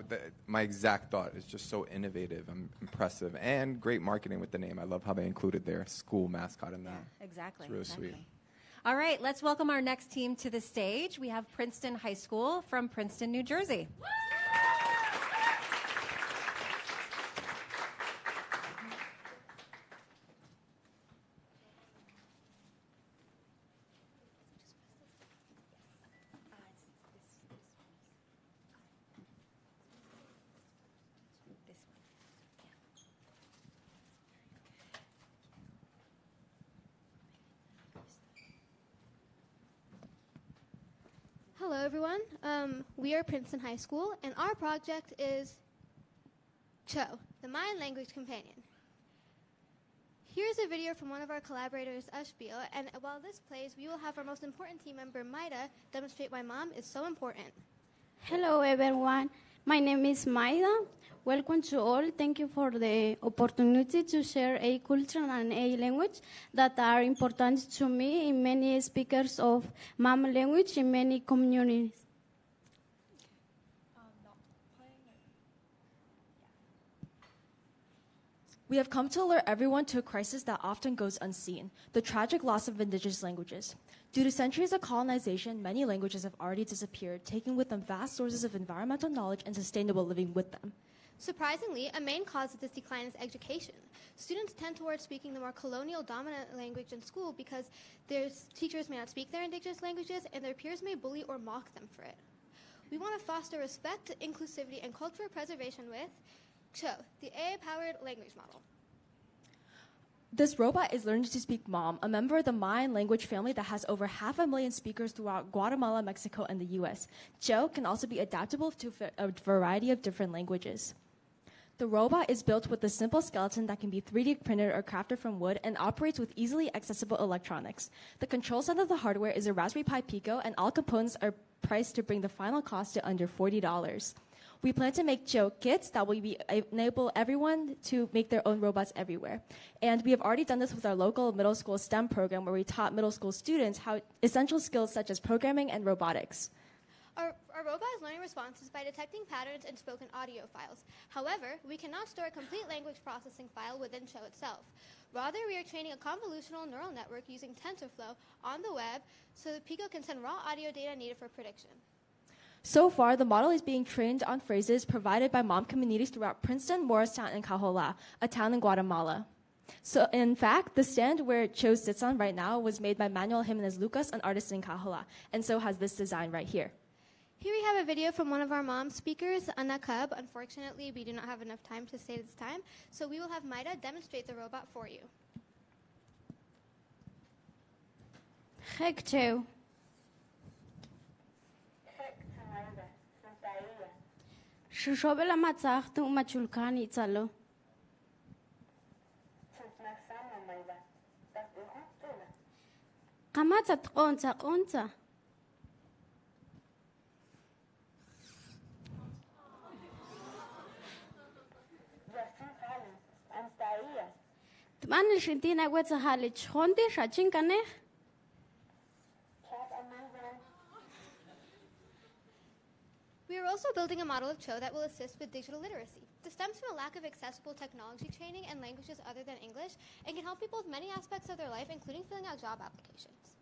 [SPEAKER 9] my exact thought is just so innovative and impressive, and great marketing with the name. I love how they included their school mascot in that.
[SPEAKER 1] Exactly.
[SPEAKER 9] It's really sweet.
[SPEAKER 1] All right, let's welcome our next team to the stage. We have Princeton High School from Princeton, New Jersey.
[SPEAKER 18] Hello, everyone. We are Princeton High School, and our project is Cho, the Mayan language companion. Here's a video from one of our collaborators, Ashbio, and while this plays, we will have our most important team member, Maida, demonstrate why mom is so important.
[SPEAKER 23] Hello, everyone. My name is Maida. Welcome to all. Thank you for the opportunity to share a culture and a language that are important to me in many speakers of Mam language in many communities.
[SPEAKER 4] We have come to alert everyone to a crisis that often goes unseen, the tragic loss of indigenous languages. Due to centuries of colonization, many languages have already disappeared, taking with them vast sources of environmental knowledge and sustainable living with them.
[SPEAKER 18] Surprisingly, a main cause of this decline is education. Students tend towards speaking the more colonial dominant language in school because their teachers may not speak their indigenous languages and their peers may bully or mock them for it. We want to foster respect, inclusivity, and cultural preservation with Cho, the AI-powered language model.
[SPEAKER 4] This robot is learning to speak Mom, a member of the Mayan language family that has over 500,000 speakers throughout Guatemala, Mexico, and the U.S. Cho can also be adaptable to a variety of different languages. The robot is built with a simple skeleton that can be 3D printed or crafted from wood and operates with easily accessible electronics. The control set of the hardware is a Raspberry Pi Pico, and all components are priced to bring the final cost to under $40. We plan to make Cho kits that will enable everyone to make their own robots everywhere. And we have already done this with our local middle school STEM program where we taught middle school students how essential skills such as programming and robotics.
[SPEAKER 18] Our robot is learning responses by detecting patterns in spoken audio files. However, we cannot store a complete language processing file within Cho itself. Rather, we are training a convolutional neural network using TensorFlow on the web so that Pico can send raw audio data needed for prediction.
[SPEAKER 4] So far, the model is being trained on phrases provided by mom communities throughout Princeton, Morristown, and Cajola, a town in Guatemala. So, in fact, the stand where Cho sits on right now was made by Manuel Jimenez Lucas, an artist in Cajola, and so has this design right here.
[SPEAKER 18] Here we have a video from one of our mom speakers, Anna Cub. Unfortunately, we do not have enough time to say this time, so we will have Maida demonstrate the robot for you.
[SPEAKER 23] Heck, Cho. Shushobe la matzach tu machulkani tzalo. Kamatzat onza. Tman shintina wetsa halich hondi shachin kaneh.
[SPEAKER 18] We are also building a model of Cho that will assist with digital literacy. This stems from a lack of accessible technology training in languages other than English and can help people with many aspects of their life, including filling out job applications.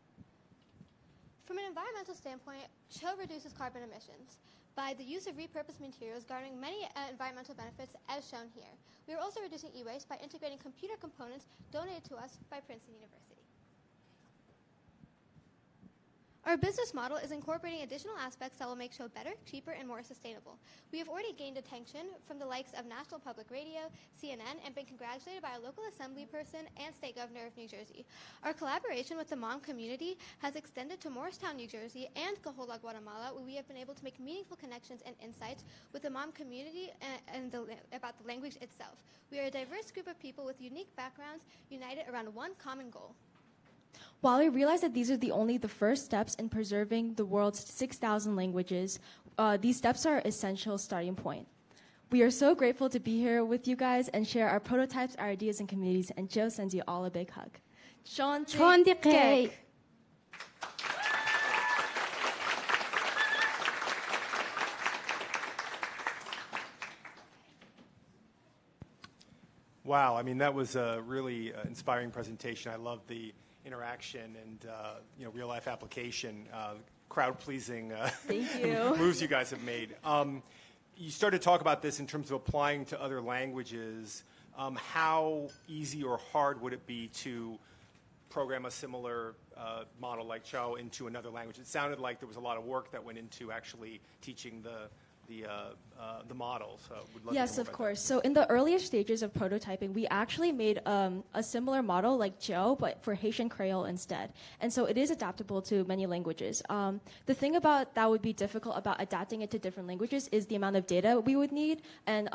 [SPEAKER 18] From an environmental standpoint, Cho reduces carbon emissions by the use of repurposed materials, garnering many environmental benefits as shown here. We are also reducing e-waste by integrating computer components donated to us by Princeton University. Our business model is incorporating additional aspects that will make Cho better, cheaper, and more sustainable. We have already gained attention from the likes of National Public Radio, CNN, and been congratulated by a local assembly person and state governor of New Jersey. Our collaboration with the mom community has extended to Morristown, New Jersey, and Cajola, Guatemala, where we have been able to make meaningful connections and insights with the mom community and about the language itself. We are a diverse group of people with unique backgrounds united around one common goal.
[SPEAKER 4] While we realize that these are only the first steps in preserving the world's 6,000 languages, these steps are an essential starting point. We are so grateful to be here with you guys and share our prototypes, our ideas, and communities, and Joe sends you all a big hug. Chondikek.
[SPEAKER 17] Wow, I mean, that was a really inspiring presentation. I love the interaction and real life application, crowd pleasing moves you guys have made. You started to talk about this in terms of applying to other languages. How easy or hard would it be to program a similar model like Cho into another language? It sounded like there was a lot of work that went into actually teaching the model. So would love
[SPEAKER 4] yes,
[SPEAKER 17] to
[SPEAKER 4] of course. So in the earliest stages of prototyping, we actually made a similar model like Joe, but for Haitian Creole instead. And so it is adaptable to many languages. The thing about that would be difficult about adapting it to different languages is the amount of data we would need and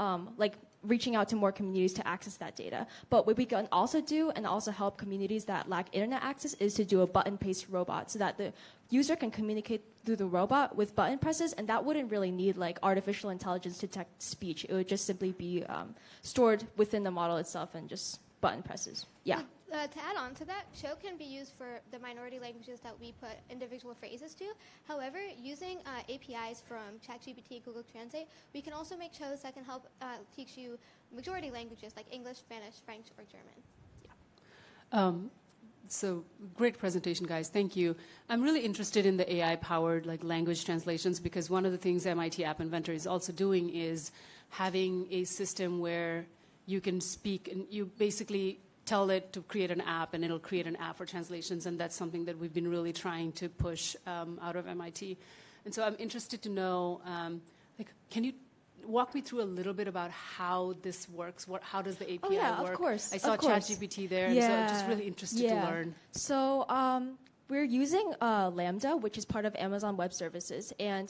[SPEAKER 4] reaching out to more communities to access that data. But what we can also do and also help communities that lack internet access is to do a button-based robot so that the user can communicate through the robot with button presses, and that wouldn't really need artificial intelligence to detect speech. It would just simply be stored within the model itself and just button presses. Yeah.
[SPEAKER 18] To add on to that, Cho can be used for the minority languages that we put individual phrases to. However, using APIs from ChatGPT, Google Translate, we can also make Chos that can help teach you majority languages like English, Spanish, French, or German.
[SPEAKER 21] So great presentation, guys. Thank you. I'm really interested in the AI-powered language translations, because one of the things MIT App Inventor is also doing is having a system where you can speak and you basically tell it to create an app, and it'll create an app for translations, and that's something that we've been really trying to push out of MIT. And so I'm interested to know, can you walk me through a little bit about how this works? How does the API work?
[SPEAKER 4] Of course.
[SPEAKER 21] I saw ChatGPT there, and so I'm just really interested to learn.
[SPEAKER 4] So we're using Lambda, which is part of Amazon Web Services, and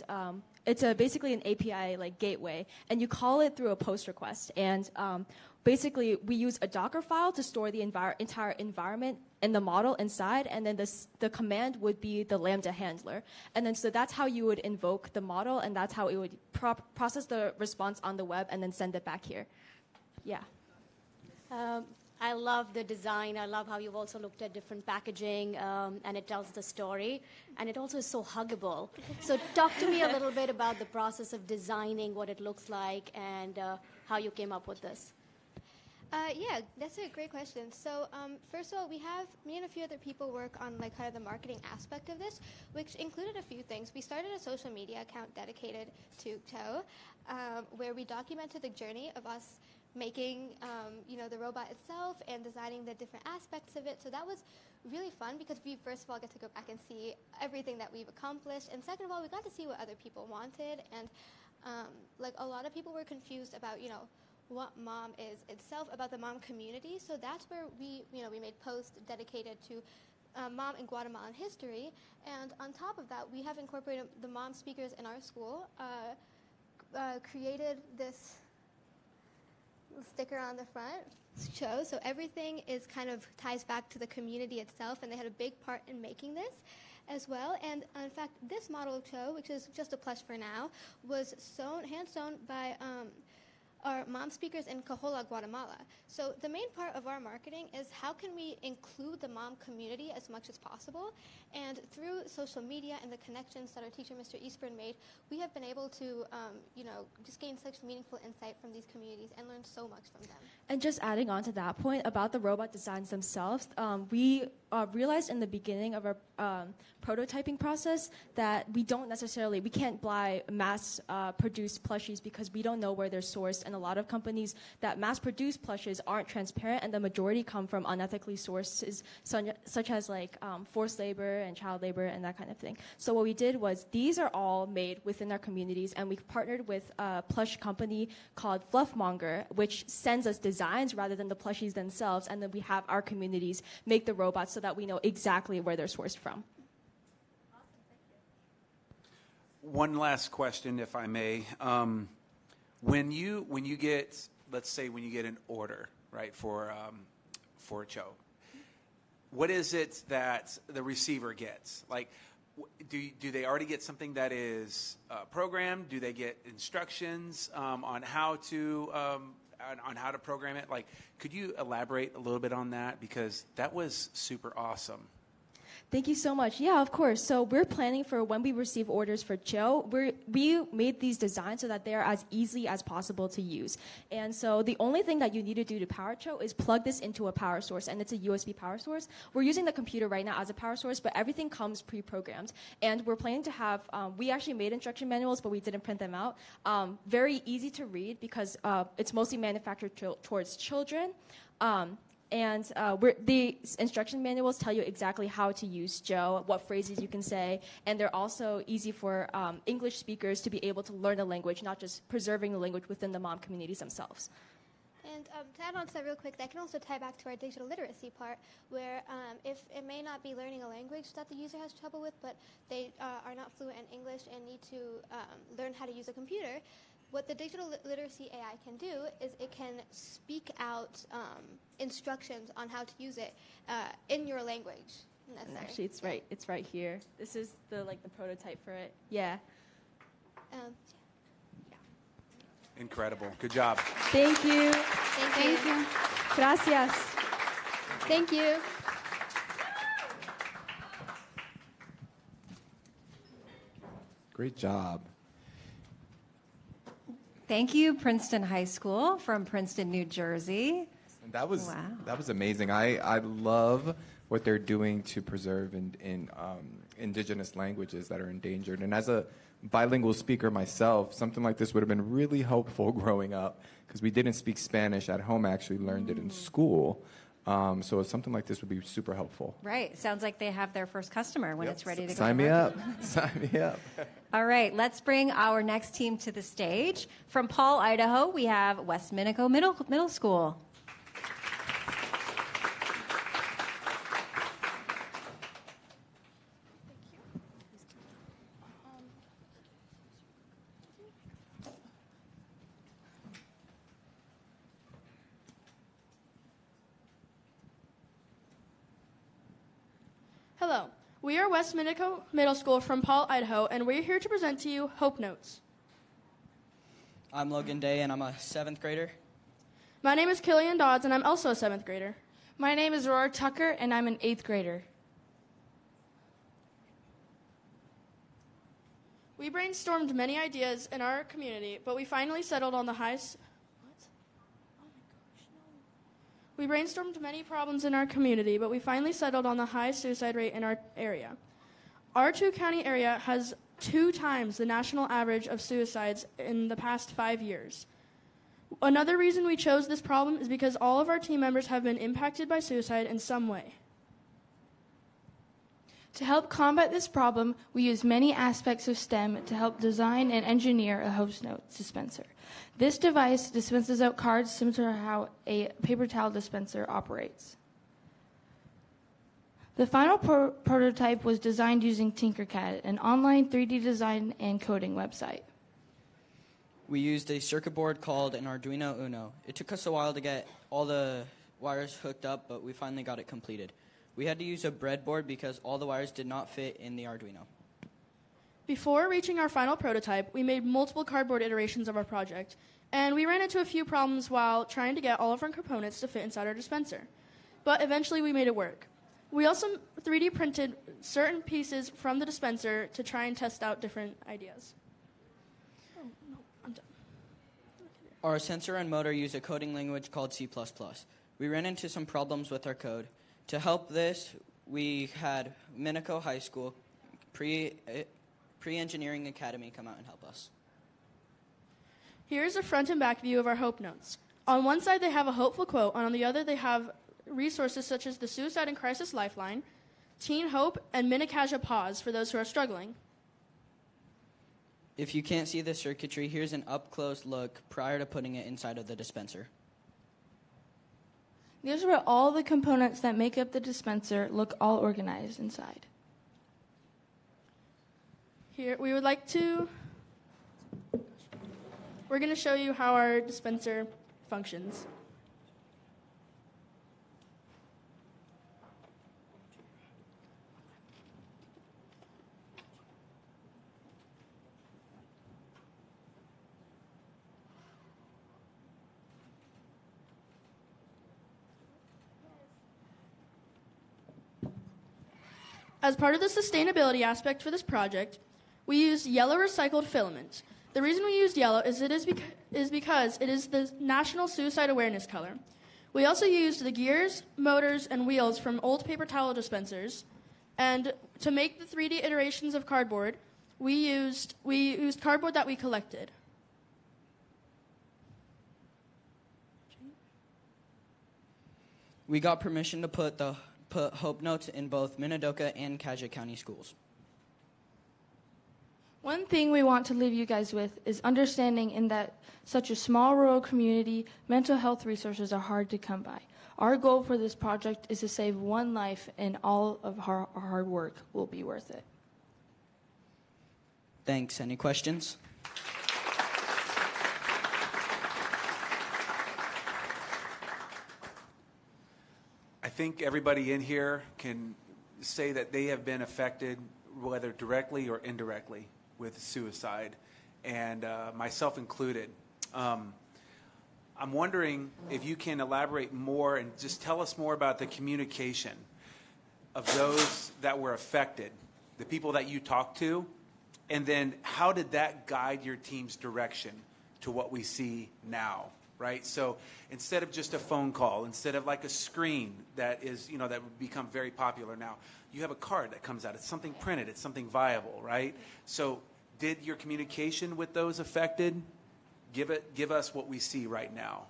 [SPEAKER 4] it's basically an API gateway, and you call it through a post request. And basically, we use a Docker file to store the entire environment and the model inside, and then the command would be the Lambda handler. And then so that's how you would invoke the model, and that's how it would process the response on the web and then send it back here. Yeah.
[SPEAKER 15] I love the design. I love how you've also looked at different packaging, and it tells the story. And it also is so huggable. So talk to me a little bit about the process of designing what it looks like and how you came up with this.
[SPEAKER 18] Yeah, that's a great question. So first of all, me and a few other people work on kind of the marketing aspect of this, which included a few things. We started a social media account dedicated to Cho, where we documented the journey of us making the robot itself and designing the different aspects of it. So that was really fun, because we first of all get to go back and see everything that we've accomplished, and second of all, we got to see what other people wanted. And a lot of people were confused about what mom is itself, about the mom community. So that's where we made posts dedicated to mom in Guatemalan history. And on top of that, we have incorporated the mom speakers in our school, created this sticker on the front, Cho. So everything is kind of ties back to the community itself, and they had a big part in making this as well. And in fact, this model of Cho, which is just a plush for now, was hand sewn by our mom speakers in Cajola, Guatemala. So the main part of our marketing is how can we include the mom community as much as possible. And through social media and the connections that our teacher, Mr. Eastburn, made, we have been able to, just gain such meaningful insight from these communities and learn so much from them.
[SPEAKER 4] And just adding on to that point about the robot designs themselves, we realized in the beginning of our prototyping process that we can't buy mass-produced plushies, because we don't know where they're sourced. And a lot of companies that mass-produce plushes aren't transparent, and the majority come from unethically sources, such as forced labor and child labor and that kind of thing. So what we did was, these are all made within our communities, and we partnered with a plush company called Fluffmonger, which sends us designs rather than the plushies themselves, and then we have our communities make the robots so that we know exactly where they're sourced from.
[SPEAKER 14] One last question, if I may. When you get, let's say, when you get an order, right, for Cho, what is it that the receiver gets? Do they already get something that is programmed? Do they get instructions on how to program it? Could you elaborate a little bit on that, because that was super awesome.
[SPEAKER 4] Thank you so much. Yeah, of course. So we're planning for when we receive orders for Cho, we made these designs so that they're as easy as possible to use. And so the only thing that you need to do to power Cho is plug this into a power source, and it's a USB power source. We're using the computer right now as a power source, but everything comes pre-programmed. And we're planning to have, we actually made instruction manuals, but we didn't print them out. Very easy to read, because it's mostly manufactured towards children. And the instruction manuals tell you exactly how to use Cho, what phrases you can say, and they're also easy for English speakers to be able to learn the language, not just preserving the language within the mom communities themselves.
[SPEAKER 18] And to add on to that real quick, that can also tie back to our digital literacy part, where if it may not be learning a language that the user has trouble with, but they are not fluent in English and need to learn how to use a computer, what the digital literacy AI can do is it can speak out instructions on how to use it in your language.
[SPEAKER 4] And actually, it's right here. This is the prototype for it. Yeah.
[SPEAKER 14] Incredible. Good job.
[SPEAKER 4] Thank you.
[SPEAKER 18] Thank you.
[SPEAKER 4] Gracias.
[SPEAKER 18] Thank you.
[SPEAKER 9] Great job.
[SPEAKER 1] Thank you, Princeton High School from Princeton, New Jersey.
[SPEAKER 9] And that was
[SPEAKER 1] Wow.
[SPEAKER 9] that was amazing. I love what they're doing to preserve indigenous languages that are endangered. And as a bilingual speaker myself, something like this would have been really helpful growing up because we didn't speak Spanish at home. I actually learned it in school. So something like this would be super helpful.
[SPEAKER 1] Right. Sounds like they have their first customer when it's ready to go.
[SPEAKER 9] Sign
[SPEAKER 1] to
[SPEAKER 9] me
[SPEAKER 1] market.
[SPEAKER 9] up. Sign me up.
[SPEAKER 1] All right. Let's bring our next team to the stage. From Paul, Idaho, we have West Minidoka Middle School.
[SPEAKER 16] Hello, we are West Minidoka Middle School from Paul, Idaho, and we're here to present to you Hope Notes.
[SPEAKER 19] I'm Logan Day, and I'm a 7th grader.
[SPEAKER 16] My name is Killian Dodds, and I'm also a 7th grader.
[SPEAKER 22] My name is Aurora Tucker, and I'm an 8th grader.
[SPEAKER 16] We brainstormed many ideas in our community, but we finally settled on the We brainstormed many problems in our community, but we finally settled on the high suicide rate in our area. Our 2-county area has 2 times the national average of suicides in the past 5 years. Another reason we chose this problem is because all of our team members have been impacted by suicide in some way.
[SPEAKER 22] To help combat this problem, we use many aspects of STEM to help design and engineer a Hope Notes dispenser. This device dispenses out cards similar to how a paper towel dispenser operates. The final prototype was designed using Tinkercad, an online 3D design and coding website.
[SPEAKER 19] We used a circuit board called an Arduino Uno. It took us a while to get all the wires hooked up, but we finally got it completed. We had to use a breadboard because all the wires did not fit in the Arduino.
[SPEAKER 16] Before reaching our final prototype, we made multiple cardboard iterations of our project, and we ran into a few problems while trying to get all of our components to fit inside our dispenser. But eventually we made it work. We also 3D printed certain pieces from the dispenser to try and test out different ideas. Oh, no, I'm done.
[SPEAKER 19] Our sensor and motor use a coding language called C++. We ran into some problems with our code. To help this, we had Minidoka High School Pre-Engineering Academy come out and help us.
[SPEAKER 16] Here's a front and back view of our Hope Notes. On one side, they have a hopeful quote, and on the other, they have resources such as the Suicide and Crisis Lifeline, Teen Hope, and Minicaja Pause for those who are struggling.
[SPEAKER 19] If you can't see the circuitry, here's an up-close look prior to putting it inside of the dispenser.
[SPEAKER 22] These are all the components that make up the dispenser look all organized inside.
[SPEAKER 16] Here, we're going to show you how our dispenser functions. As part of the sustainability aspect for this project, we used yellow recycled filament. The reason we used yellow is because it is the national suicide awareness color. We also used the gears, motors, and wheels from old paper towel dispensers. And to make the 3D iterations of cardboard, we used cardboard that we collected.
[SPEAKER 19] We got permission to put Hope Notes in both Minidoka and Kaja County schools.
[SPEAKER 22] One thing we want to leave you guys with is understanding in that such a small rural community, mental health resources are hard to come by. Our goal for this project is to save one life, and all of our hard work will be worth it.
[SPEAKER 19] Thanks. Any questions?
[SPEAKER 14] I think everybody in here can say that they have been affected, whether directly or indirectly, with suicide, and myself included. I'm wondering if you can elaborate more and just tell us more about the communication of those that were affected, the people that you talked to, and then how did that guide your team's direction to what we see now, right? So instead of just a phone call, instead of like a screen that is, that would become very popular now, you have a card that comes out. It's something printed. It's something viable, right? So did your communication with those affected give us what we see right now?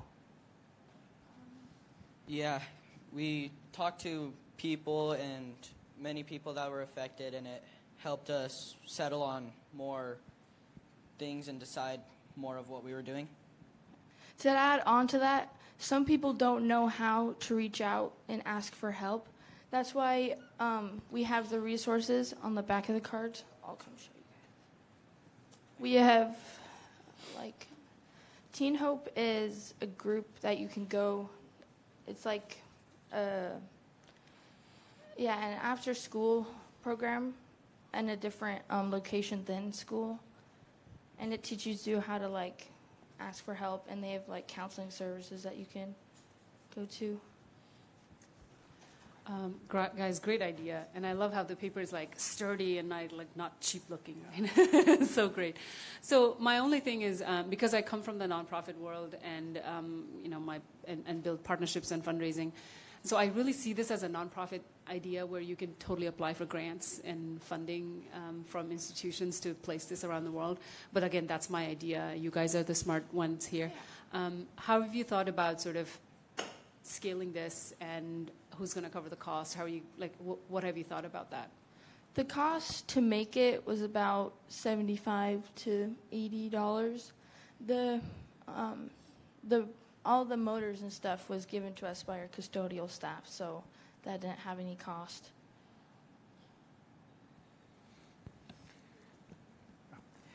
[SPEAKER 19] Yeah, we talked to people and many people that were affected, and it helped us settle on more things and decide more of what we were doing.
[SPEAKER 22] To add on to that, some people don't know how to reach out and ask for help. That's why we have the resources on the back of the cards. I'll come show you. We have, Teen Hope is a group that you can go. It's like, an after-school program and a different location than school. And it teaches you how to, ask for help, and they have, counseling services that you can go to.
[SPEAKER 21] Guys, great idea. And I love how the paper is sturdy and not cheap looking, right? So great. So my only thing is, because I come from the nonprofit world and, and build partnerships and fundraising, so I really see this as a nonprofit idea where you can totally apply for grants and funding from institutions to place this around the world. But again, that's my idea. You guys are the smart ones here. How have you thought about sort of scaling this, and who's going to cover the cost? How are you, what have you thought about that?
[SPEAKER 22] The cost to make it was about $75 to $80. All the motors and stuff was given to us by our custodial staff, so that didn't have any cost.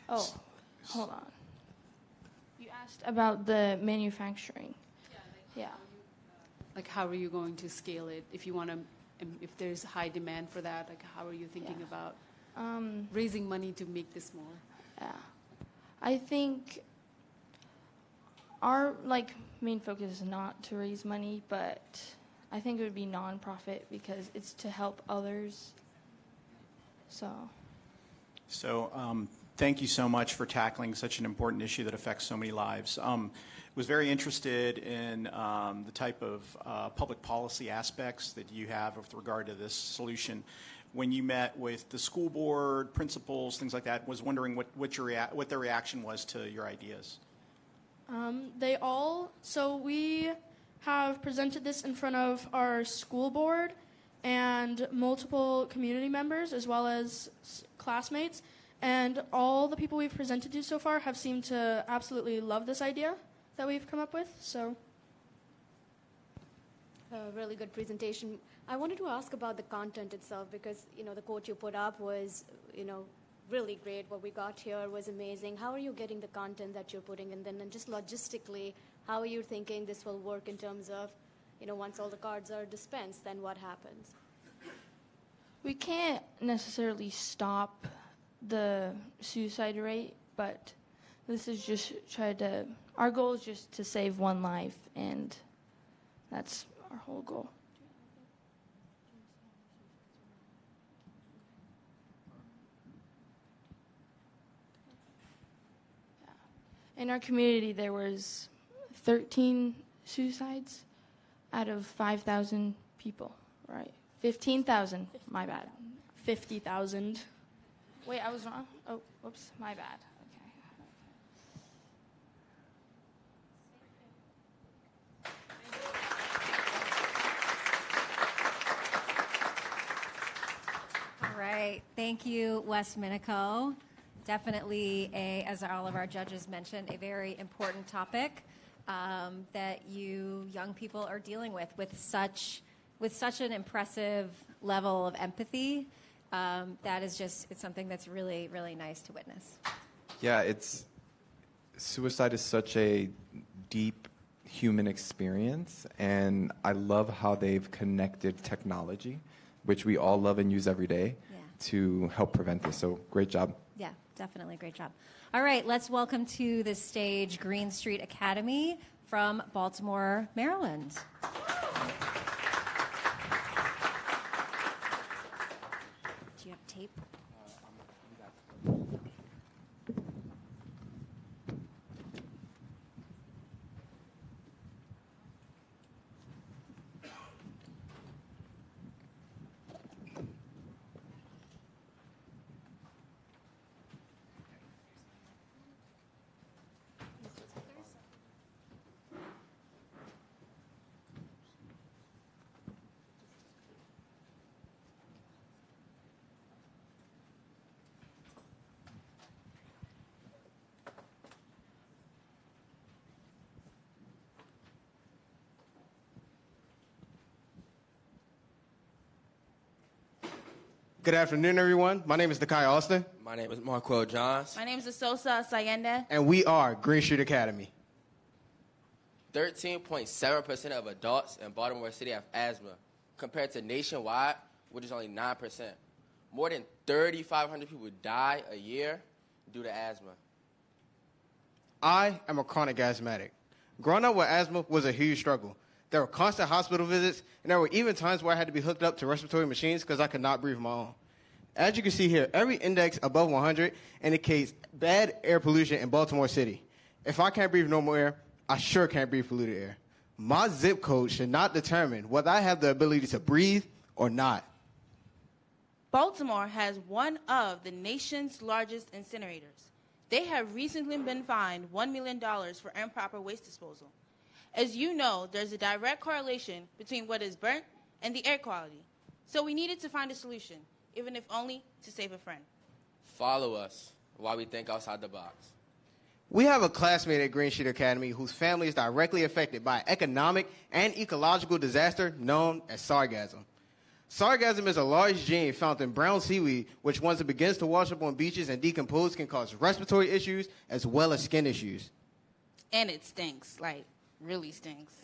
[SPEAKER 22] Oh, hold on. You asked about the manufacturing. Yeah.
[SPEAKER 21] How are you going to scale it? If you want to, if there's high demand for that, how are you thinking about raising money to make this more?
[SPEAKER 22] Yeah. I think our main focus is not to raise money, but I think it would be nonprofit because it's to help others. So
[SPEAKER 11] thank you so much for tackling such an important issue that affects so many lives. Was very interested in the type of public policy aspects that you have with regard to this solution. When you met with the school board, principals, things like that, was wondering what their reaction was to your ideas.
[SPEAKER 16] So we have presented this in front of our school board and multiple community members as well as classmates, and all the people we've presented to so far have seemed to absolutely love this idea that we've come up with. So,
[SPEAKER 15] a really good presentation. I wanted to ask about the content itself because the quote you put up was really great. What we got here was amazing. How are you getting the content that you're putting in? And just logistically, how are you thinking this will work in terms of once all the cards are dispensed, then what happens?
[SPEAKER 22] We can't necessarily stop the suicide rate, but this is just our goal is just to save one life, and that's our whole goal. In our community, there was 13 suicides out of 5,000 people, right? 15,000, my bad.
[SPEAKER 16] 50,000.
[SPEAKER 22] Wait, I was wrong? Oh, whoops, my bad.
[SPEAKER 1] All right. Thank you, Wes Minico. Definitely, as all of our judges mentioned, a very important topic that you young people are dealing with such an impressive level of empathy. That is it's something that's really, really nice to witness.
[SPEAKER 9] Yeah, suicide is such a deep human experience, and I love how they've connected technology, which we all love and use every day, to help prevent this. So great job.
[SPEAKER 1] Yeah, definitely great job. All right, let's welcome to the stage Green Street Academy from Baltimore, Maryland. Do you have tape?
[SPEAKER 3] Good afternoon, everyone. My name is Nakai Austin.
[SPEAKER 5] My name is Marquel Johns.
[SPEAKER 20] My name is Asosa Sayende.
[SPEAKER 3] And we are Green Street Academy.
[SPEAKER 5] 13.7% of adults in Baltimore City have asthma, compared to nationwide, which is only 9%. More than 3,500 people die a year due to asthma.
[SPEAKER 3] I am a chronic asthmatic. Growing up with asthma was a huge struggle. There were constant hospital visits, and there were even times where I had to be hooked up to respiratory machines because I could not breathe my own. As you can see here, every index above 100 indicates bad air pollution in Baltimore City. If I can't breathe normal air, I sure can't breathe polluted air. My zip code should not determine whether I have the ability to breathe or not.
[SPEAKER 20] Baltimore has one of the nation's largest incinerators. They have recently been fined $1 million for improper waste disposal. As you know, there's a direct correlation between what is burnt and the air quality. So we needed to find a solution, even if only to save a friend.
[SPEAKER 5] Follow us while we think outside the box.
[SPEAKER 3] We have a classmate at Green Street Academy whose family is directly affected by economic and ecological disaster known as sargassum. Sargassum is a large gene found in brown seaweed, which once it begins to wash up on beaches and decompose can cause respiratory issues as well as skin issues.
[SPEAKER 20] And it stinks, like really stinks.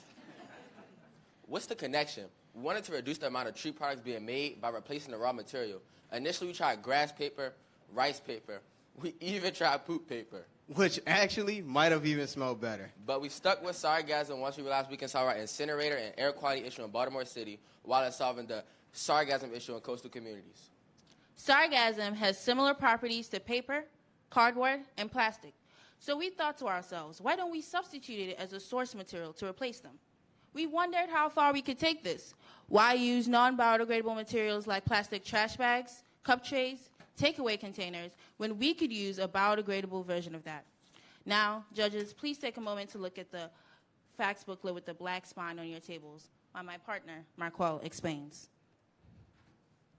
[SPEAKER 5] What's the connection? We wanted to reduce the amount of tree products being made by replacing the raw material. Initially, we tried grass paper, rice paper. We even tried poop paper.
[SPEAKER 3] Which actually might have even smelled better.
[SPEAKER 5] But we stuck with sargassum once we realized we can solve our incinerator and air quality issue in Baltimore City while it's solving the sargassum issue in coastal communities.
[SPEAKER 20] Sargassum has similar properties to paper, cardboard, and plastic. So we thought to ourselves, why don't we substitute it as a source material to replace them? We wondered how far we could take this. Why use non-biodegradable materials like plastic trash bags, cup trays, takeaway containers, when we could use a biodegradable version of that? Now, judges, please take a moment to look at the facts booklet with the black spine on your tables, while my partner, Marquel, explains.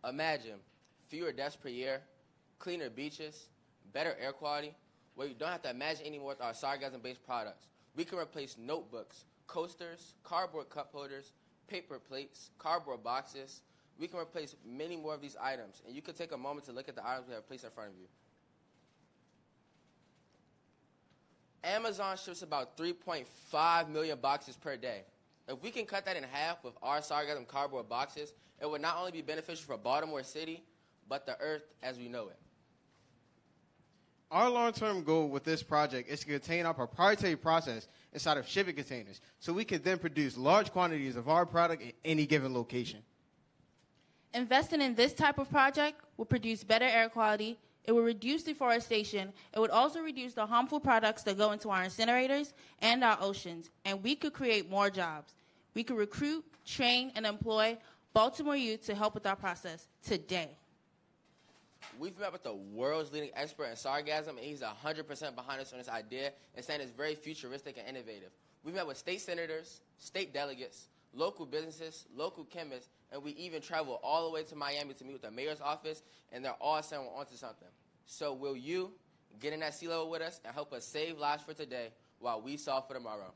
[SPEAKER 5] Imagine fewer deaths per year, cleaner beaches, better air quality, where you don't have to imagine anymore with our sargassum-based products. We can replace notebooks, coasters, cardboard cup holders, paper plates, cardboard boxes. We can replace many more of these items, and you can take a moment to look at the items we have placed in front of you. Amazon ships about 3.5 million boxes per day. If we can cut that in half with our sargassum cardboard boxes, it would not only be beneficial for Baltimore City, but the earth as we know it.
[SPEAKER 3] Our long-term goal with this project is to contain our proprietary process inside of shipping containers so we can then produce large quantities of our product at any given location.
[SPEAKER 20] Investing in this type of project will produce better air quality, it will reduce deforestation, it would also reduce the harmful products that go into our incinerators and our oceans, and we could create more jobs. We could recruit, train, and employ Baltimore youth to help with our process today.
[SPEAKER 5] We've met with the world's leading expert in sargassum, and he's 100% behind us on this idea and saying it's very futuristic and innovative. We've met with state senators, state delegates, local businesses, local chemists, and we even traveled all the way to Miami to meet with the mayor's office, and they're all saying we're onto something. So will you get in that sea level with us and help us save lives for today while we solve for tomorrow?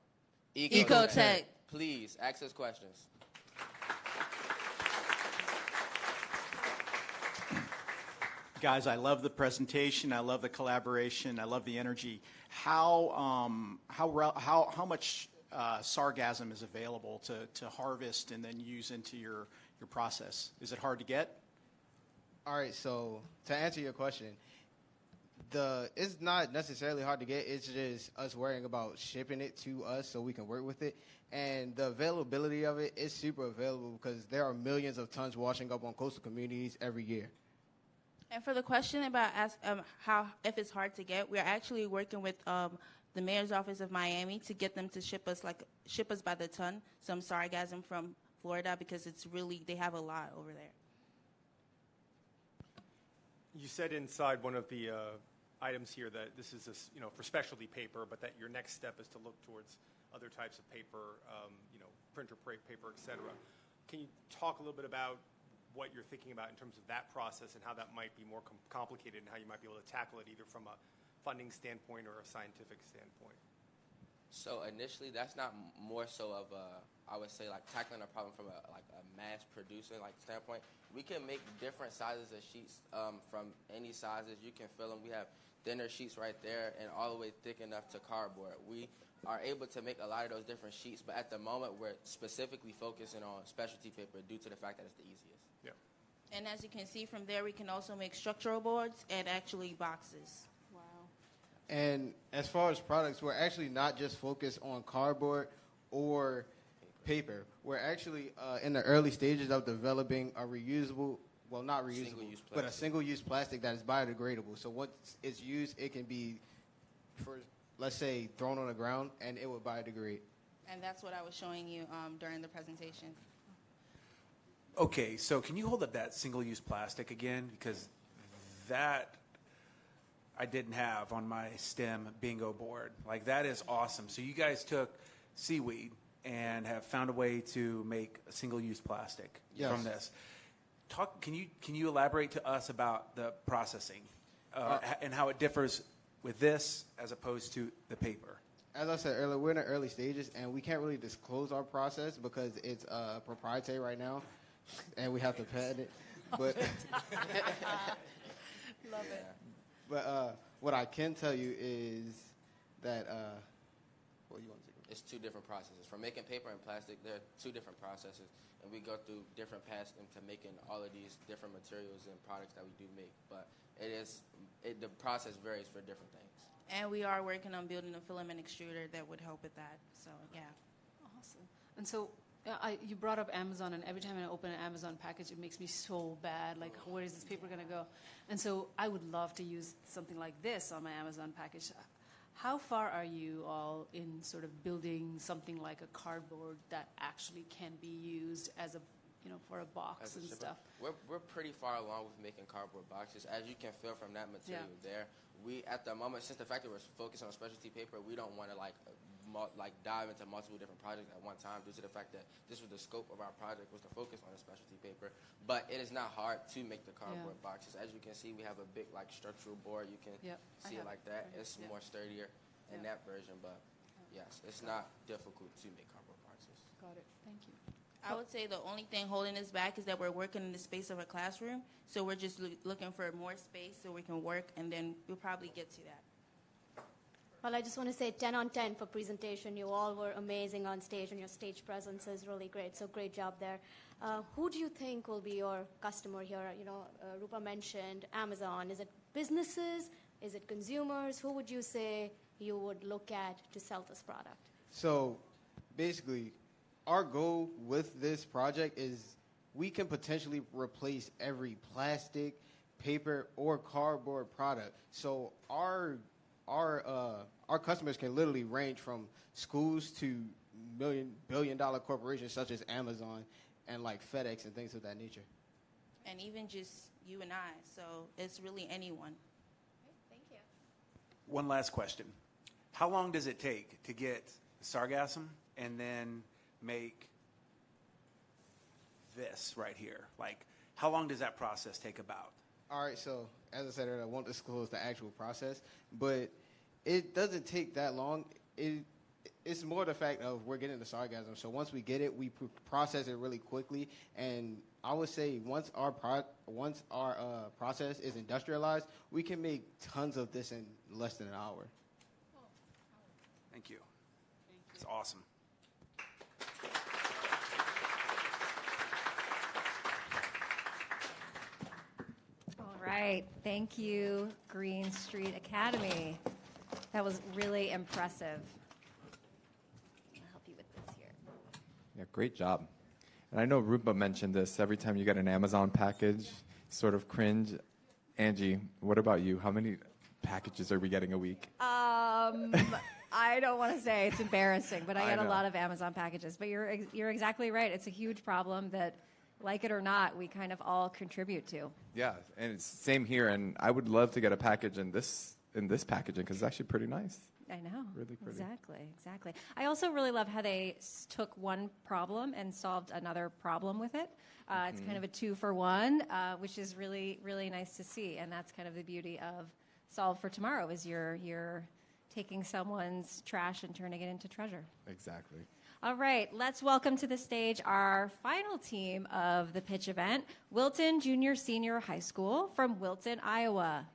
[SPEAKER 20] Ecotech.
[SPEAKER 5] Please ask us questions.
[SPEAKER 11] Guys, I love the presentation. I love the collaboration. I love the energy. How much sargassum is available to harvest and then use into your process? Is it hard to get?
[SPEAKER 3] All right, so to answer your question, It's not necessarily hard to get. It's just us worrying about shipping it to us so we can work with it. And the availability of it is super available because there are millions of tons washing up on coastal communities every year.
[SPEAKER 20] And for the question about how if it's hard to get, we're actually working with the mayor's office of Miami to get them to ship us by the ton some sargassum from Florida because they have a lot over there.
[SPEAKER 17] You said inside one of the items here that this is for specialty paper, but that your next step is to look towards other types of paper, printer paper, et cetera. Can you talk a little bit about what you're thinking about in terms of that process and how that might be more complicated and how you might be able to tackle it either from a funding standpoint or a scientific standpoint?
[SPEAKER 5] So initially, that's not more so of I would say like tackling a problem from a mass producer standpoint. We can make different sizes of sheets from any sizes. You can fill them. We have thinner sheets right there and all the way thick enough to cardboard. We are able to make a lot of those different sheets, but at the moment we're specifically focusing on specialty paper due to the fact that it's the easiest.
[SPEAKER 17] Yeah.
[SPEAKER 20] And as you can see from there, we can also make structural boards and actually boxes.
[SPEAKER 21] Wow.
[SPEAKER 3] And as far as products, we're actually not just focused on cardboard or paper. We're actually in the early stages of developing a reusable, well, not reusable, but a single-use plastic that is biodegradable. So once it's used, it can be, let's say, thrown on the ground, and it will biodegrade.
[SPEAKER 20] And that's what I was showing you during the presentation.
[SPEAKER 14] Okay, so can you hold up that single-use plastic again? Because that I didn't have on my STEM bingo board. Like, that is awesome. So you guys took seaweed and have found a way to make a single-use plastic from this. Can you elaborate to us about the processing and how it differs with this as opposed to the paper?
[SPEAKER 3] As I said earlier, we're in the early stages, and we can't really disclose our process because it's proprietary right now, and we have to patent it. But
[SPEAKER 20] love it.
[SPEAKER 3] But what I can tell you is that what you want to say?
[SPEAKER 5] It's two different processes. For making paper and plastic, there are two different processes, and we go through different paths into making all of these different materials and products that we do make. But the process varies for different things.
[SPEAKER 20] And we are working on building a filament extruder that would help with that. So, yeah.
[SPEAKER 21] Awesome. And so you brought up Amazon, and every time I open an Amazon package, it makes me so bad. Like, where is this paper going to go? And so I would love to use something like this on my Amazon package. How far are you all in sort of building something like a cardboard that actually can be used as a, for a box and stuff?
[SPEAKER 5] We're pretty far along with making cardboard boxes. As you can feel from that material there, we at the moment, since the fact that we're focused on specialty paper, we don't want to dive into multiple different projects at one time due to the fact that this was the scope of our project was to focus on the specialty paper. But it is not hard to make the cardboard boxes. As you can see, we have a big structural board. You can see it like that. It's more sturdier in that version, but yes, it's not difficult to make cardboard boxes.
[SPEAKER 21] Got it. Thank you.
[SPEAKER 20] I would say the only thing holding us back is that we're working in the space of a classroom, so we're just looking for more space so we can work, and then we'll probably get to that.
[SPEAKER 15] Well, I just want to say 10 on 10 for presentation. You all were amazing on stage, and your stage presence is really great. So great job there. Who do you think will be your customer here? Rupa mentioned Amazon. Is it businesses? Is it consumers? Who would you say you would look at to sell this product?
[SPEAKER 3] So basically, our goal with this project is we can potentially replace every plastic, paper, or cardboard product. So our customers can literally range from schools to billion-dollar corporations such as Amazon and like FedEx and things of that nature.
[SPEAKER 20] And even just you and I, so it's really anyone.
[SPEAKER 15] Thank you.
[SPEAKER 14] One last question. How long does it take to get sargassum and then make this right here? Like, how long does that process take about?
[SPEAKER 3] All right, so as I said earlier, I won't disclose the actual process, but it doesn't take that long. It's more the fact of we're getting the sargassum. So once we get it, we process it really quickly. And I would say once our process is industrialized, we can make tons of this in less than an hour.
[SPEAKER 14] Thank you. It's awesome.
[SPEAKER 1] All right. right. Thank you, Green Street Academy. That was really impressive. I'll help you with this here.
[SPEAKER 9] Yeah, great job. And I know Rupa mentioned this. Every time you get an Amazon package, sort of cringe. Angie, what about you? How many packages are we getting a week?
[SPEAKER 1] I don't want to say, it's embarrassing, but I get a
[SPEAKER 9] know.
[SPEAKER 1] lot of Amazon packages. But you're exactly right. It's a huge problem that, like it or not, we kind of all contribute to.
[SPEAKER 9] Yeah, and it's same here. And I would love to get a package in this packaging because it's actually pretty nice.
[SPEAKER 1] I know.
[SPEAKER 9] Really pretty.
[SPEAKER 1] Exactly. I also really love how they took one problem and solved another problem with it. It's kind of a 2-for-1, which is really, really nice to see. And that's kind of the beauty of Solve for Tomorrow is you're taking someone's trash and turning it into treasure.
[SPEAKER 9] Exactly.
[SPEAKER 1] All right, let's welcome to the stage our final team of the pitch event, Wilton Junior Senior High School from Wilton, Iowa.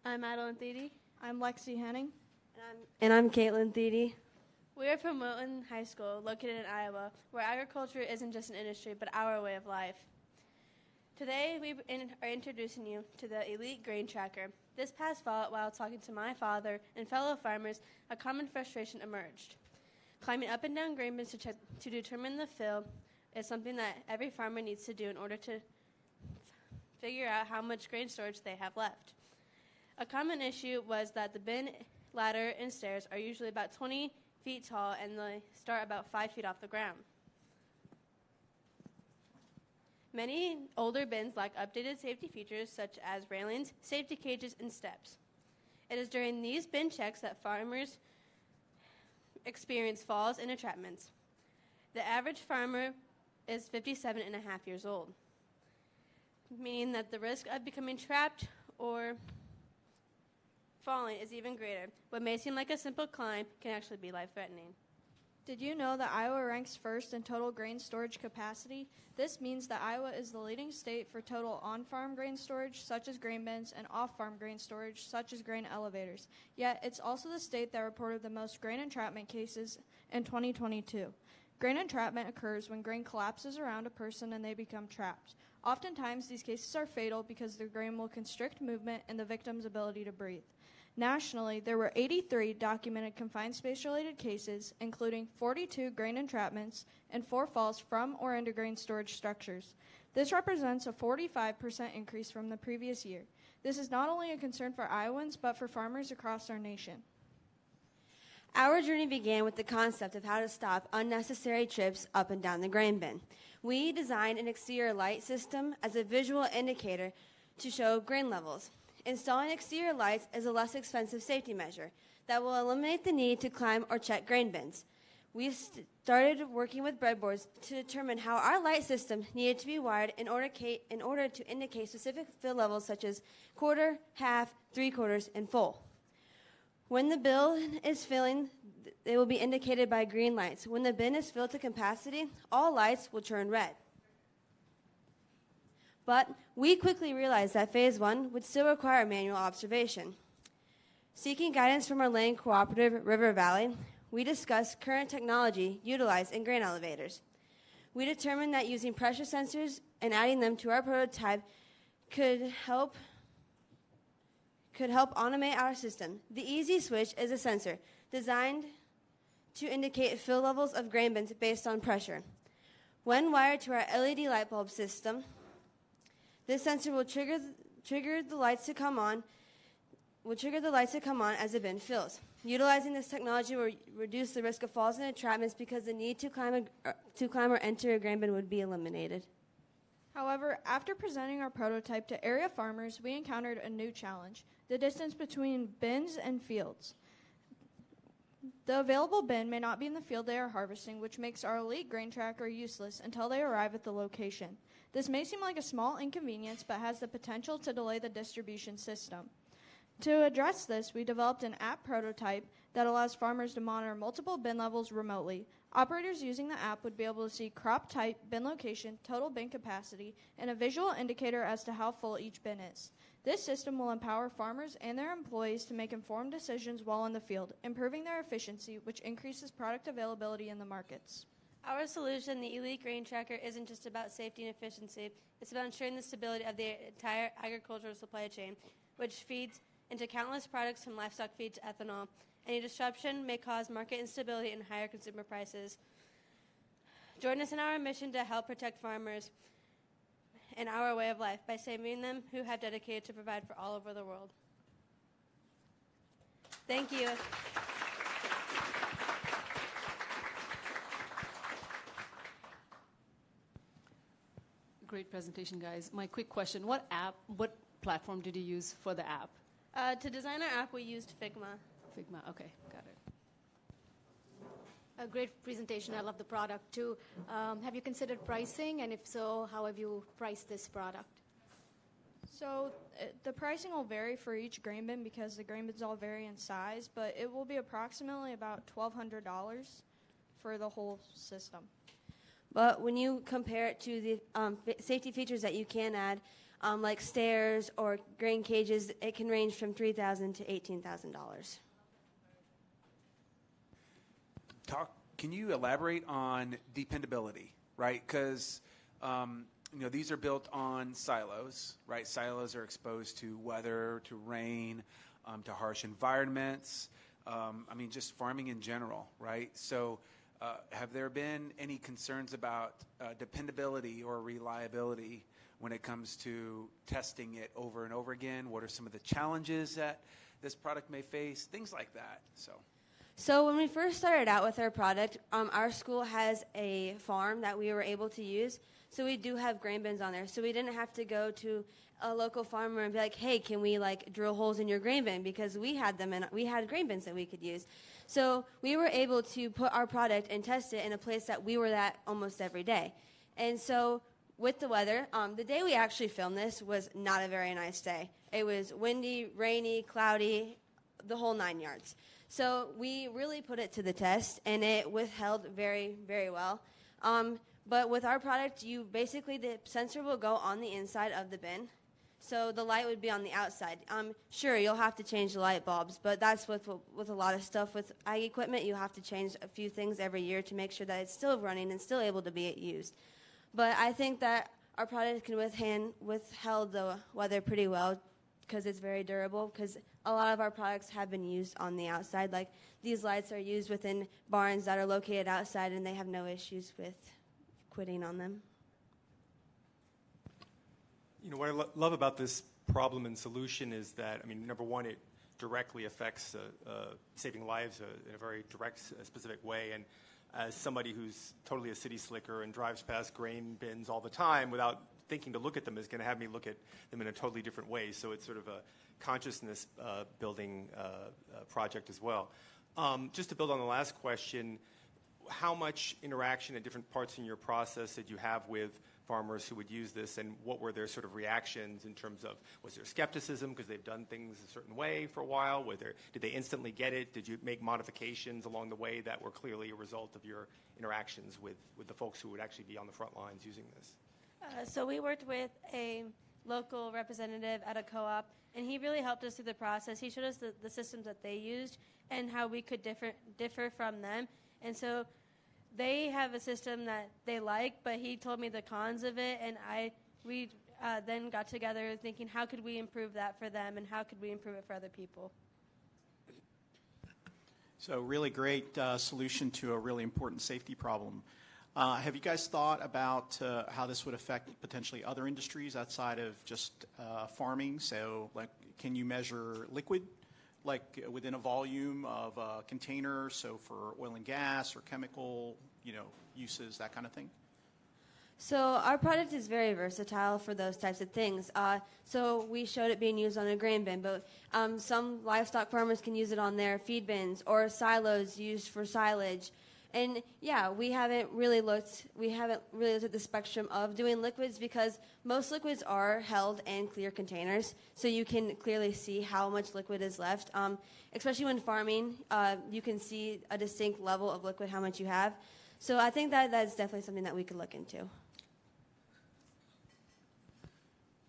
[SPEAKER 6] I'm Madeline Thede.
[SPEAKER 22] I'm Lexi Henning.
[SPEAKER 6] And I'm Caitlin Thede. We are from Wilton High School, located in Iowa, where agriculture isn't just an industry, but our way of life. Today, we are introducing you to the Elite Grain Tracker. This past fall, while talking to my father and fellow farmers, a common frustration emerged. Climbing up and down grain bins to determine the fill is something that every farmer needs to do in order to figure out how much grain storage they have left. A common issue was that the bin, ladder, and stairs are usually about 20 feet tall and they start about 5 feet off the ground. Many older bins lack updated safety features such as railings, safety cages, and steps. It is during these bin checks that farmers experience falls and entrapments. The average farmer is 57 and a half years old, meaning that the risk of becoming trapped or falling is even greater. What may seem like a simple climb can actually be life-threatening.
[SPEAKER 22] Did you know that Iowa ranks first in total grain storage capacity? This means that Iowa is the leading state for total on-farm grain storage, such as grain bins, and off-farm grain storage, such as grain elevators. Yet, it's also the state that reported the most grain entrapment cases in 2022. Grain entrapment occurs when grain collapses around a person and they become trapped. Oftentimes, these cases are fatal because the grain will constrict movement and the victim's ability to breathe. Nationally, there were 83 documented confined space-related cases, including 42 grain entrapments and 4 falls from or into grain storage structures. This represents a 45% increase from the previous year. This is not only a concern for Iowans, but for farmers across our nation.
[SPEAKER 6] Our journey began with the concept of how to stop unnecessary trips up and down the grain bin. We designed an exterior light system as a visual indicator to show grain levels. Installing exterior lights is a less expensive safety measure that will eliminate the need to climb or check grain bins. We started working with breadboards to determine how our light system needed to be wired in order to indicate specific fill levels such as quarter, half, 3/4, and full. When the bin is filling, they will be indicated by green lights. When the bin is filled to capacity, all lights will turn red. But we quickly realized that Phase 1 would still require manual observation. Seeking guidance from our land cooperative, River Valley, we discussed current technology utilized in grain elevators. We determined that using pressure sensors and adding them to our prototype could help automate our system. The Easy Switch is a sensor designed to indicate fill levels of grain bins based on pressure. When wired to our LED light bulb system, this sensor will trigger the lights to come on as the bin fills. Utilizing this technology will reduce the risk of falls and entrapments because the need to climb or enter a grain bin would be eliminated.
[SPEAKER 22] However, after presenting our prototype to area farmers, we encountered a new challenge: the distance between bins and fields. The available bin may not be in the field they are harvesting, which makes our elite grain tracker useless until they arrive at the location. This may seem like a small inconvenience, but has the potential to delay the distribution system. To address this, we developed an app prototype that allows farmers to monitor multiple bin levels remotely. Operators using the app would be able to see crop type, bin location, total bin capacity, and a visual indicator as to how full each bin is. This system will empower farmers and their employees to make informed decisions while in the field, improving their efficiency, which increases product availability in the markets.
[SPEAKER 6] Our solution, the Elite Grain Tracker, isn't just about safety and efficiency. It's about ensuring the stability of the entire agricultural supply chain, which feeds into countless products from livestock feed to ethanol. Any disruption may cause market instability and higher consumer prices. Join us in our mission to help protect farmers and our way of life by saving them who have dedicated to provide for all over the world. Thank you.
[SPEAKER 21] Great presentation, guys. My quick question, what platform did you use for the app?
[SPEAKER 6] To design our app, we used Figma.
[SPEAKER 21] Figma, okay, got it.
[SPEAKER 15] A great presentation. I love the product too. Have you considered pricing? And if so, how have you priced this product?
[SPEAKER 22] So the pricing will vary for each grain bin because the grain bins all vary in size, but it will be approximately about $1,200 for the whole system.
[SPEAKER 6] But when you compare it to the safety features that you can add, like stairs or grain cages, it can range from $3,000 to $18,000.
[SPEAKER 14] Can you elaborate on dependability, right? Because these are built on silos, right? Silos are exposed to weather, to rain, to harsh environments. Just farming in general, right? So have there been any concerns about dependability or reliability when it comes to testing it over and over again? What are some of the challenges that this product may face? Things like that.
[SPEAKER 6] So when we first started out with our product, our school has a farm that we were able to use. So we do have grain bins on there. So we didn't have to go to a local farmer and be like, hey, can we drill holes in your grain bin? Because we had them and we had grain bins that we could use. So we were able to put our product and test it in a place that we were at almost every day. And so with the weather, the day we actually filmed this was not a very nice day. It was windy, rainy, cloudy, the whole 9 yards. So we really put it to the test, and it withheld very, very well. But with our product, the sensor will go on the inside of the bin. So the light would be on the outside. Sure, you'll have to change the light bulbs, but that's with a lot of stuff. With ag equipment, you have to change a few things every year to make sure that it's still running and still able to be used. But I think that our product can withheld the weather pretty well because it's very durable, because a lot of our products have been used on the outside. Like these lights are used within barns that are located outside, and they have no issues with quitting on them.
[SPEAKER 17] What I love about this problem and solution is that, number one, it directly affects saving lives in a very direct, specific way. And as somebody who's totally a city slicker and drives past grain bins all the time without thinking to look at them is going to have me look at them in a totally different way. So it's sort of a consciousness building project as well. Just to build on the last question, how much interaction at different parts in your process did you have with farmers who would use this, and what were their sort of reactions in terms of, was there skepticism because they've done things a certain way for a while? Did they instantly get it? Did you make modifications along the way that were clearly a result of your interactions with the folks who would actually be on the front lines using this?
[SPEAKER 6] So we worked with a local representative at a co-op, and he really helped us through the process. He showed us the systems that they used and how we could differ from them. And so they have a system that they like, but he told me the cons of it, and we then got together thinking, how could we improve that for them, and how could we improve it for other people?
[SPEAKER 11] So really great solution to a really important safety problem. Have you guys thought about how this would affect potentially other industries outside of just farming? So can you measure liquid within a volume of a container, so for oil and gas or chemical uses, that kind of thing?
[SPEAKER 6] So our product is very versatile for those types of things. So we showed it being used on a grain bin, but some livestock farmers can use it on their feed bins or silos used for silage. And yeah, we haven't really looked at the spectrum of doing liquids because most liquids are held in clear containers, so you can clearly see how much liquid is left. Especially when farming, you can see a distinct level of liquid, how much you have. So I think that's definitely something that we could look into.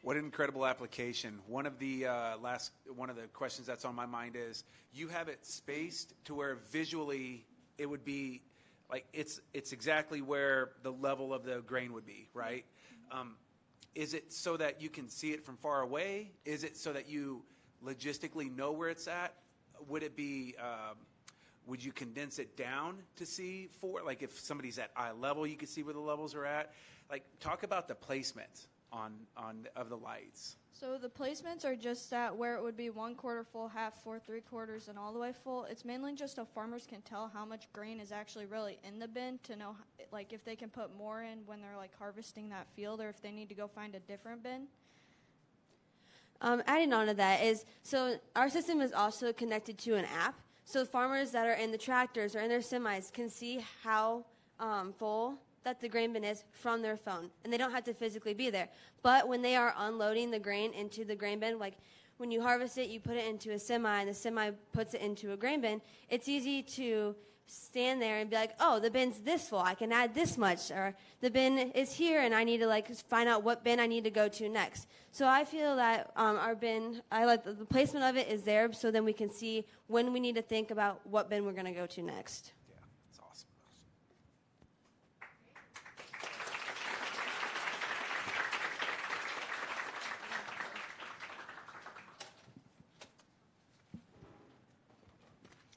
[SPEAKER 14] What an incredible application. One of the questions that's on my mind is, you have it spaced to where visually it would be like it's exactly where the level of the grain would be, right? Is it so that you can see it from far away? Is it so that you logistically know where it's at? Would it be, would you condense it down to see like if somebody's at eye level, you can see where the levels are at? Like, talk about the placement of the lights.
[SPEAKER 22] So the placements are just that where it would be 1/4 full, half full, 3/4, and all the way full. It's mainly just so farmers can tell how much grain is actually really in the bin to know, like, if they can put more in when they're like harvesting that field, or if they need to go find a different bin.
[SPEAKER 6] Adding on to that is, so our system is also connected to an app. So farmers that are in the tractors or in their semis can see how full that the grain bin is from their phone, and they don't have to physically be there. But when they are unloading the grain into the grain bin, like when you harvest it, you put it into a semi, and the semi puts it into a grain bin, it's easy to stand there and be like, oh, the bin's this full, I can add this much, or the bin is here, and I need to like find out what bin I need to go to next. So I feel that our bin, I like the placement of it is there, so then we can see when we need to think about what bin we're going to go to next.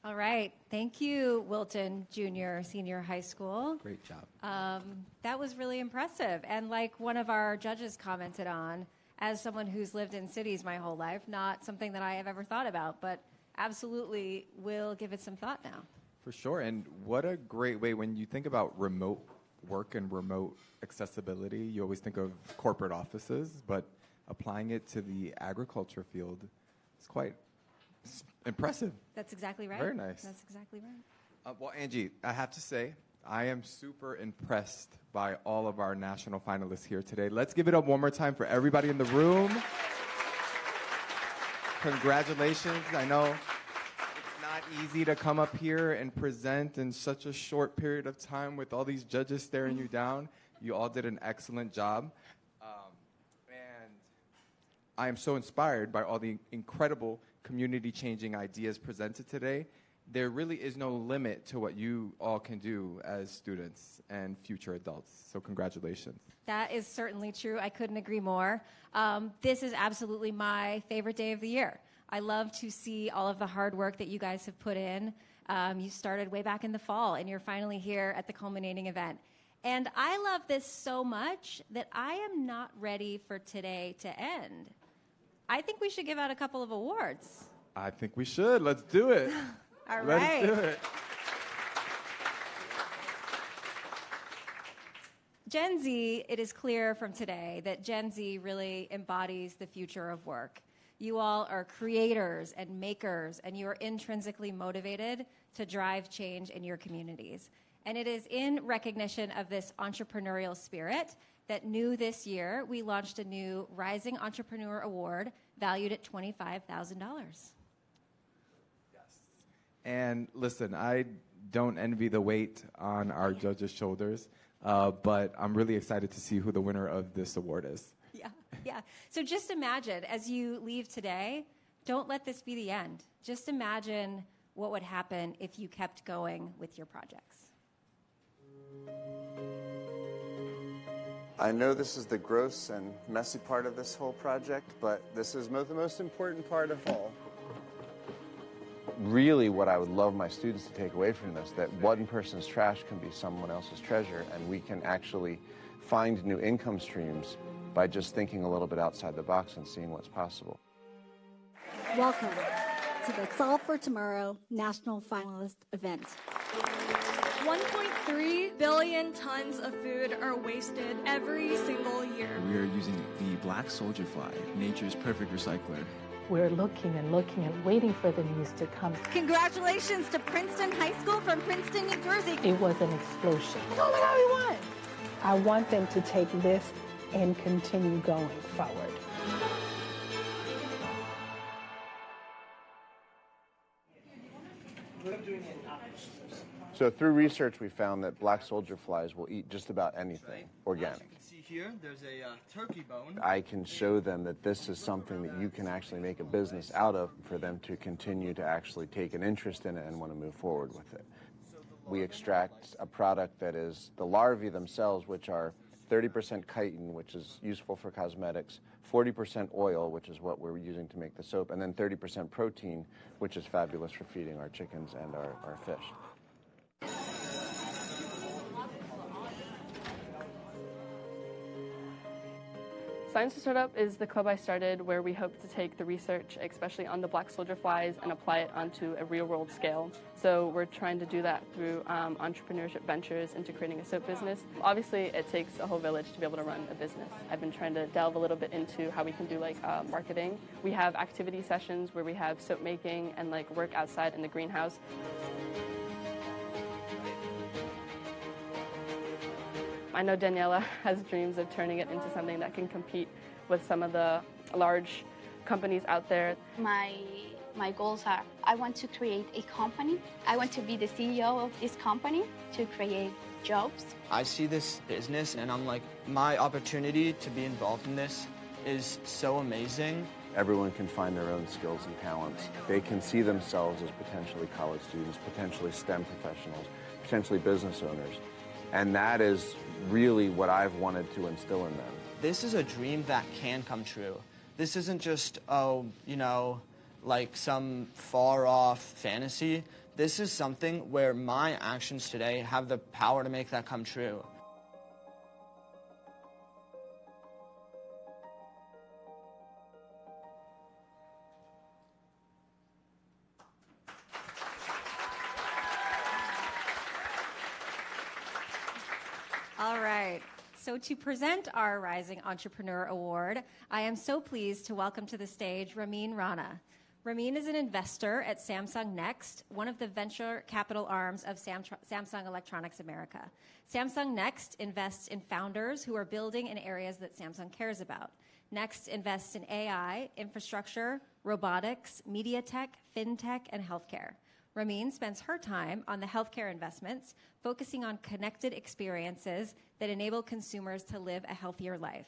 [SPEAKER 1] All right. Thank you, Wilton Junior Senior High School.
[SPEAKER 9] Great job.
[SPEAKER 1] That was really impressive. And like one of our judges commented on, as someone who's lived in cities my whole life, not something that I have ever thought about, but absolutely will give it some thought now.
[SPEAKER 9] For sure. And what a great way, when you think about remote work and remote accessibility, you always think of corporate offices, but applying it to the agriculture field is quite impressive.
[SPEAKER 1] That's exactly right.
[SPEAKER 9] Very nice.
[SPEAKER 1] That's exactly right.
[SPEAKER 9] Well, Angie, I have to say, I am super impressed by all of our national finalists here today. Let's give it up one more time for everybody in the room. Congratulations. I know it's not easy to come up here and present in such a short period of time with all these judges staring you down. You all did an excellent job. And I am so inspired by all the incredible community-changing ideas presented today. There really is no limit to what you all can do as students and future adults. So congratulations.
[SPEAKER 1] That is certainly true. I couldn't agree more. This is absolutely my favorite day of the year. I love to see all of the hard work that you guys have put in. You started way back in the fall, and you're finally here at the culminating event. And I love this so much that I am not ready for today to end. I think we should give out a couple of awards.
[SPEAKER 9] I think we should. Let's do it.
[SPEAKER 1] All right.
[SPEAKER 9] Let's do it.
[SPEAKER 1] Gen Z, it is clear from today that Gen Z really embodies the future of work. You all are creators and makers, and you are intrinsically motivated to drive change in your communities. And it is in recognition of this entrepreneurial spirit that new this year, we launched a new Rising Entrepreneur Award valued at $25,000.
[SPEAKER 9] And listen, I don't envy the weight on our judges' shoulders, but I'm really excited to see who the winner of this award is.
[SPEAKER 1] Yeah. So just imagine, as you leave today, don't let this be the end. Just imagine what would happen if you kept going with your projects.
[SPEAKER 7] I know this is the gross and messy part of this whole project, but this is the most important part of all. Really, what I would love my students to take away from this, that one person's trash can be someone else's treasure, and we can actually find new income streams by just thinking a little bit outside the box and seeing what's possible.
[SPEAKER 2] Welcome to the Solve for Tomorrow National Finalist event.
[SPEAKER 8] 1.3 billion tons of food are wasted every single year.
[SPEAKER 12] We are using the black soldier fly, nature's perfect recycler.
[SPEAKER 13] We're looking and looking and waiting for the news to come.
[SPEAKER 2] Congratulations to Princeton High School from Princeton, New Jersey.
[SPEAKER 13] It was an explosion.
[SPEAKER 2] Oh my God, we won!
[SPEAKER 13] I want them to take this and continue going forward.
[SPEAKER 7] So through research, we found that black soldier flies will eat just about anything organic.
[SPEAKER 24] As you can see here, there's a turkey bone.
[SPEAKER 7] I can show them that this is something that you can actually make a business out of for them to continue to actually take an interest in it and want to move forward with it. We extract a product that is the larvae themselves, which are 30% chitin, which is useful for cosmetics, 40% oil, which is what we're using to make the soap, and then 30% protein, which is fabulous for feeding our chickens and our fish.
[SPEAKER 25] Science to Startup is the club I started where we hope to take the research, especially on the black soldier flies, and apply it onto a real-world scale. So we're trying to do that through entrepreneurship ventures into creating a soap business. Obviously, it takes a whole village to be able to run a business. I've been trying to delve a little bit into how we can do marketing. We have activity sessions where we have soap making and work outside in the greenhouse. I know Daniela has dreams of turning it into something that can compete with some of the large companies out there.
[SPEAKER 23] My goals are, I want to create a company. I want to be the CEO of this company to create jobs.
[SPEAKER 26] I see this business and I'm like, my opportunity to be involved in this is so amazing.
[SPEAKER 7] Everyone can find their own skills and talents. They can see themselves as potentially college students, potentially STEM professionals, potentially business owners. And that is really what I've wanted to instill in them.
[SPEAKER 26] This is a dream that can come true. This isn't just, some far-off fantasy. This is something where my actions today have the power to make that come true.
[SPEAKER 1] All right. So to present our Rising Entrepreneur Award, I am so pleased to welcome to the stage Ramin Rana. Ramin is an investor at Samsung Next, one of the venture capital arms of Samsung Electronics America. Samsung Next invests in founders who are building in areas that Samsung cares about. Next invests in AI, infrastructure, robotics, media tech, fintech, and healthcare. Ramin spends her time on the healthcare investments, focusing on connected experiences that enable consumers to live a healthier life.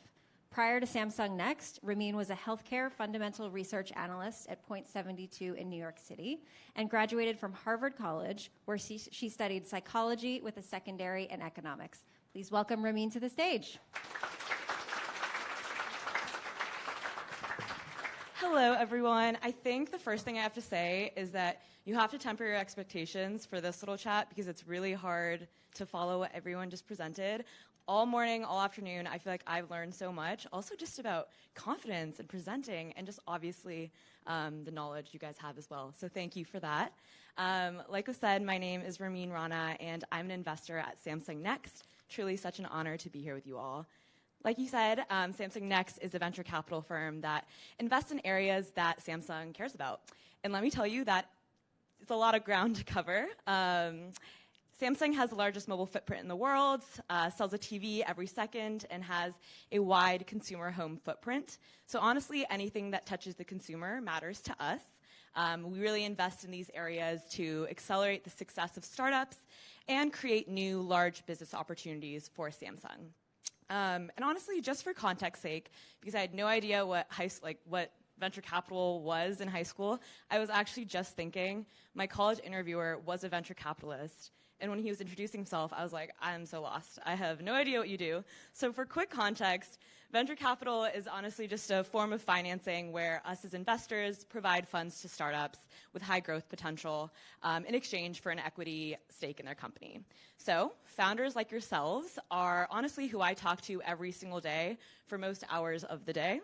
[SPEAKER 1] Prior to Samsung Next, Ramin was a healthcare fundamental research analyst at Point 72 in New York City and graduated from Harvard College, where she studied psychology with a secondary in economics. Please welcome Ramin to the stage.
[SPEAKER 27] Hello, everyone. I think the first thing I have to say is that you have to temper your expectations for this little chat because it's really hard to follow what everyone just presented. All morning, all afternoon, I feel like I've learned so much, also just about confidence and presenting and just obviously the knowledge you guys have as well. So thank you for that. Like I said, my name is Ramin Rana, and I'm an investor at Samsung Next. Truly such an honor to be here with you all. Like you said, Samsung Next is a venture capital firm that invests in areas that Samsung cares about. And let me tell you that it's a lot of ground to cover. Samsung has the largest mobile footprint in the world, sells a TV every second, and has a wide consumer home footprint. So honestly, anything that touches the consumer matters to us. We really invest in these areas to accelerate the success of startups and create new large business opportunities for Samsung. And honestly, just for context sake, because I had no idea what venture capital was in high school, I was actually just thinking my college interviewer was a venture capitalist. And when he was introducing himself, I was like, I'm so lost. I have no idea what you do. So for quick context, venture capital is honestly just a form of financing where us as investors provide funds to startups with high growth potential in exchange for an equity stake in their company. So founders like yourselves are honestly who I talk to every single day for most hours of the day.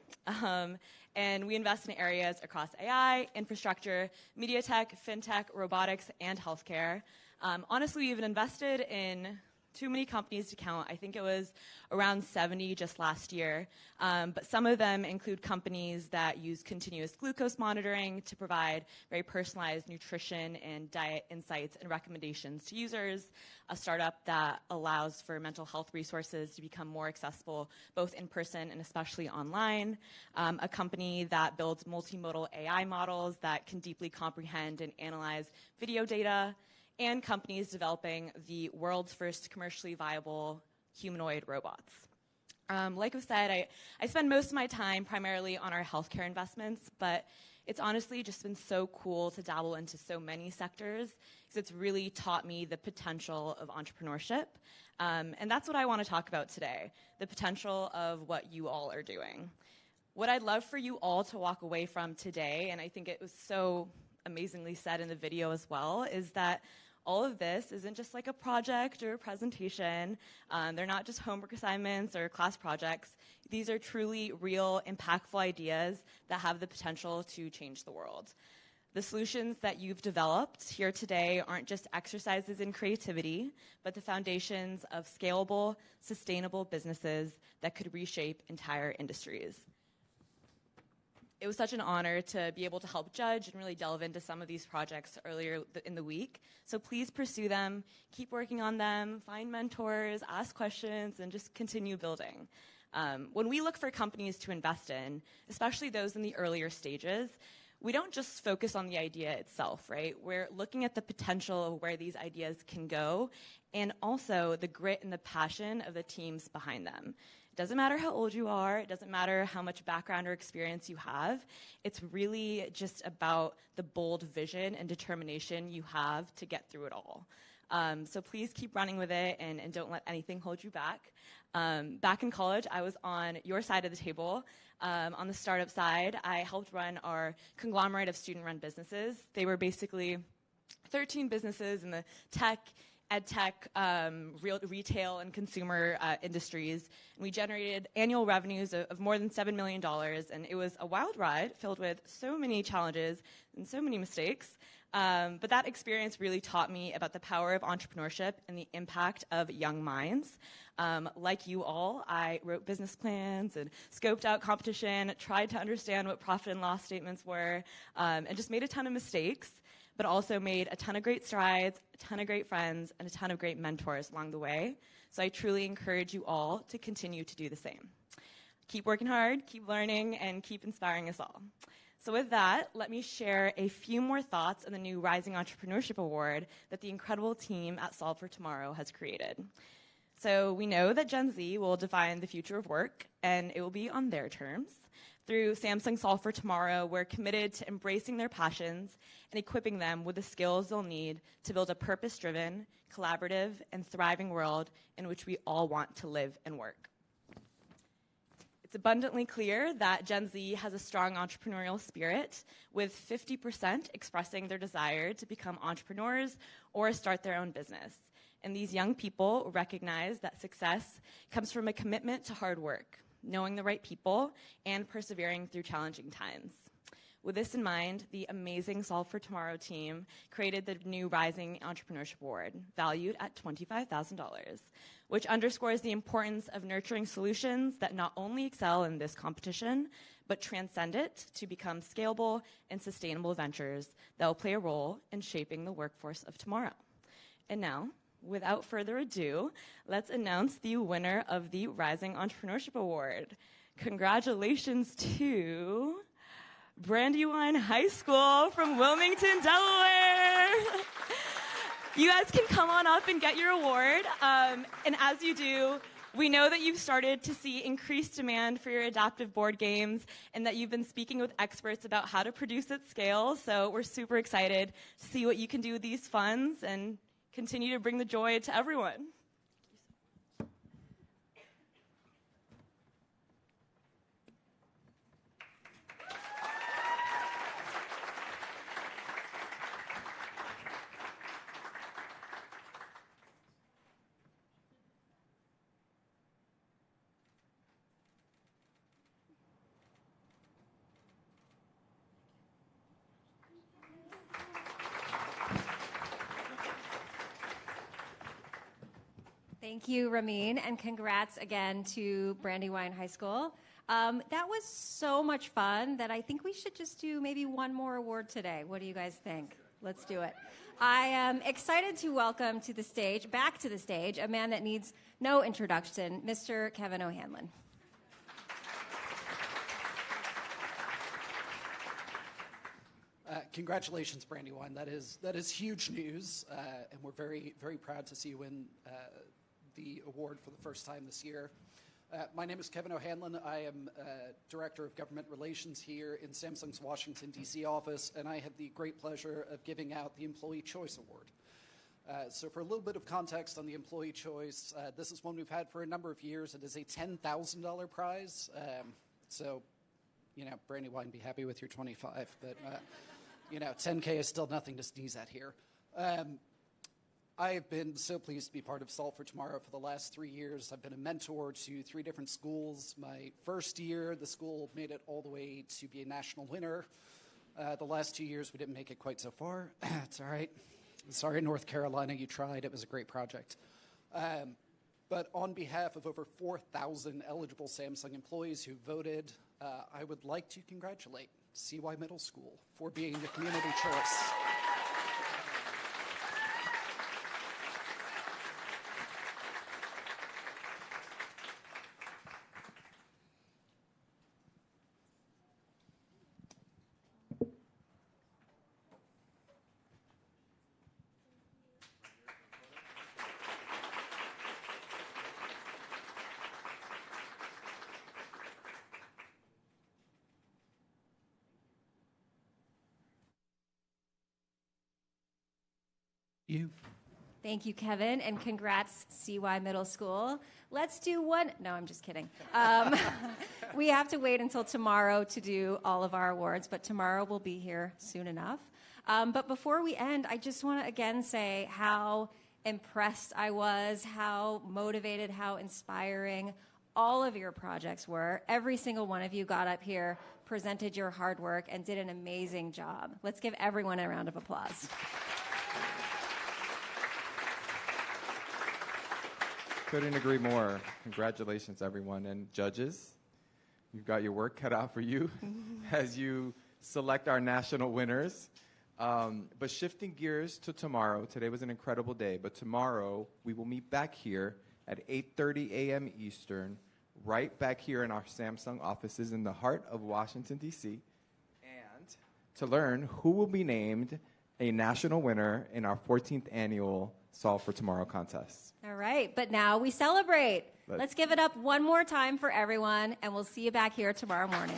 [SPEAKER 27] And we invest in areas across AI, infrastructure, media tech, fintech, robotics, and healthcare. Honestly, we even invested in too many companies to count. I think it was around 70 just last year. But some of them include companies that use continuous glucose monitoring to provide very personalized nutrition and diet insights and recommendations to users, a startup that allows for mental health resources to become more accessible both in person and especially online, a company that builds multimodal AI models that can deeply comprehend and analyze video data, and companies developing the world's first commercially viable humanoid robots. Like I said, I spend most of my time primarily on our healthcare investments, but it's honestly just been so cool to dabble into so many sectors because it's really taught me the potential of entrepreneurship. And that's what I want to talk about today, the potential of what you all are doing. What I'd love for you all to walk away from today, and I think it was so amazingly said in the video as well, is that all of this isn't just like a project or a presentation. They're not just homework assignments or class projects. These are truly real, impactful ideas that have the potential to change the world. The solutions that you've developed here today aren't just exercises in creativity, but the foundations of scalable, sustainable businesses that could reshape entire industries. It was such an honor to be able to help judge and really delve into some of these projects earlier in the week. So please pursue them, keep working on them, find mentors, ask questions, and just continue building. When we look for companies to invest in, especially those in the earlier stages, we don't just focus on the idea itself, right? We're looking at the potential of where these ideas can go and also the grit and the passion of the teams behind them. It doesn't matter how old you are. It doesn't matter how much background or experience you have. It's really just about the bold vision and determination you have to get through it all. So please keep running with it and don't let anything hold you back. Back in college, I was on your side of the table. On the startup side, I helped run our conglomerate of student-run businesses. They were basically 13 businesses in the tech, ed tech, retail, and consumer industries. And we generated annual revenues of more than $7 million. And it was a wild ride filled with so many challenges and so many mistakes. But that experience really taught me about the power of entrepreneurship and the impact of young minds. Like you all, I wrote business plans and scoped out competition, tried to understand what profit and loss statements were, and just made a ton of mistakes, but also made a ton of great strides, a ton of great friends, and a ton of great mentors along the way. So I truly encourage you all to continue to do the same. Keep working hard, keep learning, and keep inspiring us all. So with that, let me share a few more thoughts on the new Rising Entrepreneurship Award that the incredible team at Solve for Tomorrow has created. So we know that Gen Z will define the future of work, and it will be on their terms. Through Samsung Solve for Tomorrow, we're committed to embracing their passions and equipping them with the skills they'll need to build a purpose-driven, collaborative, and thriving world in which we all want to live and work. It's abundantly clear that Gen Z has a strong entrepreneurial spirit, with 50% expressing their desire to become entrepreneurs or start their own business. And these young people recognize that success comes from a commitment to hard work, knowing the right people, and persevering through challenging times. With this in mind, the amazing Solve for Tomorrow team created the new Rising Entrepreneurship Award, valued at $25,000, which underscores the importance of nurturing solutions that not only excel in this competition, but transcend it to become scalable and sustainable ventures that will play a role in shaping the workforce of tomorrow. And now, without further ado, let's announce the winner of the Rising Entrepreneurship Award. Congratulations to Brandywine High School from Wilmington, Delaware. You guys can come on up and get your award. And as you do, we know that you've started to see increased demand for your adaptive board games and that you've been speaking with experts about how to produce at scale. So we're super excited to see what you can do with these funds and continue to bring the joy to everyone.
[SPEAKER 1] Thank you, Ramin, and congrats again to Brandywine High School. That was so much fun that I think we should just do maybe one more award today. What do you guys think? Let's do it. I am excited to welcome to the stage, back to the stage, a man that needs no introduction, Mr. Kevin O'Hanlon.
[SPEAKER 4] Congratulations, Brandywine. That is huge news, and we're very, very proud to see you win the award for the first time this year. My name is Kevin O'Hanlon. I am Director of Government Relations here in Samsung's Washington, D.C. office, and I have the great pleasure of giving out the Employee Choice Award. So for a little bit of context on the Employee Choice, this is one we've had for a number of years. It is a $10,000 prize. So, Brandywine, be happy with your 25, but, $10K is still nothing to sneeze at here. I have been so pleased to be part of Solve for Tomorrow for the last 3 years. I've been a mentor to 3 different schools. My first year, the school made it all the way to be a national winner. The last 2 years, we didn't make it quite so far. It's all right. Sorry, North Carolina, you tried. It was a great project. But on behalf of over 4,000 eligible Samsung employees who voted, I would like to congratulate CY Middle School for being the community choice. You.
[SPEAKER 1] Thank you, Kevin, and congrats, CY Middle School. Let's do one. No, I'm just kidding. We have to wait until tomorrow to do all of our awards, but tomorrow we'll be here soon enough. But before we end, I just want to again say how impressed I was, how motivated, how inspiring all of your projects were. Every single one of you got up here, presented your hard work, and did an amazing job. Let's give everyone a round of applause.
[SPEAKER 9] Couldn't agree more. Congratulations, everyone. And judges, you've got your work cut out for you as you select our national winners. But shifting gears to tomorrow, today was an incredible day, but tomorrow we will meet back here at 8:30 a.m. Eastern, right back here in our Samsung offices in the heart of Washington, D.C., and to learn who will be named a national winner in our 14th annual Solve for Tomorrow contest.
[SPEAKER 1] All right, but now we celebrate. Let's give it up one more time for everyone, and we'll see you back here tomorrow morning.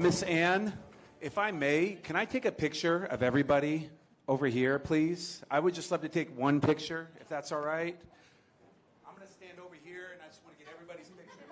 [SPEAKER 14] Miss Ann, if I may, can I take a picture of everybody over here, please? I would just love to take one picture, if that's all right. I'm going to stand over here, and I just want to get everybody's picture.